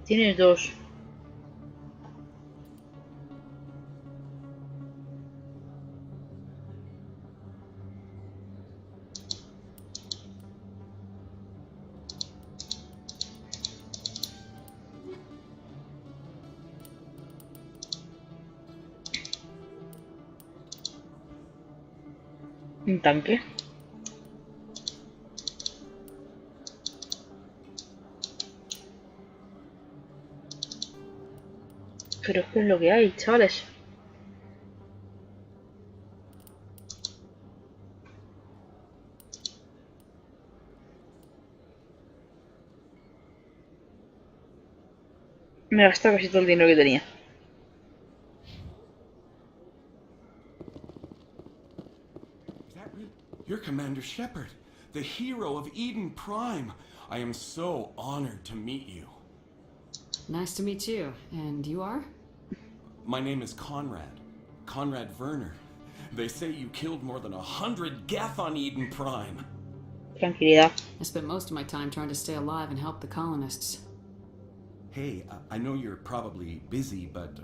Tienes dos. Un tanque. Pero es que es lo que hay, chavales. Me he gastado casi todo el dinero que tenía. You're Commander Shepard, the hero of Eden Prime. I am so honored to meet you. Nice to meet you. And you are? My name is Conrad. Conrad Werner. They say you killed more than 100 Geth on Eden Prime. Tranquilidad. I spent most of my time trying to stay alive and help the colonists. Hey, I know you're probably busy, but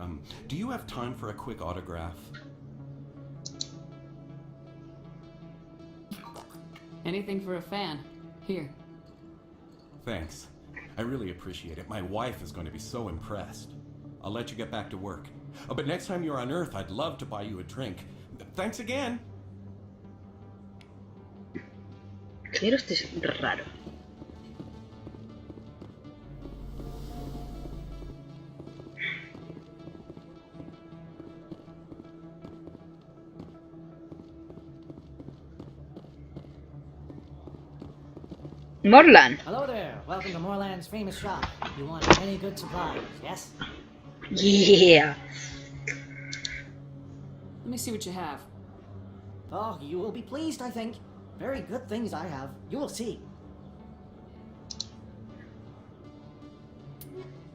do you have time for a quick autograph? Anything for a fan. Here. Thanks. I really appreciate it. My wife is going to be so impressed. I'll let you get back to work. Oh, but next time you're on Earth, I'd love to buy you a drink. Thanks again. Quiero este es raro. Morlan. Hello there. Welcome to Morland's famous shop. You want any good supplies, yes? Yeah. Let me see what you have. Oh, you will be pleased, I think. Very good things I have. You will see.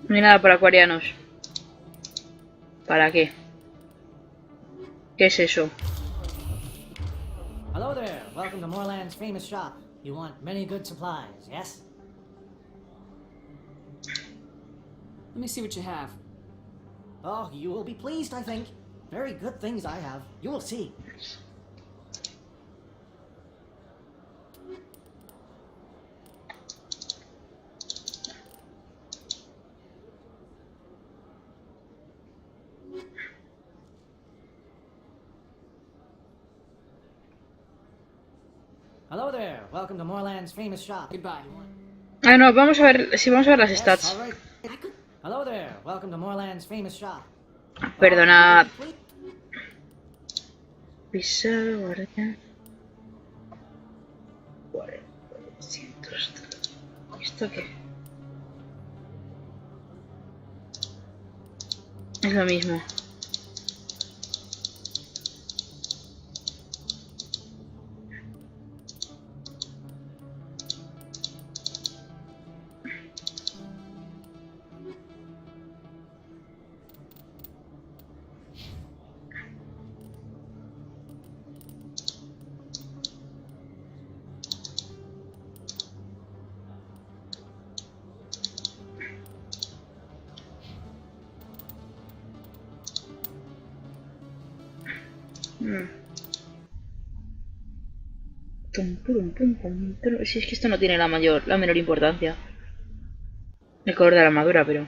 No hay nada para acuarianos. ¿Para qué? ¿Qué es eso? Hello there. Welcome to Morland's famous shop. You want many good supplies, yes? Let me see what you have. Oh, you will be pleased, I think. Very good things I have. You will see. Hello there. Welcome to Morland's famous shop. Goodbye. Ah, no, vamos a ver. Sí, vamos a ver las stats. All right. Hello there. Welcome to Morland's famous shop. Perdonad. Pisar, guardia. 400. ¿Esto qué? Es lo mismo. Si es que esto no tiene la menor importancia. El color de la armadura, pero...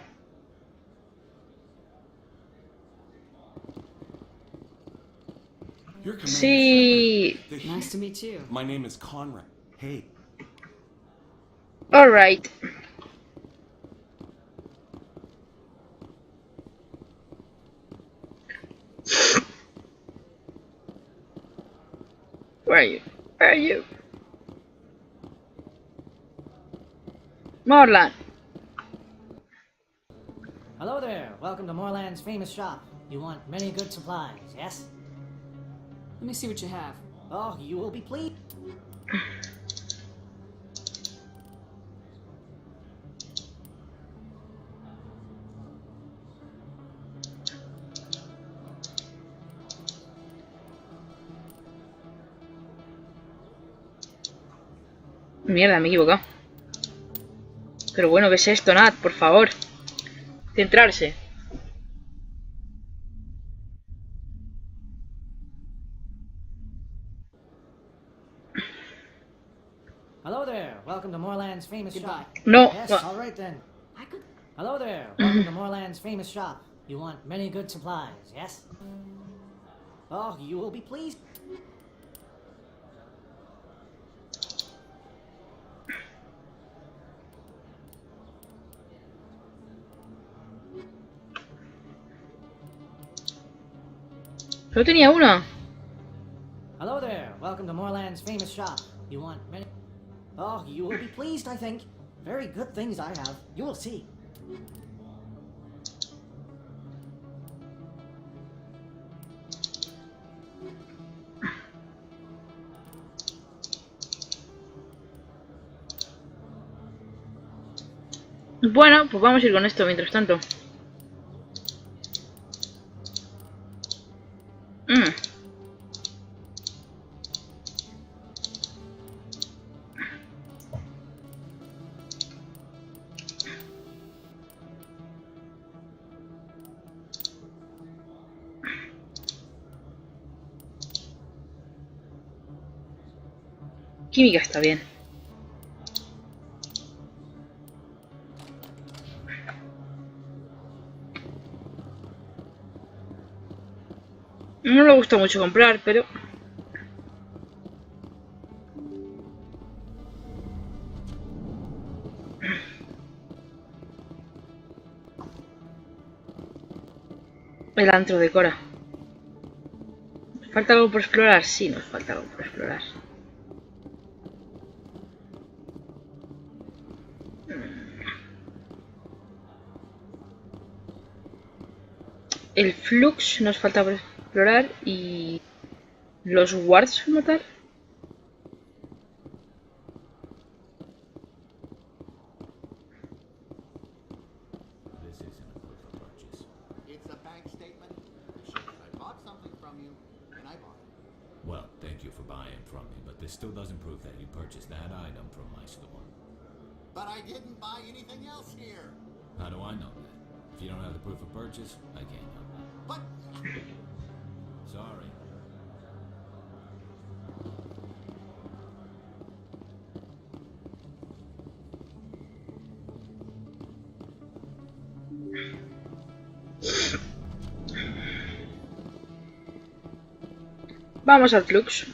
Sí. Nice to meet you. My name is Conrad. Hey. All right. Where are you? Where are you? Morlan. Hello there. Welcome to Morland's famous shop. You want many good supplies, yes? Let me see what you have. Oh, you will be pleased. Mierda, me he equivocado. Pero bueno, ¿qué es esto, Nat? Por favor. Centrarse. Hello there. Welcome to Morland's famous shop. No. Yes, all right then. Hello there. Welcome to Morland's famous shop. You want many good supplies, yes? Oh, you will be pleased. Solo tenía una. Hello there. Welcome to Morland's famous shop. You want many... Oh, you will be pleased, I think. Very good things I have. You will see. Bueno, pues vamos a ir con esto mientras tanto. Química está bien. No me gusta mucho comprar, pero... El antro de Cora. ¿Falta algo por explorar? Sí, nos falta algo por explorar. El flux nos falta por explorar y... los wards como tal. It's a bank statement. It shows I bought something from you, and I bought it. Well, thank you for buying from me, but this still doesn't prove that you purchased that item from my store. But I didn't buy anything else here. How do I know that? If you don't have the proof of purchase, I can't help you. But Sorry. Vamos al flux.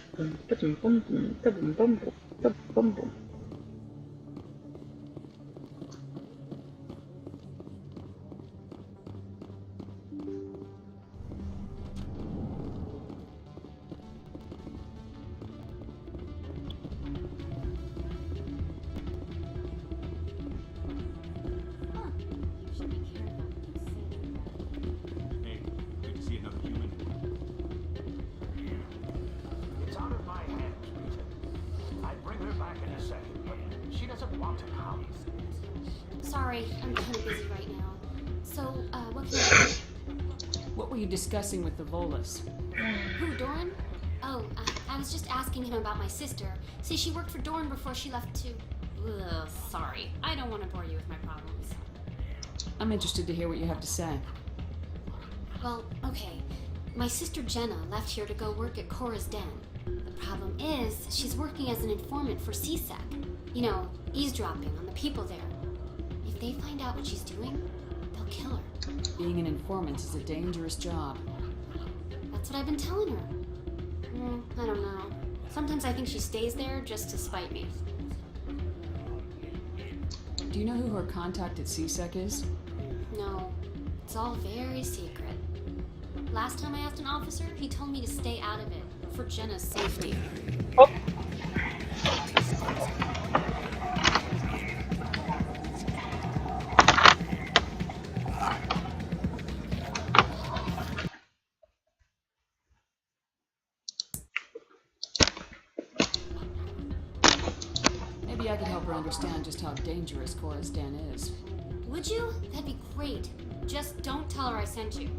Hey, good to see another human. It's out of my hands, Peter. I'd bring her back in a second, but she doesn't want to come. Sorry, I'm kind of busy right now. So, what can I do? What were you discussing with the Volus? Who, Doran? Oh, I was just asking him about my sister. See, she worked for Doran before she left to... Ugh, sorry. I don't want to bore you with my problems. I'm interested to hear what you have to say. Well, okay. My sister Jenna left here to go work at Cora's Den. The problem is, she's working as an informant for CSEC. You know, eavesdropping on the people there. If they find out what she's doing, they'll kill her. Being an informant is a dangerous job. That's what I've been telling her. I don't know. Sometimes I think she stays there just to spite me. Do you know who her contact at CSEC is? No, it's all very secret. Last time I asked an officer, he told me to stay out of it, for Jenna's safety. Oh. Maybe I could help her understand just how dangerous Cora's Den is. Would you? That'd be great. Just don't tell her I sent you.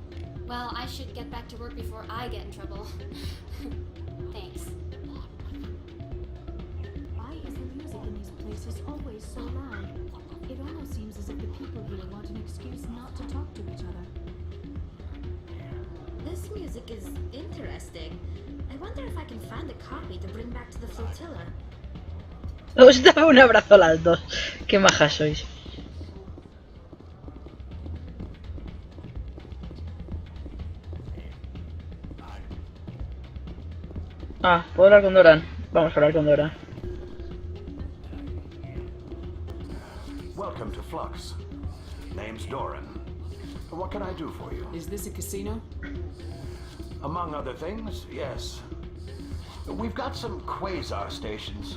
Well, I should get back to work before I get in trouble. Thanks. Why is the music in these places always so loud? It almost seems as if the people here want an excuse not to talk to each other. This music is interesting. I wonder if I can find a copy to bring back to the flotilla. Os daba un abrazo a las dos. Qué majas sois. Ah, puedo hablar con Doran. Vamos a hablar con Doran. Welcome to Flux. Name's Doran. What can I do for you? Is this a casino? Among other things, yes. We've got some quasar stations,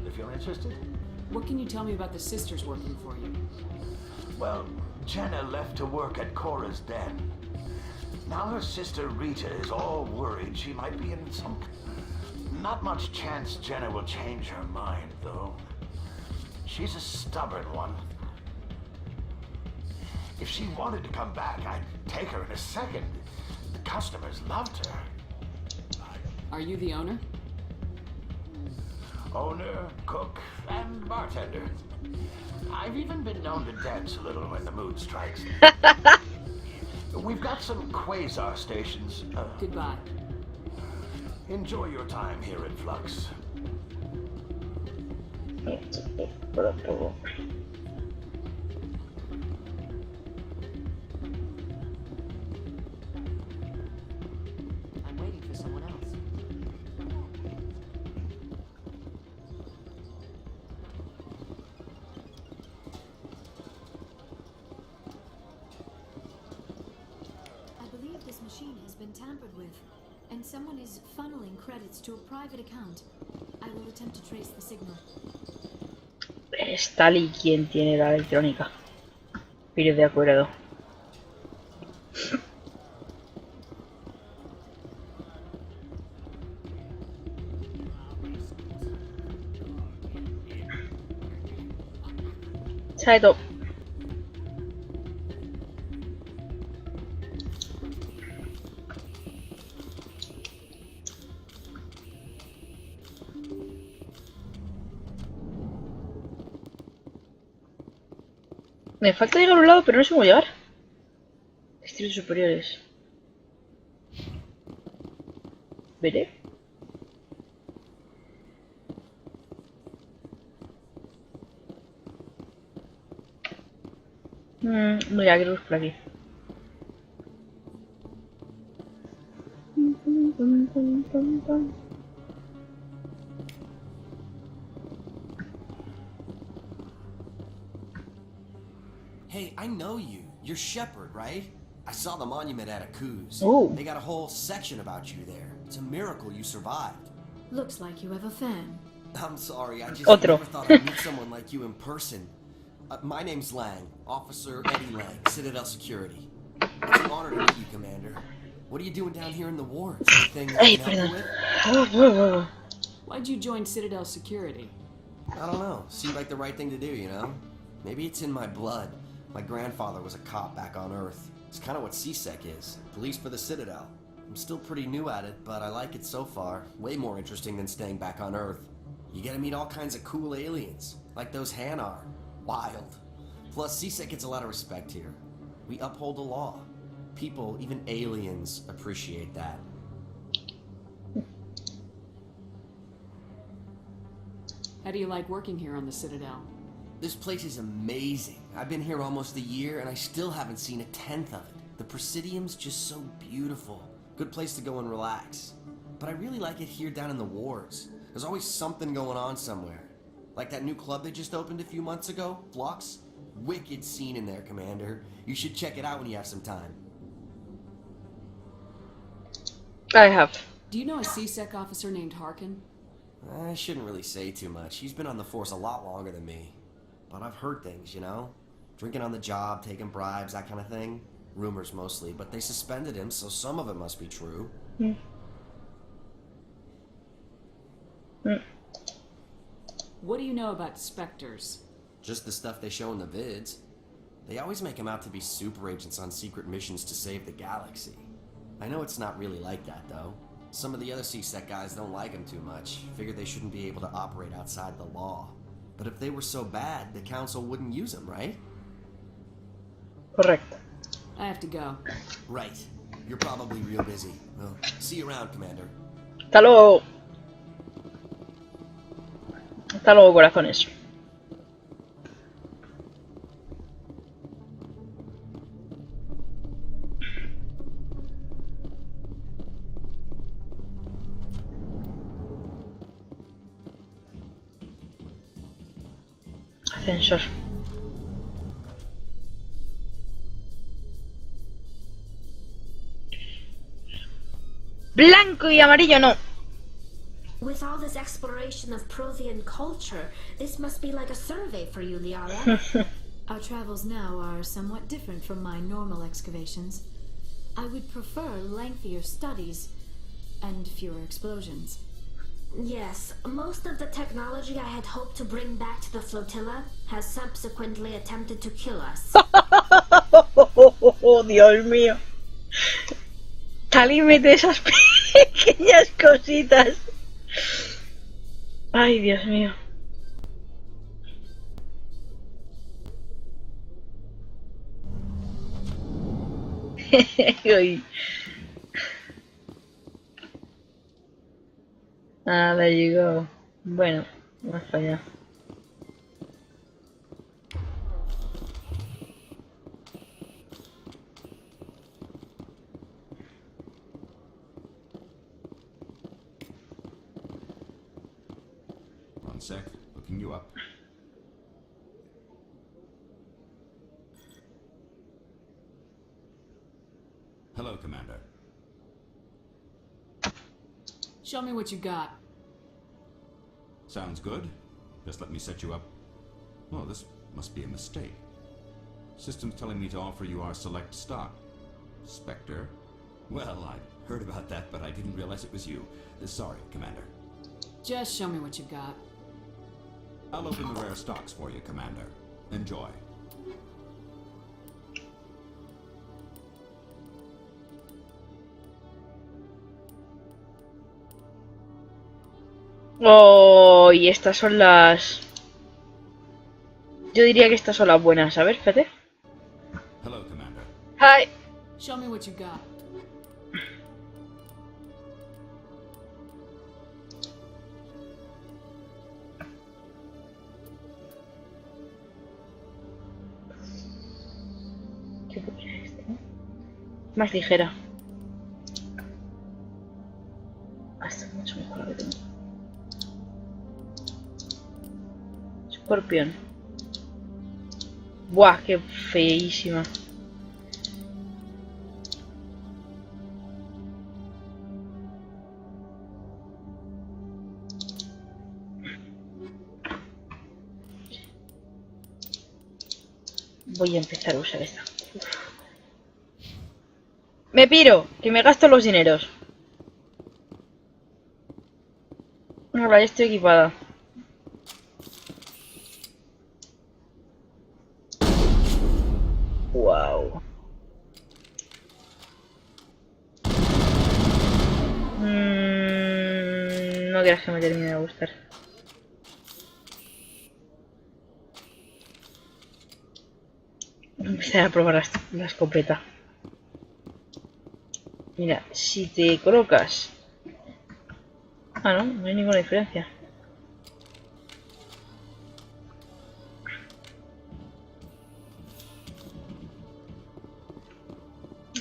if you're interested. What can you tell me about the sisters working for you? Well, Jenna left to work at Cora's Den. Now her sister Rita is all worried she might be in some... Not much chance Jenna will change her mind, though. She's a stubborn one. If she wanted to come back, I'd take her in a second. The customers loved her. Are you the owner? Owner, cook, and bartender. I've even been known to dance a little when the mood strikes. We've got some quasar stations. Goodbye. Enjoy your time here in Flux. I'm someone else. I believe this machine has been tampered with, and someone is funneling credits to a private account. I will attempt to trace the signal. Es Tali quien tiene la electrónica. Pero de acuerdo. Chaito. Me falta llegar a un lado, pero no sé cómo llegar. Distritos superiores. Veré. Mira, creo que es por aquí. Hey, I know you. You're Shepard, right? I saw the monument at Aku's. Ooh. They got a whole section about you there. It's a miracle you survived. Looks like you have a fan. I'm sorry, I just Otro. never thought I'd meet someone like you in person. My name's Lang, Officer Eddie Lang, Citadel Security. It's an honor to meet you, Commander. What are you doing down here in the wards? Anything I Ay, can help perdón. you with? Why'd you join Citadel Security? I don't know. Seemed like the right thing to do, you know? Maybe it's in my blood. My grandfather was a cop back on Earth. It's kind of what CSEC is. Police for the Citadel. I'm still pretty new at it, but I like it so far. Way more interesting than staying back on Earth. You get to meet all kinds of cool aliens, like those Hanar. Wild. Plus, CSEC gets a lot of respect here. We uphold the law. People, even aliens, appreciate that. How do you like working here on the Citadel? This place is amazing. I've been here almost a year and I still haven't seen a tenth of it. The Presidium's just so beautiful. Good place to go and relax. But I really like it here down in the wards. There's always something going on somewhere. Like that new club they just opened a few months ago, Flux. Wicked scene in there, Commander. You should check it out when you have some time. I have. Do you know a CSEC officer named Harkin? I shouldn't really say too much. He's been on the force a lot longer than me. But I've heard things, you know? Drinking on the job, taking bribes, that kind of thing. Rumors mostly, but they suspended him, so some of it must be true. What do you know about Spectres? Just the stuff they show in the vids. They always make him out to be super agents on secret missions to save the galaxy. I know it's not really like that, though. Some of the other CSEC guys don't like him too much. Figure they shouldn't be able to operate outside the law. But if they were so bad, the Council wouldn't use them, right? Correct. I have to go. Right. You're probably real busy. Well, see you around, Commander. Hasta luego. Hasta luego, corazones. Ascensor. Blanco y amarillo no. With all this exploration of Prothean culture, this must be like a survey for you, Liara. Our travels now are somewhat different from my normal excavations. I would prefer lengthier studies and fewer explosions. Yes, most of the technology I had hoped to bring back to the flotilla has subsequently attempted to kill us. Oh, Dios mío. Tali mete esas pequeñas cositas. Ay, Dios mío. Uy. Ah, there you go. Bueno, vamos para allá. sec. Looking you up. Hello, Commander. Show me what you got. Sounds good. Just let me set you up. Oh, this must be a mistake. System's telling me to offer you our select stock. Spectre? Well, I heard about that, but I didn't realize it was you. Sorry, Commander. Just show me what you got. I'll open the rare stocks for you, Commander. Enjoy. Oh, y estas son las... Yo diría que estas son las buenas. A ver, fíjate. Hello, Commander. Hi. Show me what you got. ¿Qué buena es esta? Más ligera. Esta es mucho mejor la que tengo. Escorpión. Buah, qué feísima. Voy a empezar a usar esta. Uf. Me piro, que me gasto los dineros. Ahora ya estoy equipada. Wow. No quieras que me termine de gustar. Empezar a probar la escopeta. Mira, si te colocas... Ah, no, no hay ninguna diferencia.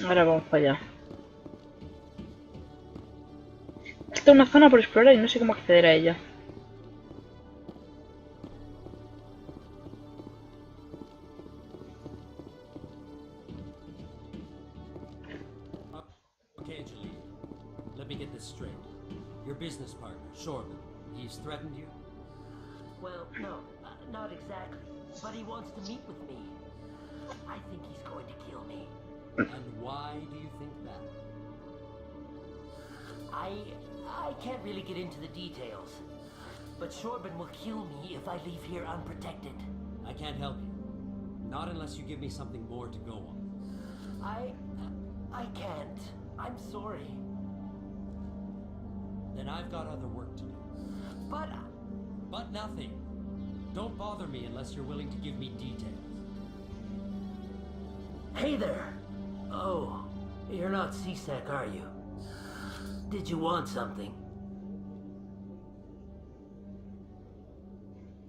Ahora vamos para allá. Falta una zona por explorar y no sé cómo acceder a ella. Okay, Angelina. Let me get this straight. Your business partner, Shorman, he's threatened you? Well, no, not exactly. But he wants to meet with me. I think he's going to kill me. And why do you think that? I can't really get into the details. But Shorban will kill me if I leave here unprotected. I can't help you. Not unless you give me something more to go on. I can't. I'm sorry. Then I've got other work to do. But nothing. Don't bother me unless you're willing to give me details. Hey there! Oh, you're not C-Sec, are you? Did you want something?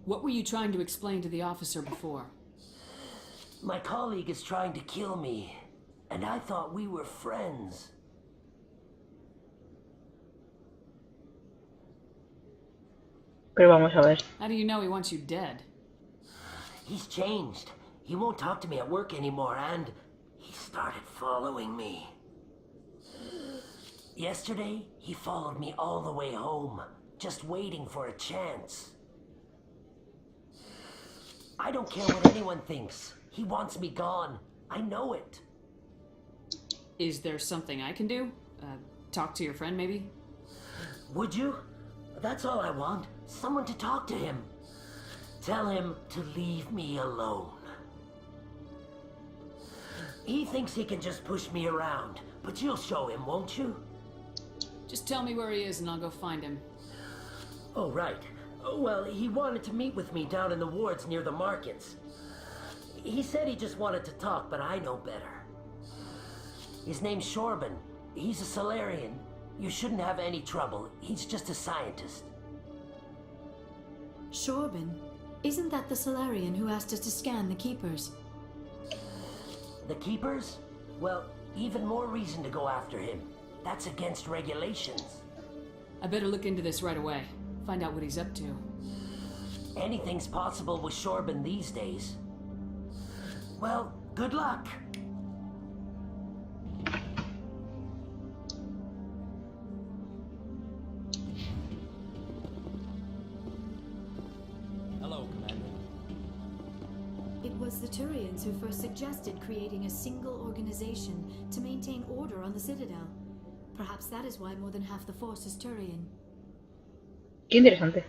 What were you trying to explain to the officer before? My colleague is trying to kill me, and I thought we were friends. Pero vamos a ver. How do you know he wants you dead? He's changed. He won't talk to me at work anymore, and he started following me. Yesterday, he followed me all the way home, just waiting for a chance. I don't care what anyone thinks. He wants me gone. I know it. Is there something I can do? Talk to your friend, maybe? Would you? That's all I want. Someone to talk to him. Tell him to leave me alone. He thinks he can just push me around, but you'll show him, won't you? Just tell me where he is and I'll go find him. Oh, right. Well, he wanted to meet with me down in the wards near the markets. He said he just wanted to talk, but I know better. His name's Shorban. He's a Solarian. You shouldn't have any trouble. He's just a scientist. Shorban? Isn't that the Solarian who asked us to scan the Keepers? The Keepers? Well, even more reason to go after him. That's against regulations. I better look into this right away. Find out what he's up to. Anything's possible with Shorban these days. Well, good luck. Hello, Commander. It was the Turians who first suggested creating a single organization to maintain order on the Citadel. Perhaps that is why more than half the force is Turian. Qué interesante.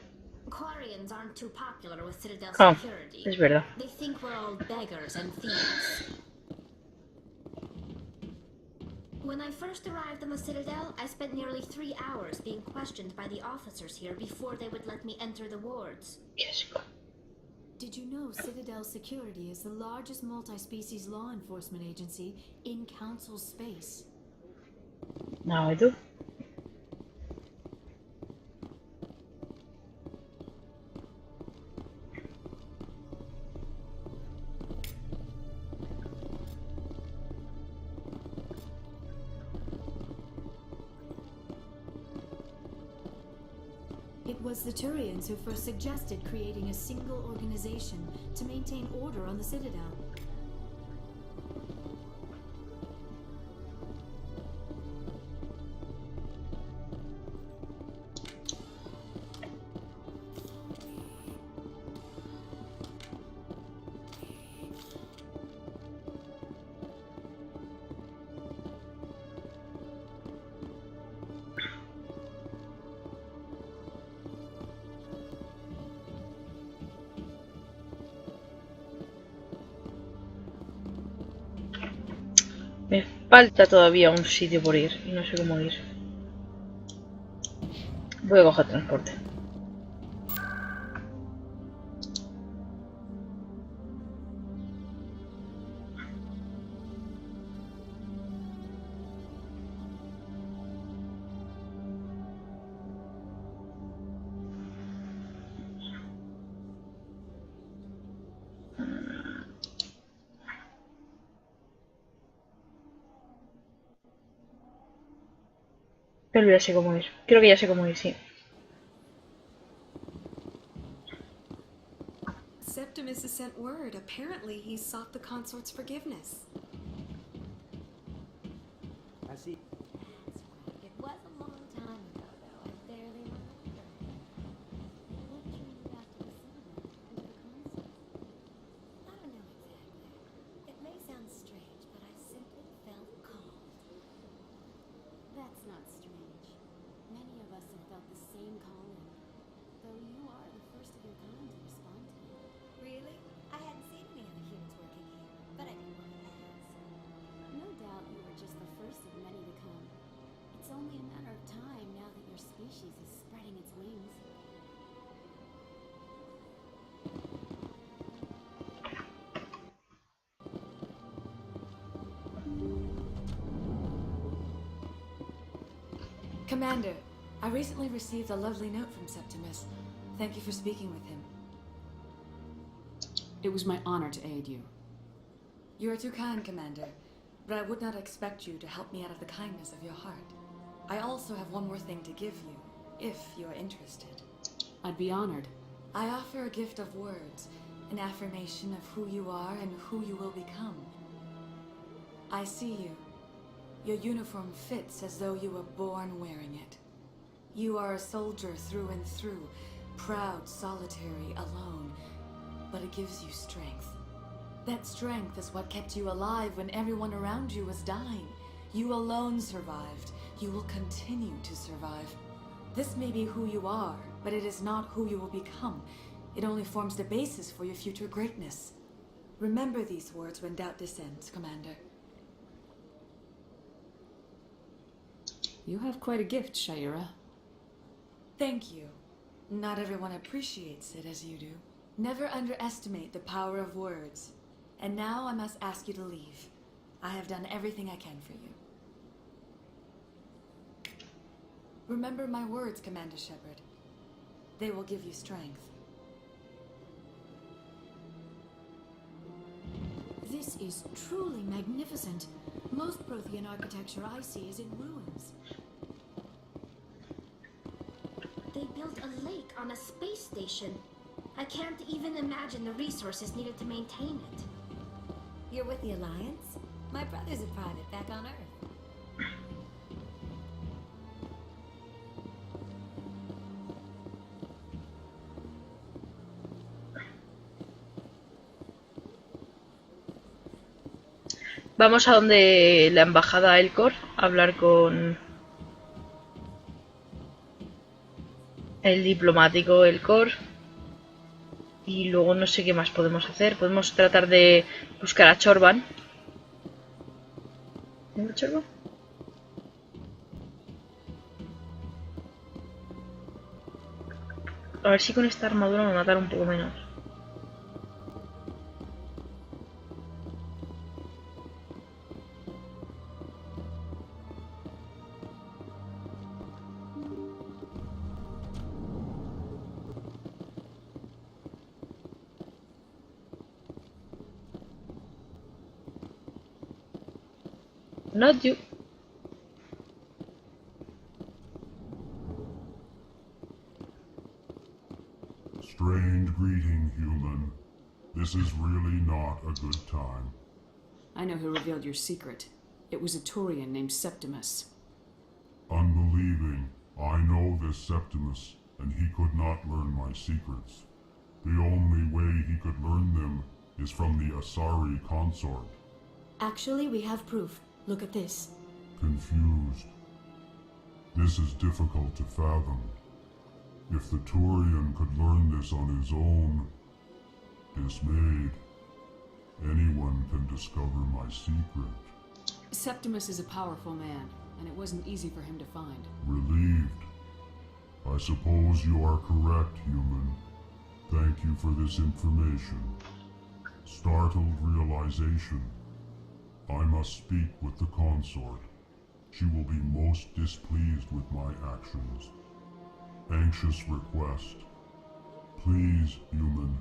Quarians aren't too popular with Citadel Oh, security. es verdad. They think we're all beggars and thieves. When I first arrived on the Citadel, I spent nearly 3 hours being questioned by the officers here before they would let me enter the wards. Did you know Citadel Security is the largest multi-species law enforcement agency in Council space? Now I do. It was the Turians who first suggested creating a single organization to maintain order on the Citadel. Me falta todavía un sitio por ir y no sé cómo ir. Voy a coger transporte. Pero ya sé cómo ir. Creo que ya sé cómo ir, sí. Septimus has sent word. Apparently, he sought the consort's forgiveness. I see. It was a long time ago, though. I barely remember. What drew you back to the cinema and to the concert? I don't know exactly. It may sound strange, but I simply felt called. That's not strange. Many of us have felt the same calling. Though you are the first of your kind to respond to it. Really? I hadn't seen any other humans working here, but I didn't want to ask. No doubt you are just the first of many to come. It's only a matter of time now that your species is spreading its wings. Commander, I recently received a lovely note from Septimus. Thank you for speaking with him. It was my honor to aid you. You are too kind, Commander, but I would not expect you to help me out of the kindness of your heart. I also have one more thing to give you, if you are interested. I'd be honored. I offer a gift of words, an affirmation of who you are and who you will become. I see you. Your uniform fits as though you were born wearing it. You are a soldier through and through, proud, solitary, alone, but it gives you strength. That strength is what kept you alive when everyone around you was dying. You alone survived. You will continue to survive. This may be who you are, but it is not who you will become. It only forms the basis for your future greatness. Remember these words when doubt descends, Commander. You have quite a gift, Shaira. Thank you. Not everyone appreciates it as you do. Never underestimate the power of words. And now I must ask you to leave. I have done everything I can for you. Remember my words, Commander Shepard. They will give you strength. This is truly magnificent. Most Prothean architecture I see is in ruins. They built a lake on a space station. I can't even imagine the resources needed to maintain it. You're with the Alliance? My brother's a private back on Earth. Vamos a donde la embajada Elcor a hablar con el diplomático Elcor. Y luego no sé qué más podemos hacer. Podemos tratar de buscar a Chorban. ¿Tengo Chorban? A ver si con esta armadura me matan un poco menos. Not you. Strange greeting, human. This is really not a good time. I know who revealed your secret. It was a Turian named Septimus. Unbelieving. I know this Septimus, and he could not learn my secrets. The only way he could learn them is from the Asari consort. Actually, we have proof. Look at this. Confused. This is difficult to fathom. If the Turian could learn this on his own, dismayed, anyone can discover my secret. Septimus is a powerful man, and it wasn't easy for him to find. Relieved. I suppose you are correct, human. Thank you for this information. Startled realization. I must speak with the consort. She will be most displeased with my actions. Anxious request. Please, human,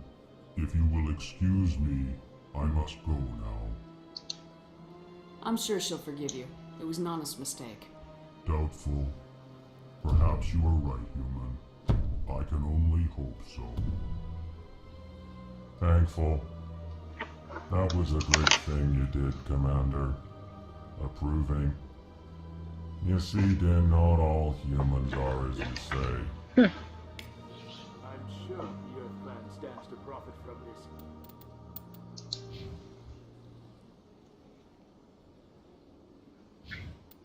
if you will excuse me, I must go now. I'm sure she'll forgive you. It was an honest mistake. Doubtful. Perhaps you are right, human. I can only hope so. Thankful. That was a great thing you did, Commander. Approving. You see, then not all humans are as you say. I'm sure the Earth Clan stands to profit from this.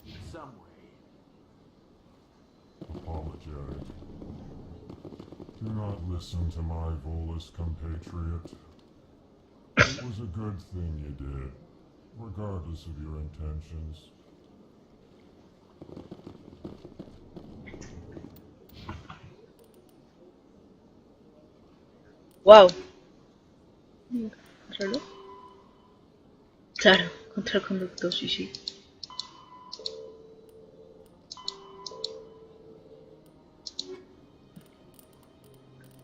In some way. Apologetic. Do not listen to my Volus compatriot. It was a good thing you did, regardless of your intentions. Wow. ¿Reloj? Claro, contra el conductor, sí, sí.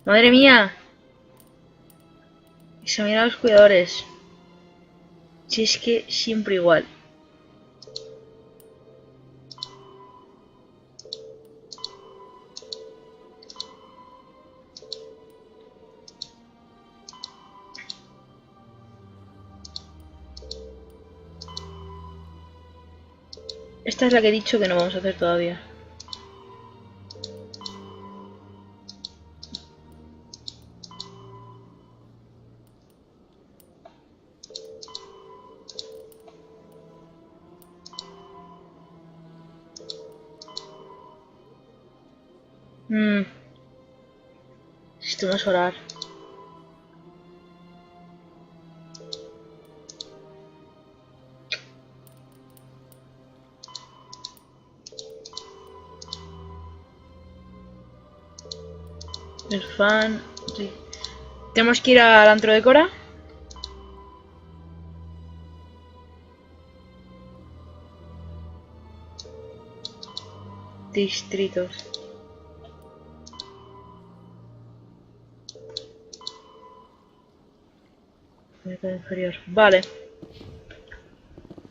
Madre mía. Examinar a los cuidadores. Si es que siempre igual. Esta es la que he dicho que no vamos a hacer todavía. Sistema solar. El fan. Sí. Tenemos que ir al antro de Cora. Distritos. Mercado inferior. Vale.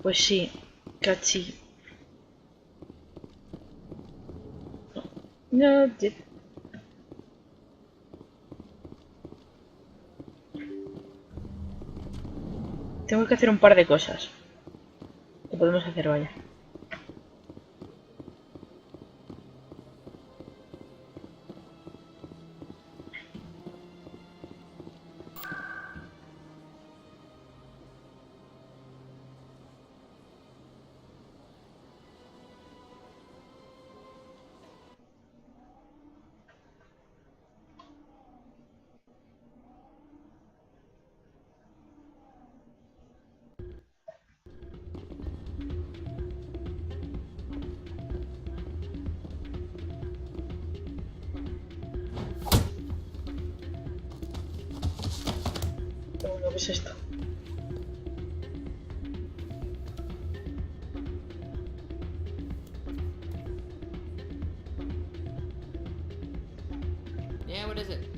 Pues sí. Cachi. No. Tengo que hacer un par de cosas. Lo podemos hacer, vaya. ¿Qué es esto? Yeah, what is it?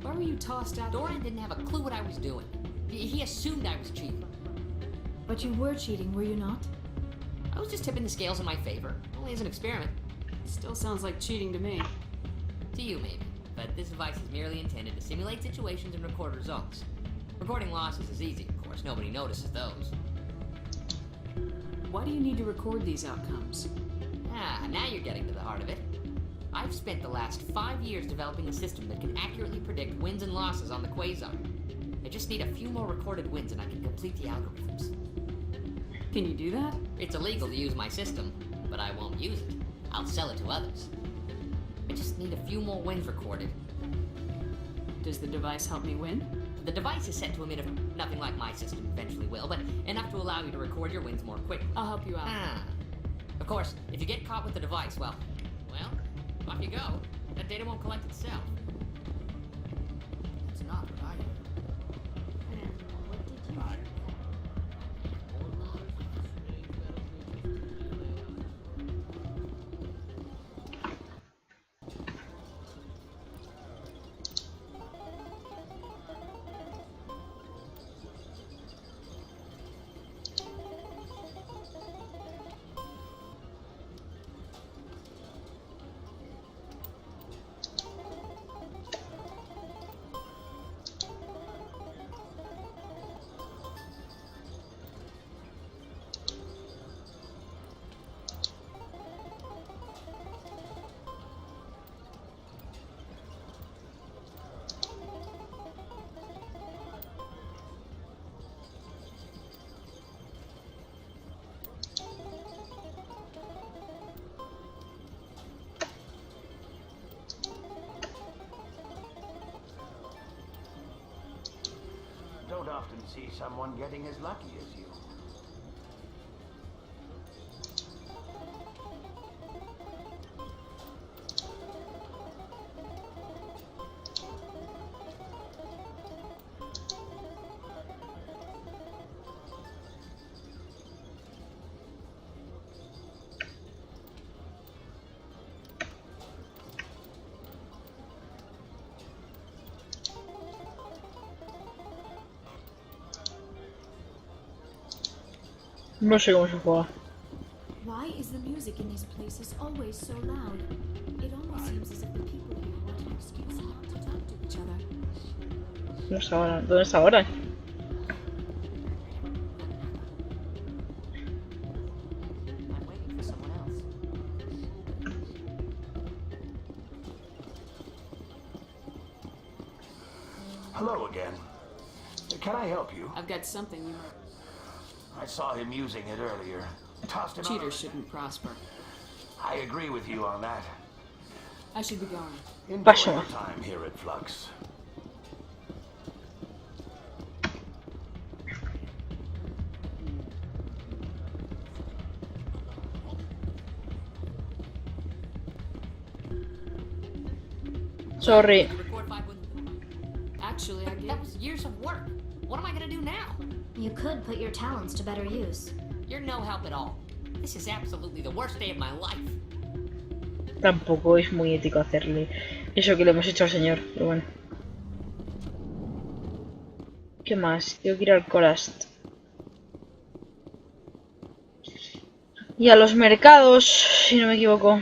Why were you tossed out? Dorian didn't have a clue what I was doing. He assumed I was cheating. But you were cheating, were you not? I was just tipping the scales in my favor. Only as an experiment. Still sounds like cheating to me. To you, maybe. But this device is merely intended to simulate situations and record results. Recording losses is easy, of course. Nobody notices those. Why do you need to record these outcomes? Ah, now you're getting to the heart of it. I've spent the last 5 years developing a system that can accurately predict wins and losses on the Quasar. I just need a few more recorded wins and I can complete the algorithms. Can you do that? It's illegal to use my system, but I won't use it. I'll sell it to others. I just need a few more wins recorded. Does the device help me win? The device is set to emit nothing like my system eventually will, but enough to allow you to record your wins more quickly. I'll help you out. Of course, if you get caught with the device, well, off you go. That data won't collect itself. That's not what I heard. Don't often see someone getting as lucky as you. No sé cómo se juega. Why is the music in these places always so loud? It almost seems as if the people here want an excuse not to talk to each other. No está ahora. ¿Dónde está ahora? I'm waiting for someone else. Hello again. Can I help you? I've got something you might... I saw him using it earlier. Tossed him Cheaters out. shouldn't prosper. I agree with you on that. I should be going. Enjoy your time here at Flux. Sorry. Actually, I That was years of work. What am I gonna do now? You could put your talents to better use. You're no help at all. This is absolutely the worst day of my life. Tampoco es muy ético hacerle eso que le hemos hecho al señor, pero bueno. ¿Qué más? Tengo que ir al Corast. Y a los mercados, si no me equivoco.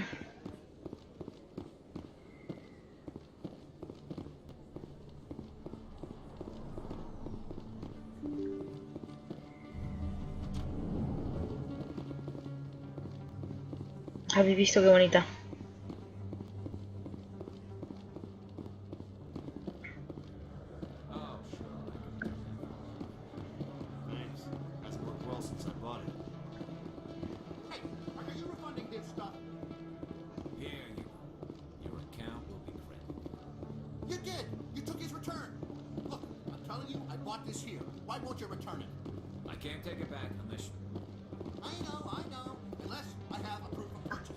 Habéis visto qué bonita. Oh, sure. Thanks. Hasn't worked well since I bought it. Hey, are you refunding this stuff? Here you go. Your account will be credited. You did! You took his return! Look, I'm telling you, I bought this here. Why won't you return it? I can't take it back unless you... I know. Unless I have a proof of purchase.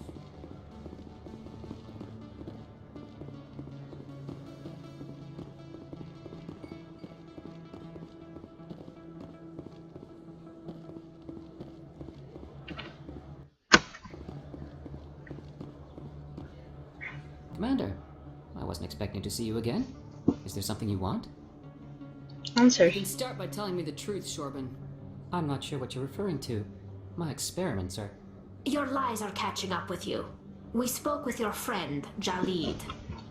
Commander, I wasn't expecting to see you again. Is there something you want? Answer. You can start by telling me the truth, Shorban. I'm not sure what you're referring to. My experiments are... Your lies are catching up with you. We spoke with your friend, Jalid.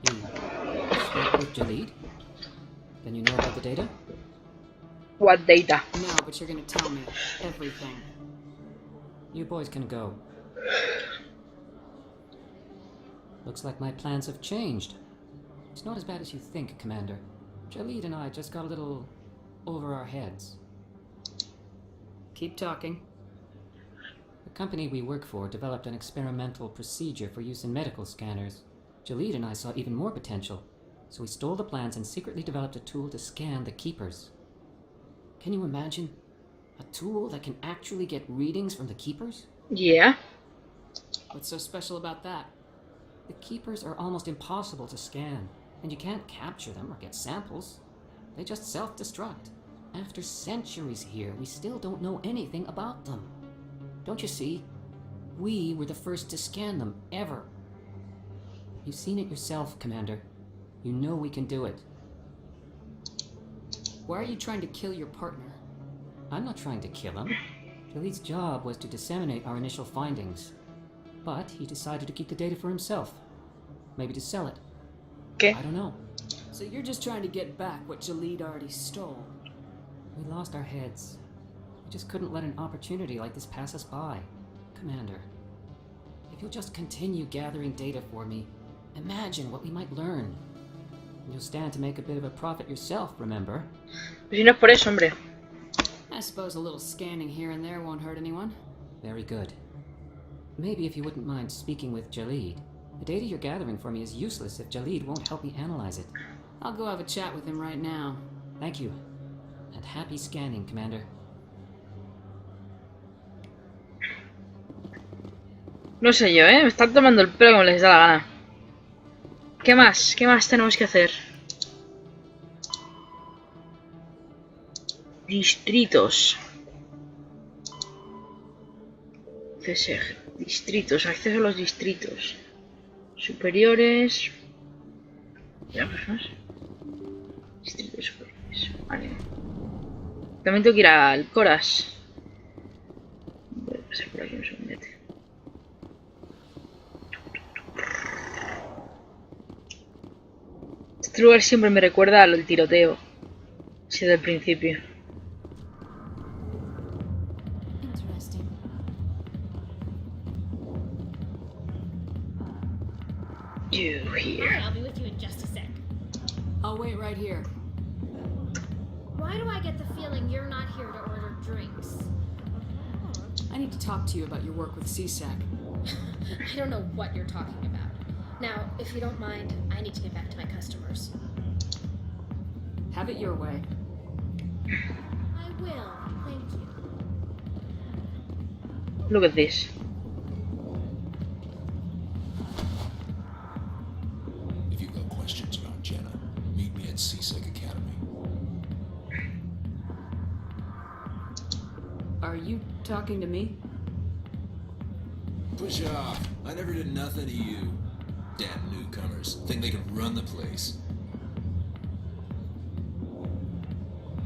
You spoke with Jalid? Then you know about the data? What data? No, but you're gonna tell me everything. You boys can go. Looks like my plans have changed. It's not as bad as you think, Commander. Jalid and I just got a little over our heads. Keep talking. The company we work for developed an experimental procedure for use in medical scanners. Jalid and I saw even more potential, so we stole the plans and secretly developed a tool to scan the Keepers. Can you imagine? A tool that can actually get readings from the Keepers? Yeah. What's so special about that? The Keepers are almost impossible to scan, and you can't capture them or get samples. They just self-destruct. After centuries here, we still don't know anything about them. Don't you see? We were the first to scan them, ever. You've seen it yourself, Commander. You know we can do it. Why are you trying to kill your partner? I'm not trying to kill him. Jalid's job was to disseminate our initial findings. But he decided to keep the data for himself. Maybe to sell it. Okay. I don't know. So you're just trying to get back what Jalid already stole? We lost our heads. We just couldn't let an opportunity like this pass us by. Commander, if you'll just continue gathering data for me, imagine what we might learn. You'll stand to make a bit of a profit yourself, remember? Pues si no es por eso, hombre. I suppose a little scanning here and there won't hurt anyone. Very good. Maybe if you wouldn't mind speaking with Jalid. The data you're gathering for me is useless if Jalid won't help me analyze it. I'll go have a chat with him right now. Thank you. And happy scanning, Commander. No sé yo, Me están tomando el pelo como les da la gana. ¿Qué más? ¿Qué más tenemos que hacer? Distritos. Distritos, acceso a los distritos. Superiores. Ya, pues más. Distritos superiores. Vale. También tengo que ir al Coras. Voy a pasar por aquí un segundete. Este lugar siempre me recuerda a lo del tiroteo. Así del principio. You here. I'll be with you in just a sec. I'll wait right here. Why do I get the feeling you're not here to order drinks? I need to talk to you about your work with CSAC. I don't know what you're talking about. Now, if you don't mind, I need to get back to my customers. Have it your way. I will. Thank you. Look at this. If you've got questions around Jenna, meet me at CSEC Academy. Are you talking to me? Push off. I never did nothing to you. Damn newcomers. Think they can run the place.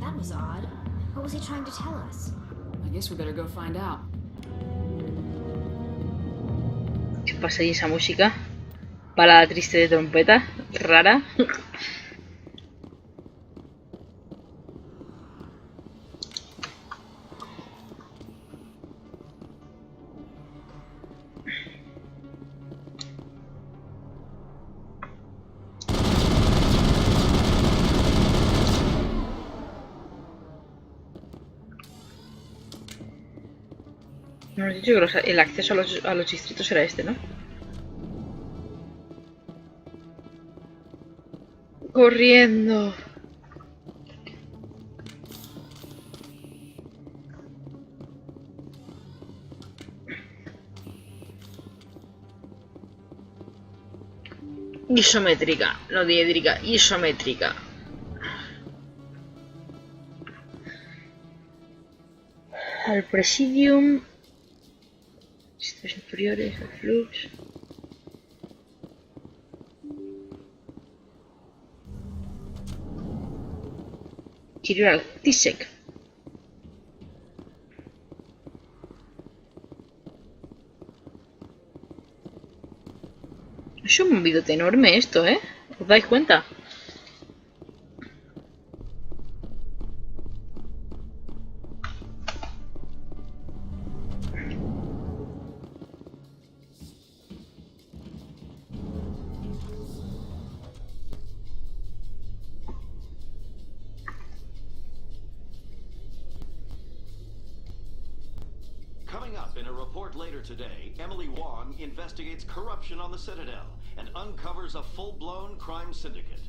That was odd. What was he trying to tell us? I guess we better go find out. ¿Qué pasa ahí esa música? Balada triste de trompeta, rara. Has dicho que el acceso a los distritos era este, ¿no? Corriendo. Isométrica, no diédrica, isométrica. Al Presidium. Estos inferiores, al Flux. Quiero ir al Tisek. Es un movidote enorme esto, ¿eh? ¿Os dais cuenta? Coming up in a report later today, Emily Wong investigates corruption on the Citadel and uncovers a full-blown crime syndicate.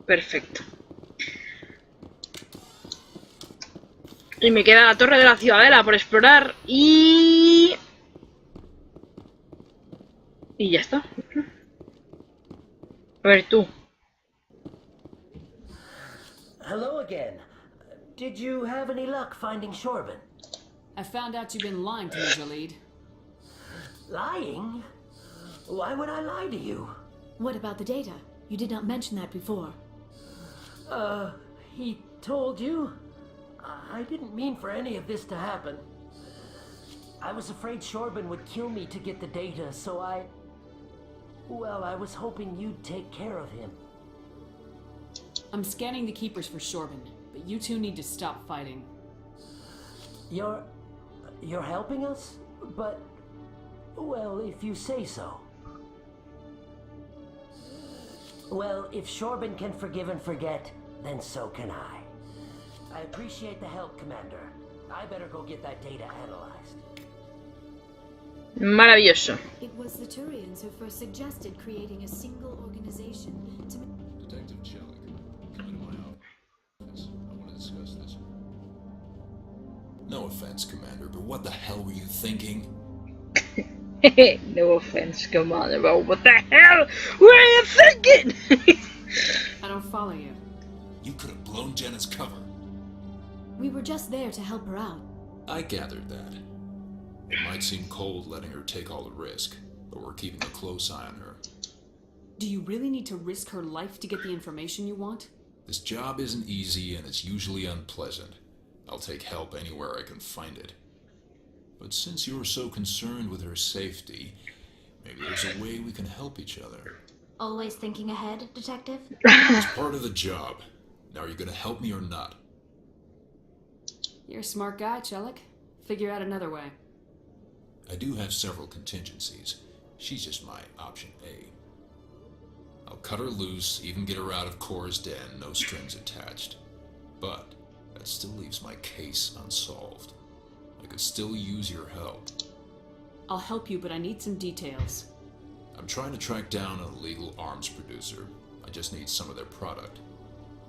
Perfecto. Y me queda la torre de la Ciudadela por explorar y ya está. A ver tú. Hello again. Did you have any luck finding Shorban? I found out you've been lying to me, Jalid. Lying? Why would I lie to you? What about the data? You did not mention that before. He told you? I didn't mean for any of this to happen. I was afraid Shorban would kill me to get the data, so I was hoping you'd take care of him. I'm scanning the Keepers for Shorban, but you two need to stop fighting. You're helping us? But, well, if you say so. Well, if Shorban can forgive and forget, then so can I. I appreciate the help, Commander. I better go get that data analyzed. Maravilloso. It was the Turians who first suggested creating a single organization to... Detective Chelik, come into my office. I want to discuss this. No offense, Commander, but what the hell were you thinking? No offense, Commander, but what the hell were you thinking? I don't follow you. You could have blown Jenna's cover. We were just there to help her out. I gathered that. It might seem cold letting her take all the risk, but we're keeping a close eye on her. Do you really need to risk her life to get the information you want? This job isn't easy and it's usually unpleasant. I'll take help anywhere I can find it. But since you're so concerned with her safety, maybe there's a way we can help each other. Always thinking ahead, Detective? It's part of the job. Now, are you gonna help me or not? You're a smart guy, Chelik. Figure out another way. I do have several contingencies. She's just my option A. I'll cut her loose, even get her out of Cora's den, no strings attached. But that still leaves my case unsolved. I could still use your help. I'll help you, but I need some details. I'm trying to track down an illegal arms producer. I just need some of their product.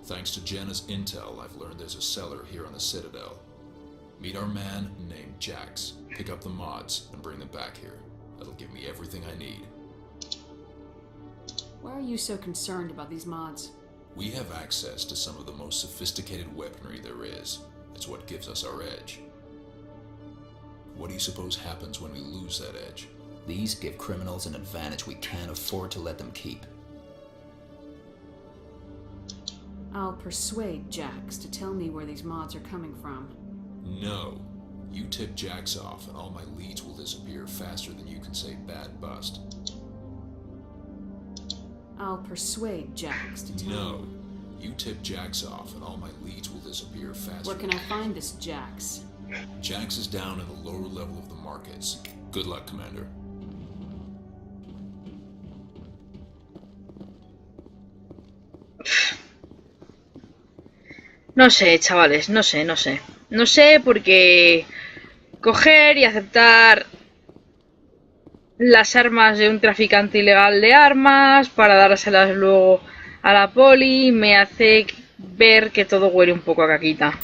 Thanks to Jenna's intel, I've learned there's a seller here on the Citadel. Meet our man named Jax, pick up the mods, and bring them back here. That'll give me everything I need. Why are you so concerned about these mods? We have access to some of the most sophisticated weaponry there is. It's what gives us our edge. What do you suppose happens when we lose that edge? These give criminals an advantage we can't afford to let them keep. I'll persuade Jax to tell me where these mods are coming from. No. You tip Jax off and all my leads will disappear faster than you can say bad bust. I'll persuade Jax to tell me. No. You tip Jax off and all my leads will disappear faster. Where can I find this Jax? Jax is down in the lower level of the markets. Good luck, Commander. No sé, chavales, no sé. No sé porque coger y aceptar las armas de un traficante ilegal de armas para dárselas luego a la poli me hace ver que todo huele un poco a caquita.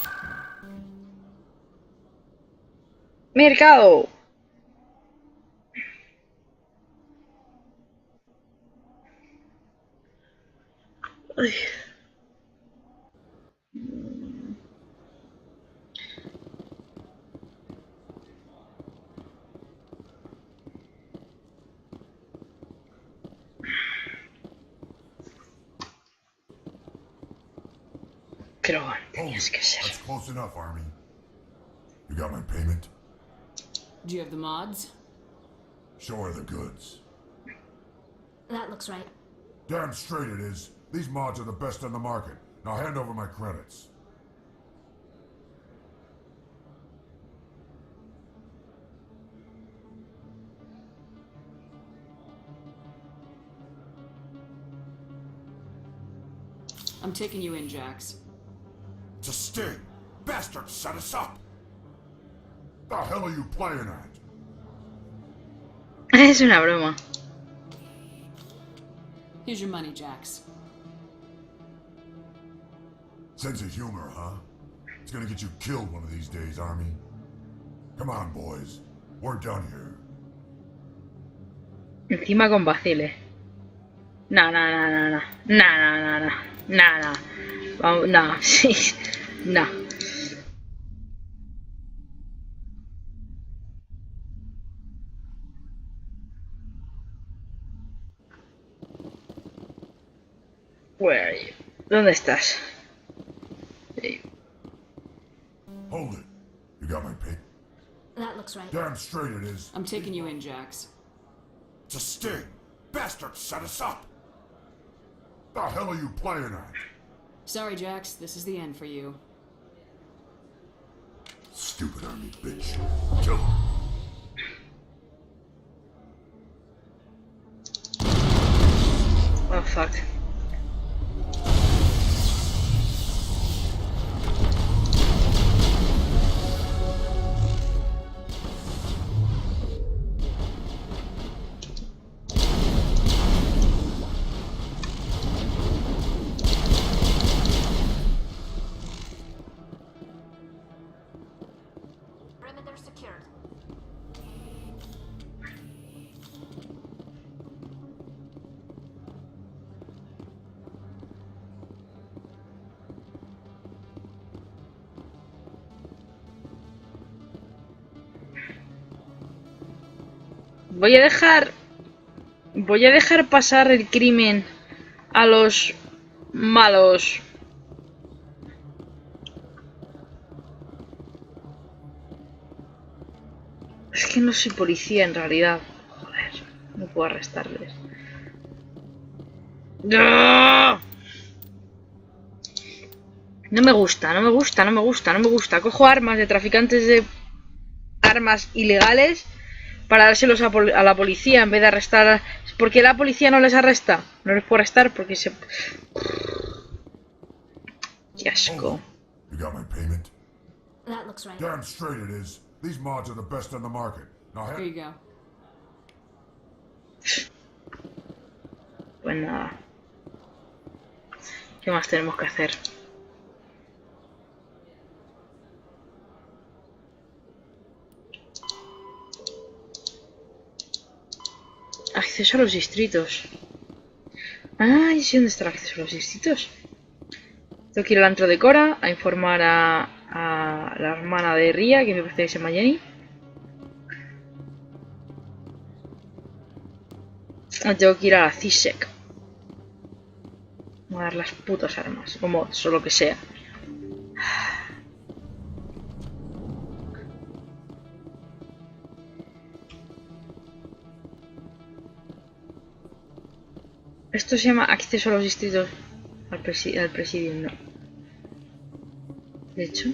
Mercado. Ay. Pero tenías que ser. That's close enough, Army. You got my payment? Do you have the mods? Show her the goods. That looks right. Damn straight it is. These mods are the best on the market. Now hand over my credits. I'm taking you in, Jax. It's a sting! Bastard set us up! The hell are you playing at? Es una broma. Here's your money, Jax. Sense of humor, huh? It's gonna get you killed one of these days, Army. Come on, boys. We're done here. Encima con vaciles. No. Vamos, no, sí. No. Where are you? ¿Dónde estás? Sí. Hold it. You got my pay? That looks right. Damn straight it is. I'm taking you in, Jax. It's a sting! Bastard set us up! The hell are you playing at? Sorry, Jax. This is the end for you. Stupid Army bitch. Kill her. Oh, fuck. Perimeter secured. Voy a dejar pasar el crimen a los malos. Es que no soy policía en realidad. Joder, no puedo arrestarles. ¡No! No me gusta. Cojo armas de traficantes de armas ilegales para dárselos a la policía en vez de arrestar. ¿Por qué la policía no les arresta? No les puedo arrestar porque se... Qué asco. You got my payment? That looks right. Damn straight it is. These mods are the best on the market. Now Here you go. Pues nada. ¿Qué más tenemos que hacer? Acceso a los distritos. Ah, ¿y sí dónde está el acceso a los distritos? Tengo que ir al antro de Cora a informar a la hermana de Ria, que me parece que se llama Jenny. Tengo que ir a la CISEC. Voy a dar las putas armas, o mods, o lo que sea. Esto se llama acceso a los distritos al presidio, no. De hecho...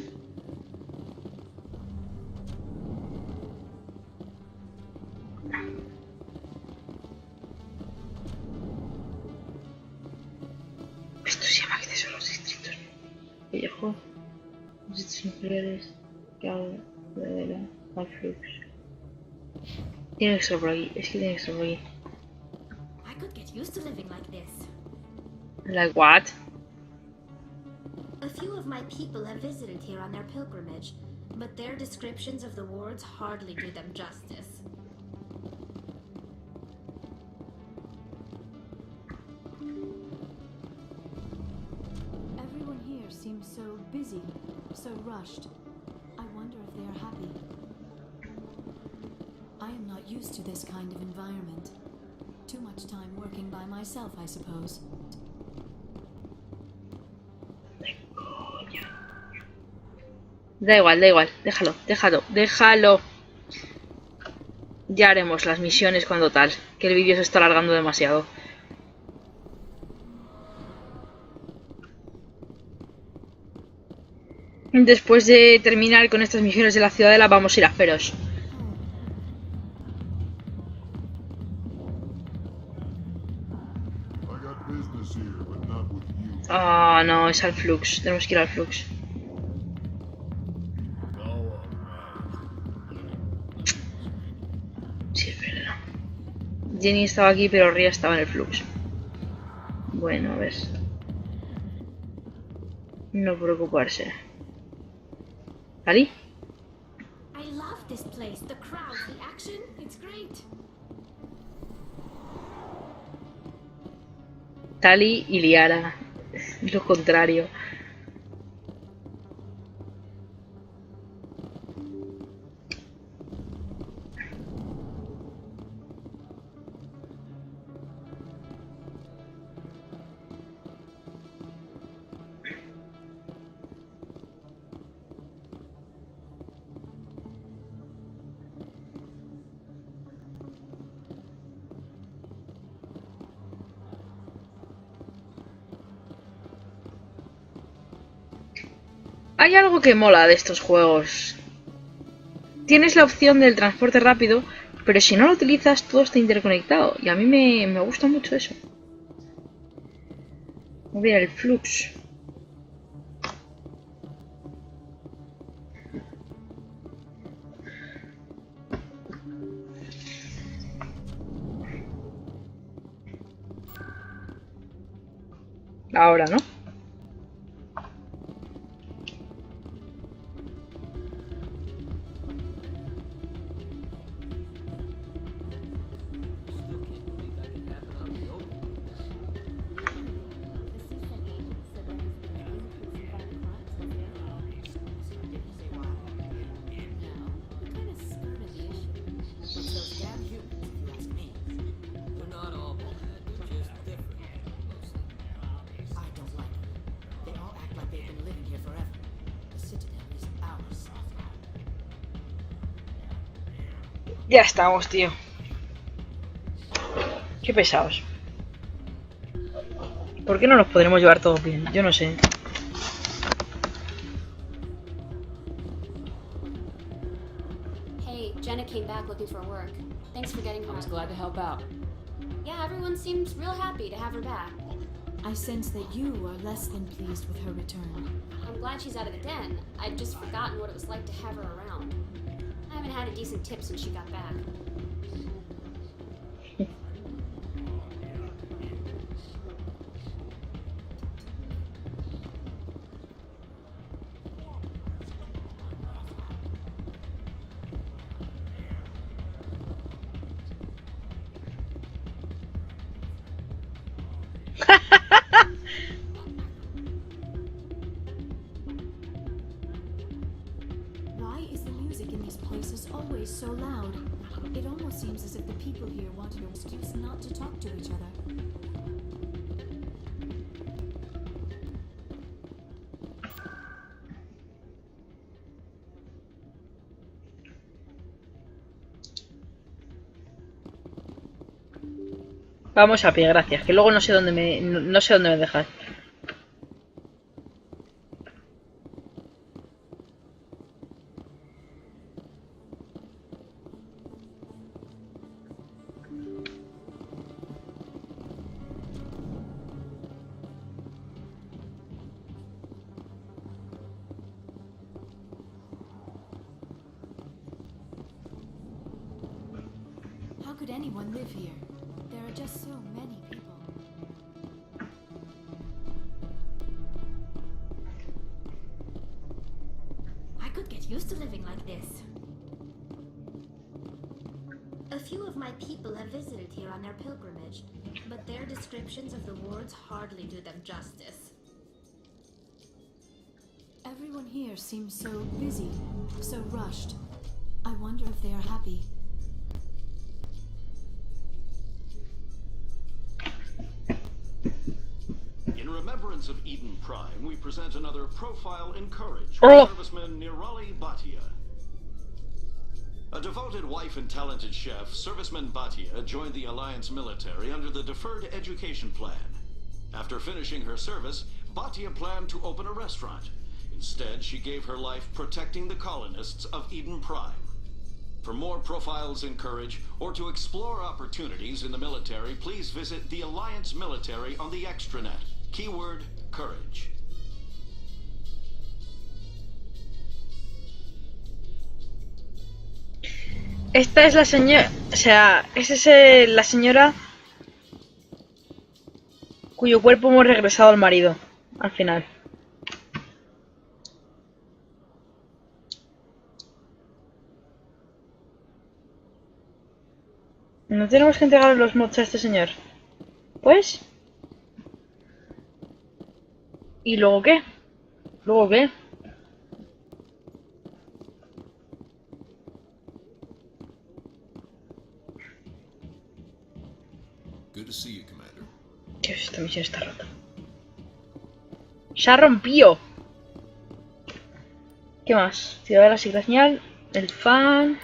Esto se llama acceso a los distritos. Pellejo. Los distritos inferiores. Ciudadela. Flux. Tiene que estar por aquí. Es que tiene que estar por aquí. I could get used to living like this. Like what? A few of my people have visited here on their pilgrimage, but their descriptions of the wards hardly do them justice. Everyone here seems so busy, so rushed. I wonder if they are happy. I am not used to this kind of environment. Too much time working by myself, I suppose. Da igual, déjalo. Ya haremos las misiones cuando tal, que el vídeo se está alargando demasiado. Después de terminar con estas misiones de la Ciudadela, vamos a ir a Feroz. Ah, no, es al Flux. Tenemos que ir al Flux. Sí, es verdad. Jenny estaba aquí, pero Ria estaba en el Flux. Bueno, a ver. No preocuparse. ¿Ali? I love this place. The crowd, the action, it's great. Tali y Liara. Lo contrario. Hay algo que mola de estos juegos. Tienes la opción del transporte rápido, pero si no lo utilizas todo está interconectado. Y a mí me gusta mucho eso. Voy a ver el Flux. Ahora, ¿no? Ya estamos, tío. Qué pesados. ¿Por qué no nos podremos llevar todos bien? Yo no sé. Hey, Jenna came back looking for work. Thanks for getting her. I was glad to help out. Yeah, everyone seems real happy to have her back. I sense that you are less than pleased with her return. I'm glad she's out of the den. I'd just forgotten what it was like to have her around. I haven't had a decent tip since she got back. Why is the music in these places always so loud? It almost seems as if the people here wanted an excuse not to talk to each other. Vamos a pie, gracias. Que luego no sé dónde no sé dónde me dejas. How could anyone live here? There are just so many people. I could get used to living like this. A few of my people have visited here on their pilgrimage, but their descriptions of the wards hardly do them justice. Everyone here seems so busy, so rushed. I wonder if they are happy. In remembrance of Eden Prime, we present another profile in courage Oh. for serviceman Nirali Bhatia. A devoted wife and talented chef, serviceman Bhatia joined the Alliance military under the Deferred Education Plan. After finishing her service, Bhatia planned to open a restaurant. Instead, she gave her life protecting the colonists of Eden Prime. For more profiles in courage, or to explore opportunities in the military, please visit the Alliance Military on the extranet. Keyword, courage. Esta es la señora... O sea, esa es la señora cuyo cuerpo hemos regresado al marido, al final. No tenemos que entregar los mods a este señor. Pues... ¿Y luego qué? ¿Luego qué? Good to see you, Commander. Dios, esta misión está rota. ¡Se ha rompido! ¿Qué más? Ciudadela sigue la señal. El fan...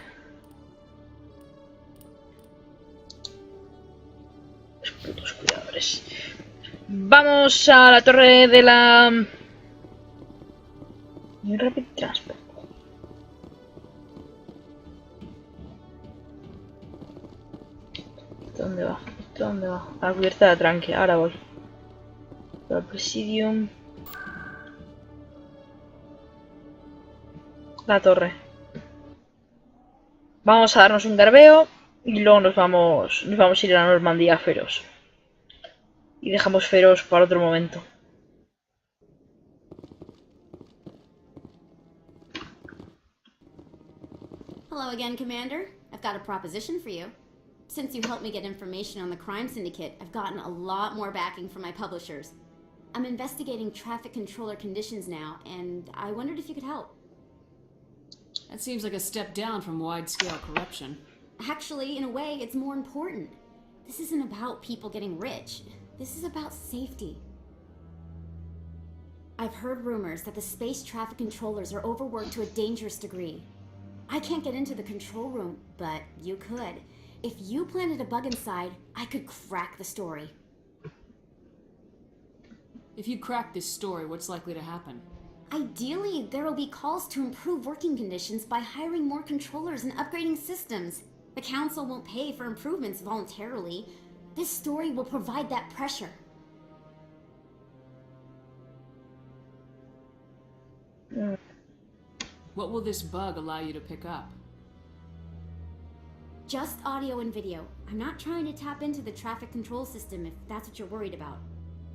Los putos cuidadores. Vamos a la torre de la... Rapid Transport. ¿Dónde va? ¿Dónde va? A la cubierta de atranque. Ahora voy. Al Presidium. La torre. Vamos a darnos un garbeo y luego nos vamos a ir a la Normandía feroz. Y dejamos feroz para otro momento. Hello again, Commander. I've got a proposition for you. Since you helped me get information on the crime syndicate, I've gotten a lot more backing from my publishers. I'm investigating traffic controller conditions now, and I wondered if you could help. That seems like a step down from wide-scale corruption. Actually, in a way, it's more important. This isn't about people getting rich. This is about safety. I've heard rumors that the space traffic controllers are overworked to a dangerous degree. I can't get into the control room, but you could. If you planted a bug inside, I could crack the story. If you crack this story, what's likely to happen? Ideally, there will be calls to improve working conditions by hiring more controllers and upgrading systems. The Council won't pay for improvements voluntarily. This story will provide that pressure. What will this bug allow you to pick up? Just audio and video. I'm not trying to tap into the traffic control system if that's what you're worried about.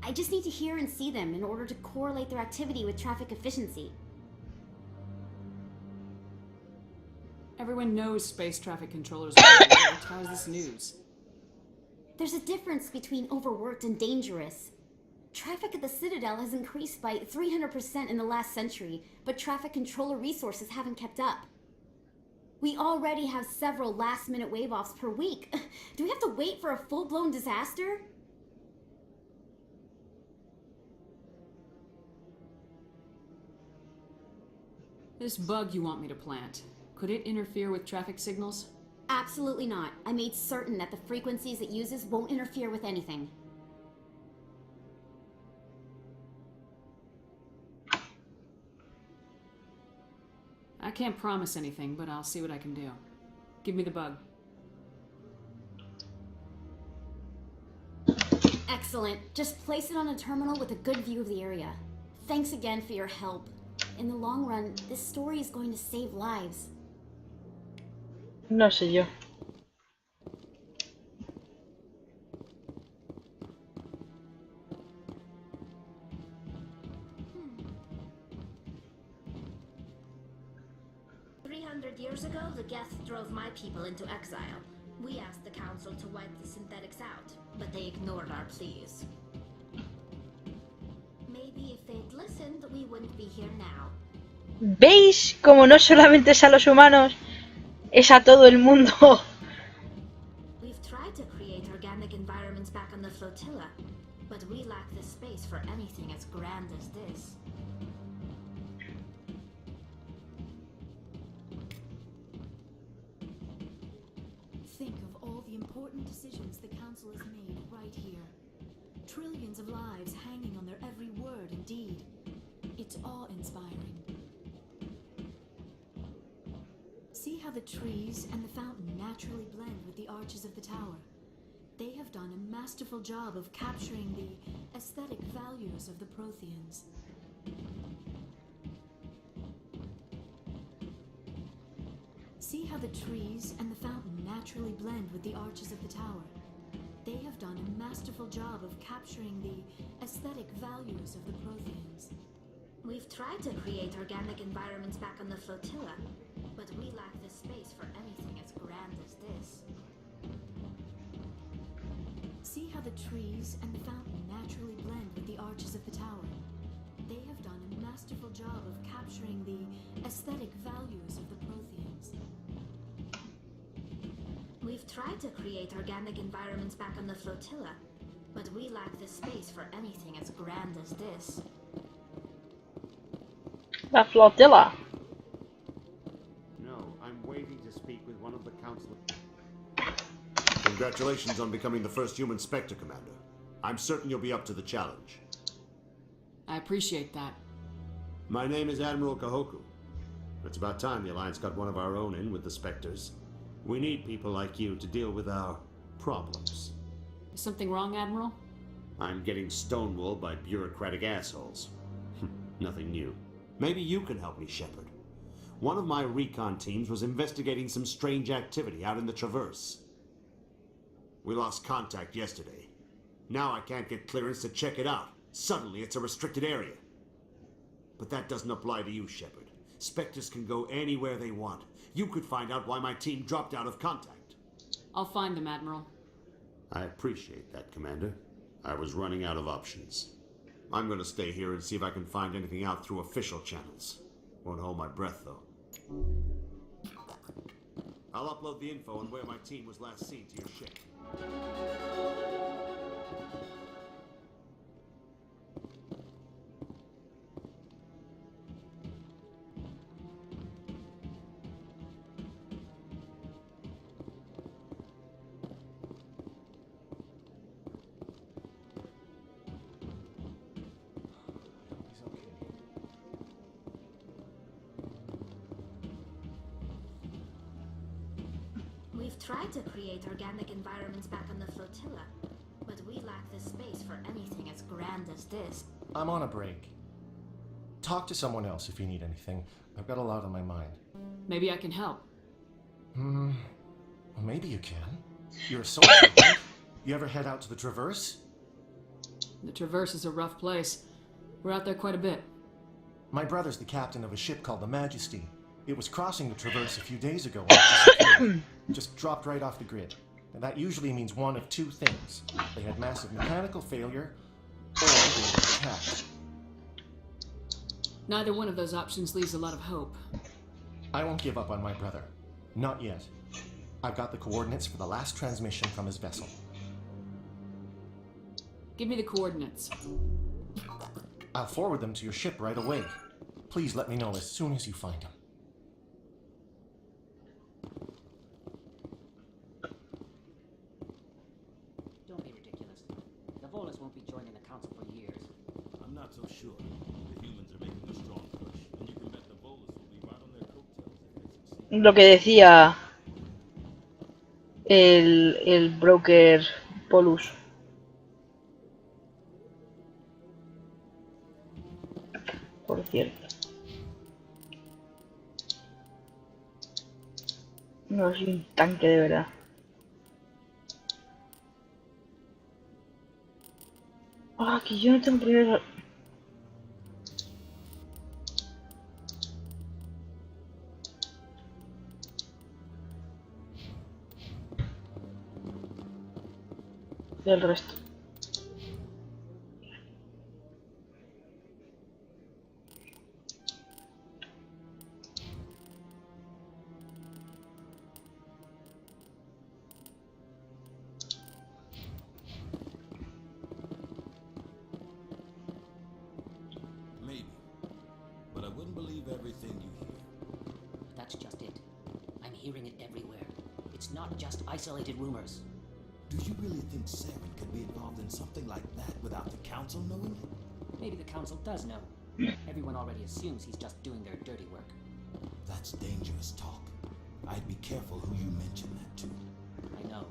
I just need to hear and see them in order to correlate their activity with traffic efficiency. Everyone knows space traffic controllers are overworked. How is this news? There's a difference between overworked and dangerous. Traffic at the Citadel has increased by 300% in the last century, but traffic controller resources haven't kept up. We already have several last-minute wave-offs per week. Do we have to wait for a full-blown disaster? This bug you want me to plant, could it interfere with traffic signals? Absolutely not. I made certain that the frequencies it uses won't interfere with anything. I can't promise anything, but I'll see what I can do. Give me the bug. Excellent. Just place it on a terminal with a good view of the area. Thanks again for your help. In the long run, this story is going to save lives. No sé yo. Years ago, the Geth drove my people into exile. We asked the Council to wipe the synthetics out, but they ignored our pleas. Maybe if they'd listened, we wouldn't be here now. ¿Veis? Como no solamente es a los humanos, es a todo el mundo. We've tried to create organic environments back on the flotilla, but we lack the space for anything as grand as this. Think of all the important decisions the Council has made right here. Trillions of lives hanging on their every word and deed. It's awe-inspiring. See how the trees and the fountain naturally blend with the arches of the tower. They have done a masterful job of capturing the aesthetic values of the Protheans. See how the trees and the fountain naturally blend with the arches of the tower. They have done a masterful job of capturing the aesthetic values of the Protheans. We've tried to create organic environments back on the flotilla, but we lack the space for anything as grand as this. See how the trees and the fountain naturally blend with the arches of the tower. They have done a masterful job of capturing the aesthetic values of the Protheans. We've tried to create organic environments back on the flotilla, but we lack the space for anything as grand as this. La flotilla. No, I'm waiting to speak with one of the council. Congratulations on becoming the first human Spectre, Commander. I'm certain you'll be up to the challenge. I appreciate that. My name is Admiral Kahoku. It's about time the Alliance got one of our own in with the Spectres. We need people like you to deal with our problems. Is something wrong, Admiral? I'm getting stonewalled by bureaucratic assholes. Nothing new. Maybe you can help me, Shepard. One of my recon teams was investigating some strange activity out in the Traverse. We lost contact yesterday. Now I can't get clearance to check it out. Suddenly it's a restricted area. But that doesn't apply to you, Shepard. Spectres can go anywhere they want. You could find out why my team dropped out of contact. I'll find them, Admiral. I appreciate that, Commander. I was running out of options. I'm going to stay here and see if I can find anything out through official channels. Won't hold my breath, though. I'll upload the info on where my team was last seen to your ship. We've tried to create organic environments back on the flotilla, but we lack the space for anything as grand as this. I'm on a break. Talk to someone else if you need anything. I've got a lot on my mind. Maybe I can help. Well, maybe you can. You're a soldier, right? You ever head out to the Traverse? The Traverse is a rough place. We're out there quite a bit. My brother's the captain of a ship called the Majesty. It was crossing the Traverse a few days ago and it disappeared. Just dropped right off the grid. And that usually means one of two things. They had massive mechanical failure, or they were attacked. Neither one of those options leaves a lot of hope. I won't give up on my brother. Not yet. I've got the coordinates for the last transmission from his vessel. Give me the coordinates. I'll forward them to your ship right away. Please let me know as soon as you find them. Don't be ridiculous. The Volus won't be joining the council for years. I'm not so sure. The humans are making a strong push, and you can bet the Volus will be right on their coattails if they succeed. Lo que decía el broker Polus. Por cierto. No soy un tanque de verdad. Ah, que yo no tengo primero. Del resto. Maybe. But I wouldn't believe everything you hear. That's just it. I'm hearing it everywhere. It's not just isolated rumors. Do you really think Saren could be involved in something like that without the council knowing it? Maybe the council does know. Everyone already assumes he's just doing their dirty work. That's dangerous talk. I'd be careful who you mention that to. I know.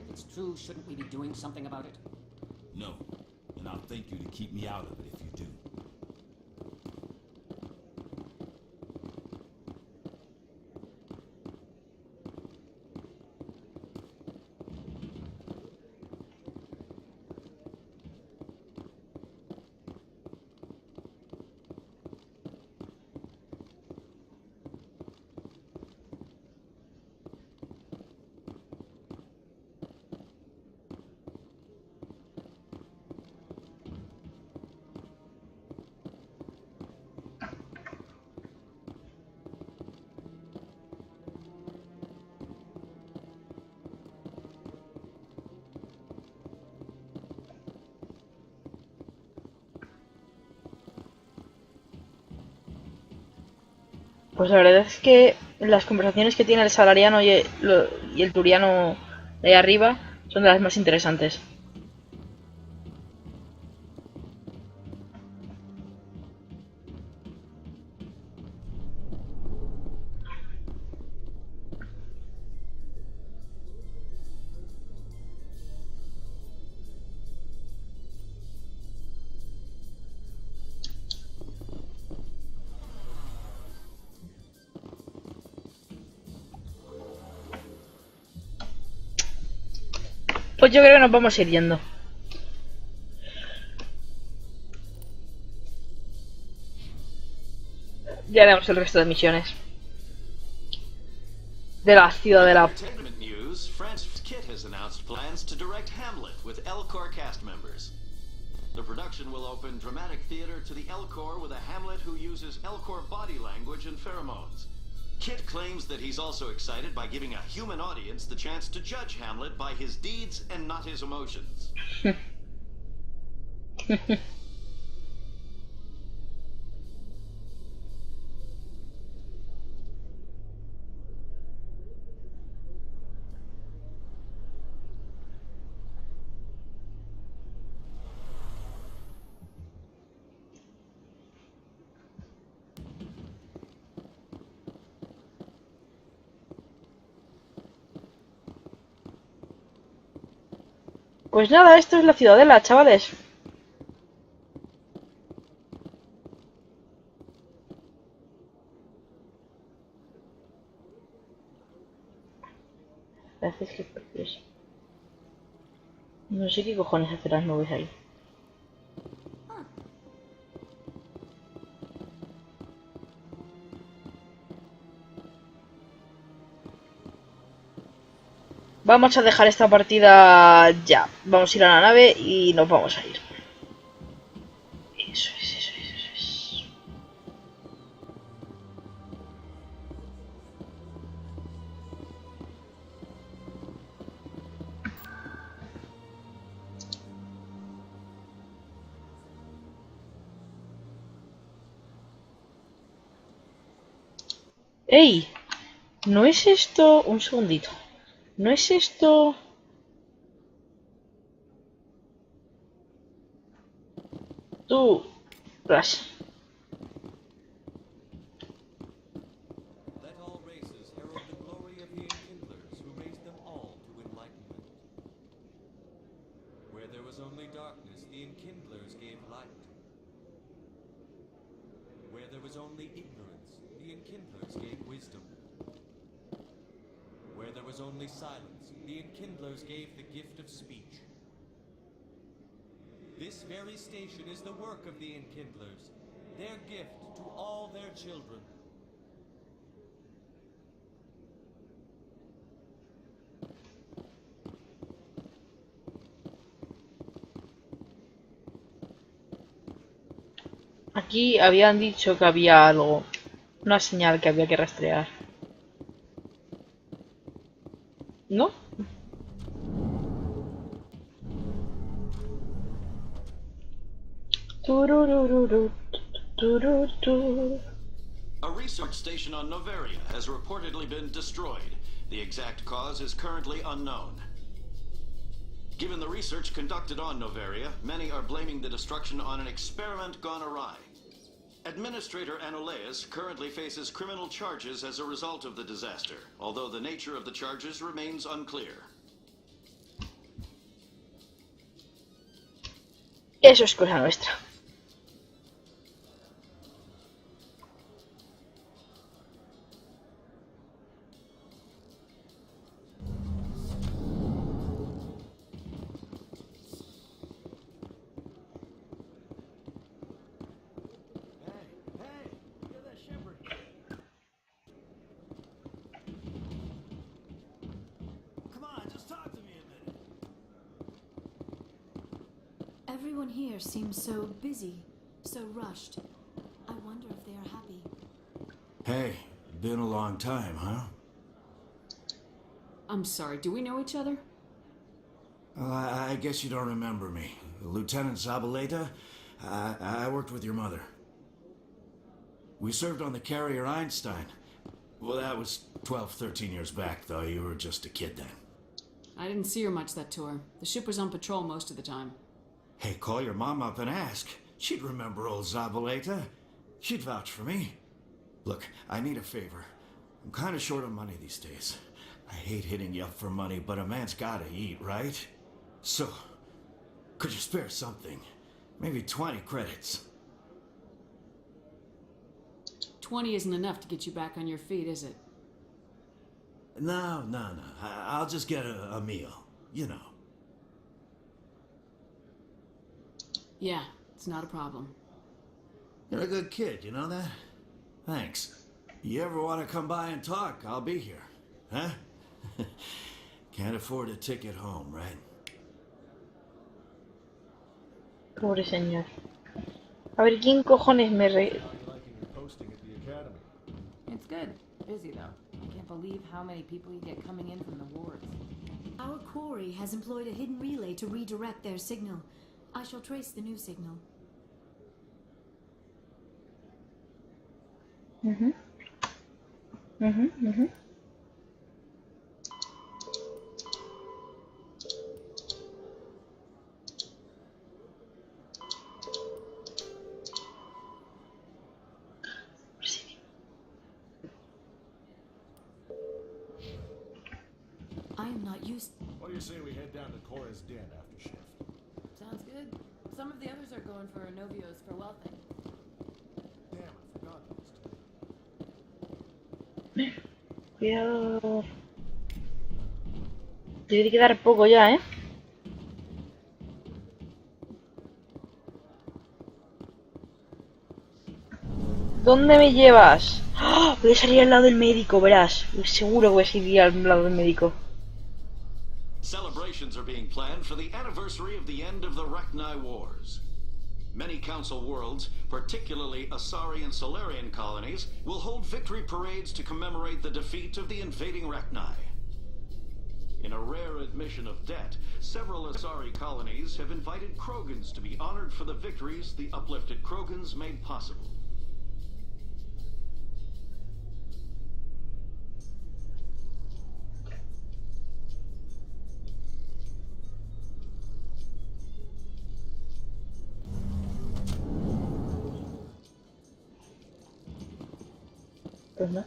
If it's true, shouldn't we be doing something about it? No. And I'll thank you to keep me out of it if you do. Pues la verdad es que las conversaciones que tiene el salariano y el turiano de ahí arriba son de las más interesantes. Pues yo creo que nos vamos a ir yendo. Ya haremos el resto de misiones. De la Ciudadela. Entertainment news, Francis Kitt has announced plans to direct Hamlet with L-Corps cast members. The production will open dramatic theater to the L-Corps with a Hamlet who uses L-Corps body language and pheromones. Kit claims that he's also excited by giving a human audience the chance to judge Hamlet by his deeds and not his emotions. Pues nada, esto es la Ciudadela, chavales. Gracias, que precioso. No sé qué cojones hacen las nubes ahí. Vamos a dejar esta partida ya. Vamos a ir a la nave y nos vamos a ir. Eso es, eso es, eso es. ¡Ey! ¿No es esto...? Un segundito. ¿No es esto...? Tú... Flash. Let all races herald the glory of the enkindlers who raised them all to enlightenment. Where there was only darkness, the enkindlers gave light. Where there was only ignorance, the enkindlers gave wisdom. Where there was only silence, the enkindlers gave the gift of speech. This very station is the work of the enkindlers, their gift to all their children. Aquí habían dicho que había algo. Una señal que había que rastrear. ¿No? A research station on Noveria has reportedly been destroyed. The exact cause is currently unknown. Given the research conducted on Noveria, many are blaming the destruction on an experiment gone awry. Administrator Anoleus currently faces criminal charges as a result of the disaster, although the nature of the charges remains unclear. Eso es cosa nuestra. Everyone here seems so busy, so rushed. I wonder if they are happy. Hey, been a long time, huh? I'm sorry, do we know each other? Well, I guess you don't remember me. Lieutenant Zabaleta? I worked with your mother. We served on the carrier Einstein. Well, that was 12, 13 years back, though. You were just a kid then. I didn't see her much that tour. The ship was on patrol most of the time. Hey, call your mom up and ask. She'd remember old Zabaleta. She'd vouch for me. Look, I need a favor. I'm kind of short on money these days. I hate hitting you up for money, but a man's gotta eat, right? So, could you spare something? Maybe 20 credits. 20 isn't enough to get you back on your feet, is it? No. I'll just get a meal, you know. Yeah, it's not a problem. You're a good kid, you know that? Thanks. You ever want to come by and talk, I'll be here. Huh? Can't afford a ticket home, right? Pobre señor. A ver, ¿quién cojones me re... It's good. Busy, though. I can't believe how many people you get coming in from the wards. Our quarry has employed a hidden relay to redirect their signal. I shall trace the new signal. I am not used. What do you say we head down to Cora's den after shift? Sounds good. Some of the others are going for Novios for wealthing. Damn, I forgot those two. Cuidado. Tiene que quedar poco ya, ¿eh? ¿Dónde me llevas? ¡Oh! Voy a salir al lado del médico, verás. Seguro que voy a salir al lado del médico. Celebrations are being planned for the anniversary of the end of the Rachni Wars. Many Council worlds, particularly Asari and Solarian colonies, will hold victory parades to commemorate the defeat of the invading Rachni. In a rare admission of debt, several Asari colonies have invited Krogans to be honored for the victories the uplifted Krogans made possible. Pues no.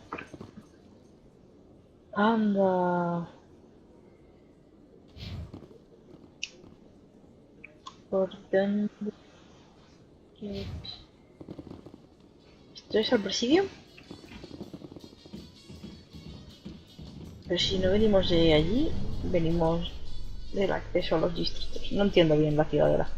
Anda. ¿Por dónde? ¿Esto es al presidio? Pero si no venimos de allí, venimos del acceso a los distritos. No entiendo bien la ciudadela.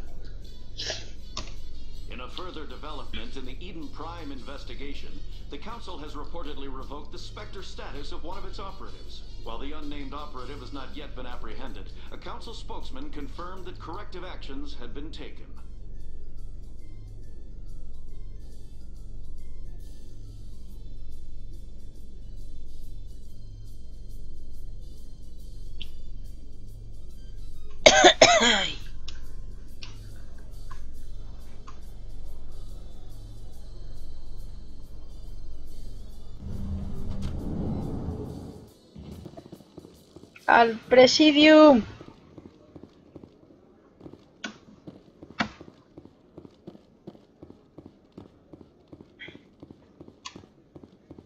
In a further development in the Eden Prime investigation, the Council has reportedly revoked the Spectre status of one of its operatives. While the unnamed operative has not yet been apprehended, a Council spokesman confirmed that corrective actions had been taken. ¡Al presidium!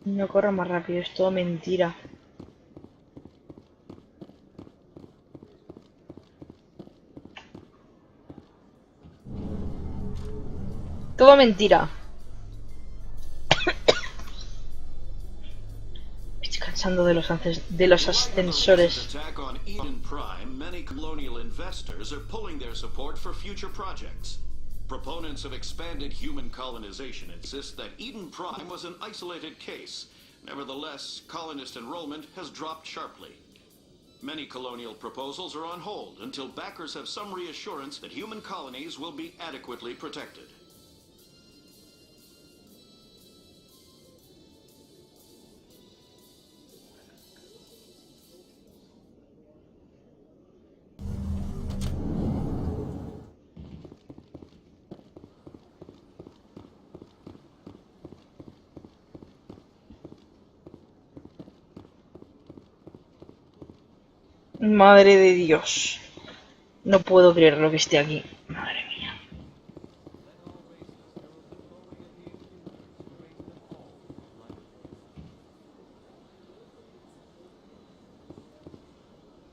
No corro más rápido, es todo mentira. Todo mentira. Me estoy cansando de los ascensores. Attack on Eden Prime, many colonial investors are pulling their support for future projects. Proponents of expanded human colonization insist that Eden Prime was an isolated case. Nevertheless, colonist enrollment has dropped sharply. Many colonial proposals are on hold until backers have some reassurance that human colonies will be adequately protected. Madre de Dios. No puedo creer lo que esté aquí. Madre mía.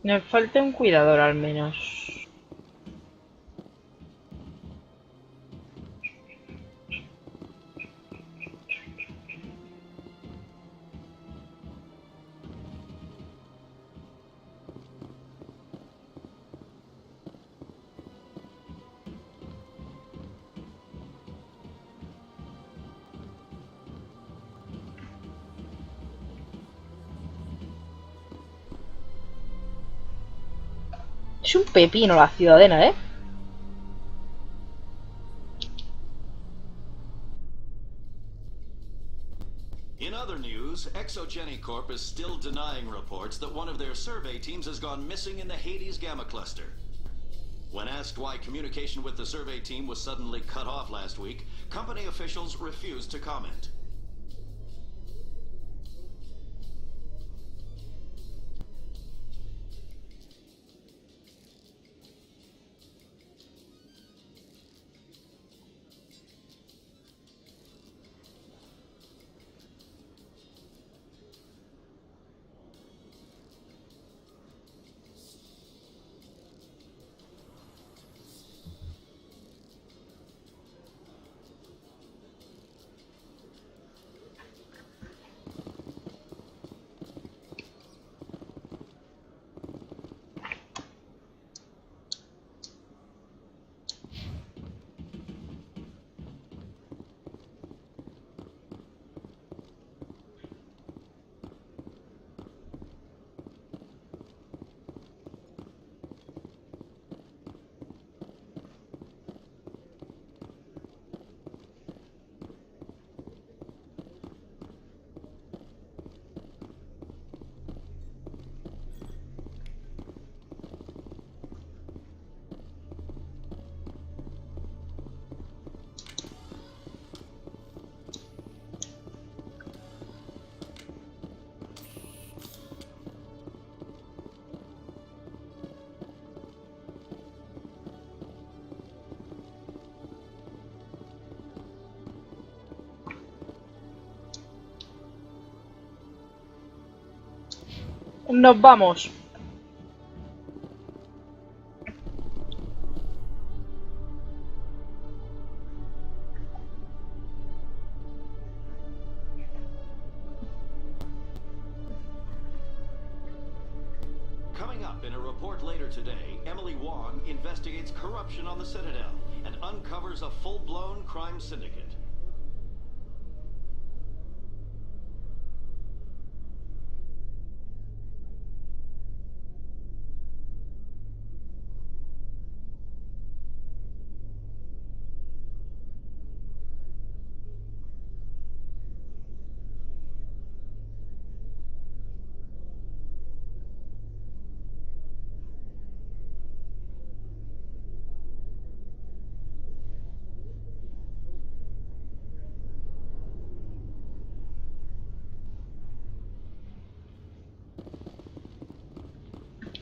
Nos falta un cuidador al menos. Es un pepino la Ciudadela, ¿eh? In other news, Exogenicorp is still denying reports that one of their survey teams has gone missing in the Hades Gamma Cluster. When asked why communication with the survey team was suddenly cut off last week, company officials refused to comment. Nos vamos. Coming up in a report later today, Emily Wong investigates corruption on the Citadel and uncovers a full-blown crime syndicate.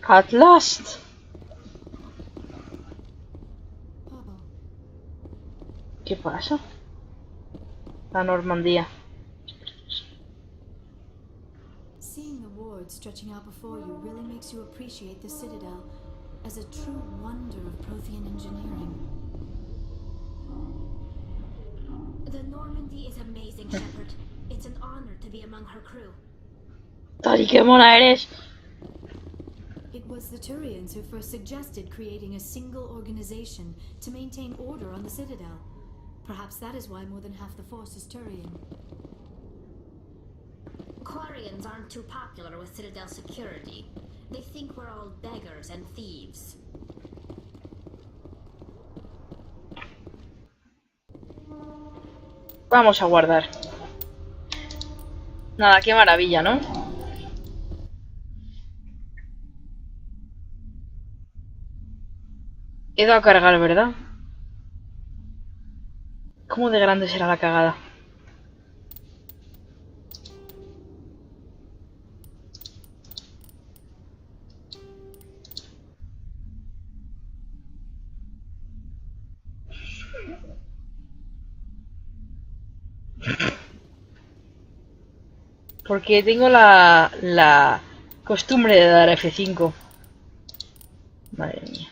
At last. ¿Qué pasa? La Normandía. Seeing the wards stretching out before you really makes you appreciate the Citadel as a true wonder of Prothean engineering. The Normandy is amazing, Shepard. It's an honor to be among her crew. Tari, qué mona eres. It was the Turians who first suggested creating a single organization to maintain order on the Citadel. Perhaps that is why more than half the force is Turian. Quarians aren't too popular with Citadel security. They think we're all beggars and thieves. Vamos a guardar. Nada, qué maravilla, ¿no? He dado a cargar, ¿verdad? ¿Cómo de grande será la cagada? Porque tengo la costumbre de dar F5. Madre mía.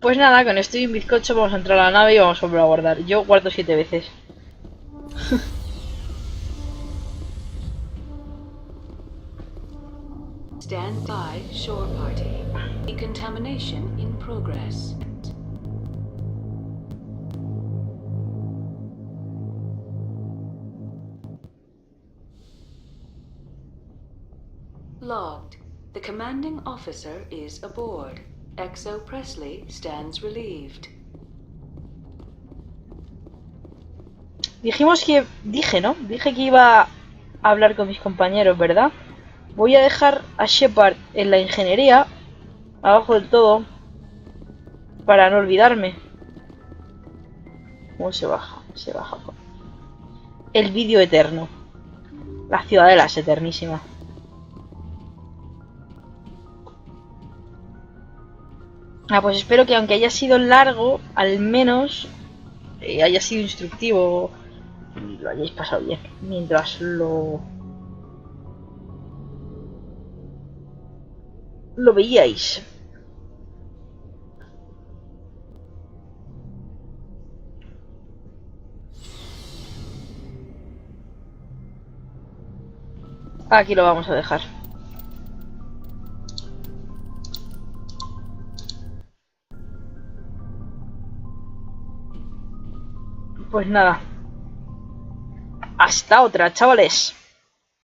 Pues nada, con esto y un bizcocho vamos a entrar a la nave y vamos a volver a guardar. Yo guardo 7 veces. Stand by, shore party. Decontamination in progress. Logged. The commanding officer is aboard. Exo Presley stands relieved. Dije que iba a hablar con mis compañeros, ¿verdad? Voy a dejar a Shepard en la ingeniería, abajo del todo, para no olvidarme. ¿Cómo se baja? Se baja. El vídeo eterno. La Ciudadela es eternísima. Pues espero que aunque haya sido largo, al menos haya sido instructivo y lo hayáis pasado bien mientras lo veíais. Aquí lo vamos a dejar. Pues nada. Hasta otra, chavales.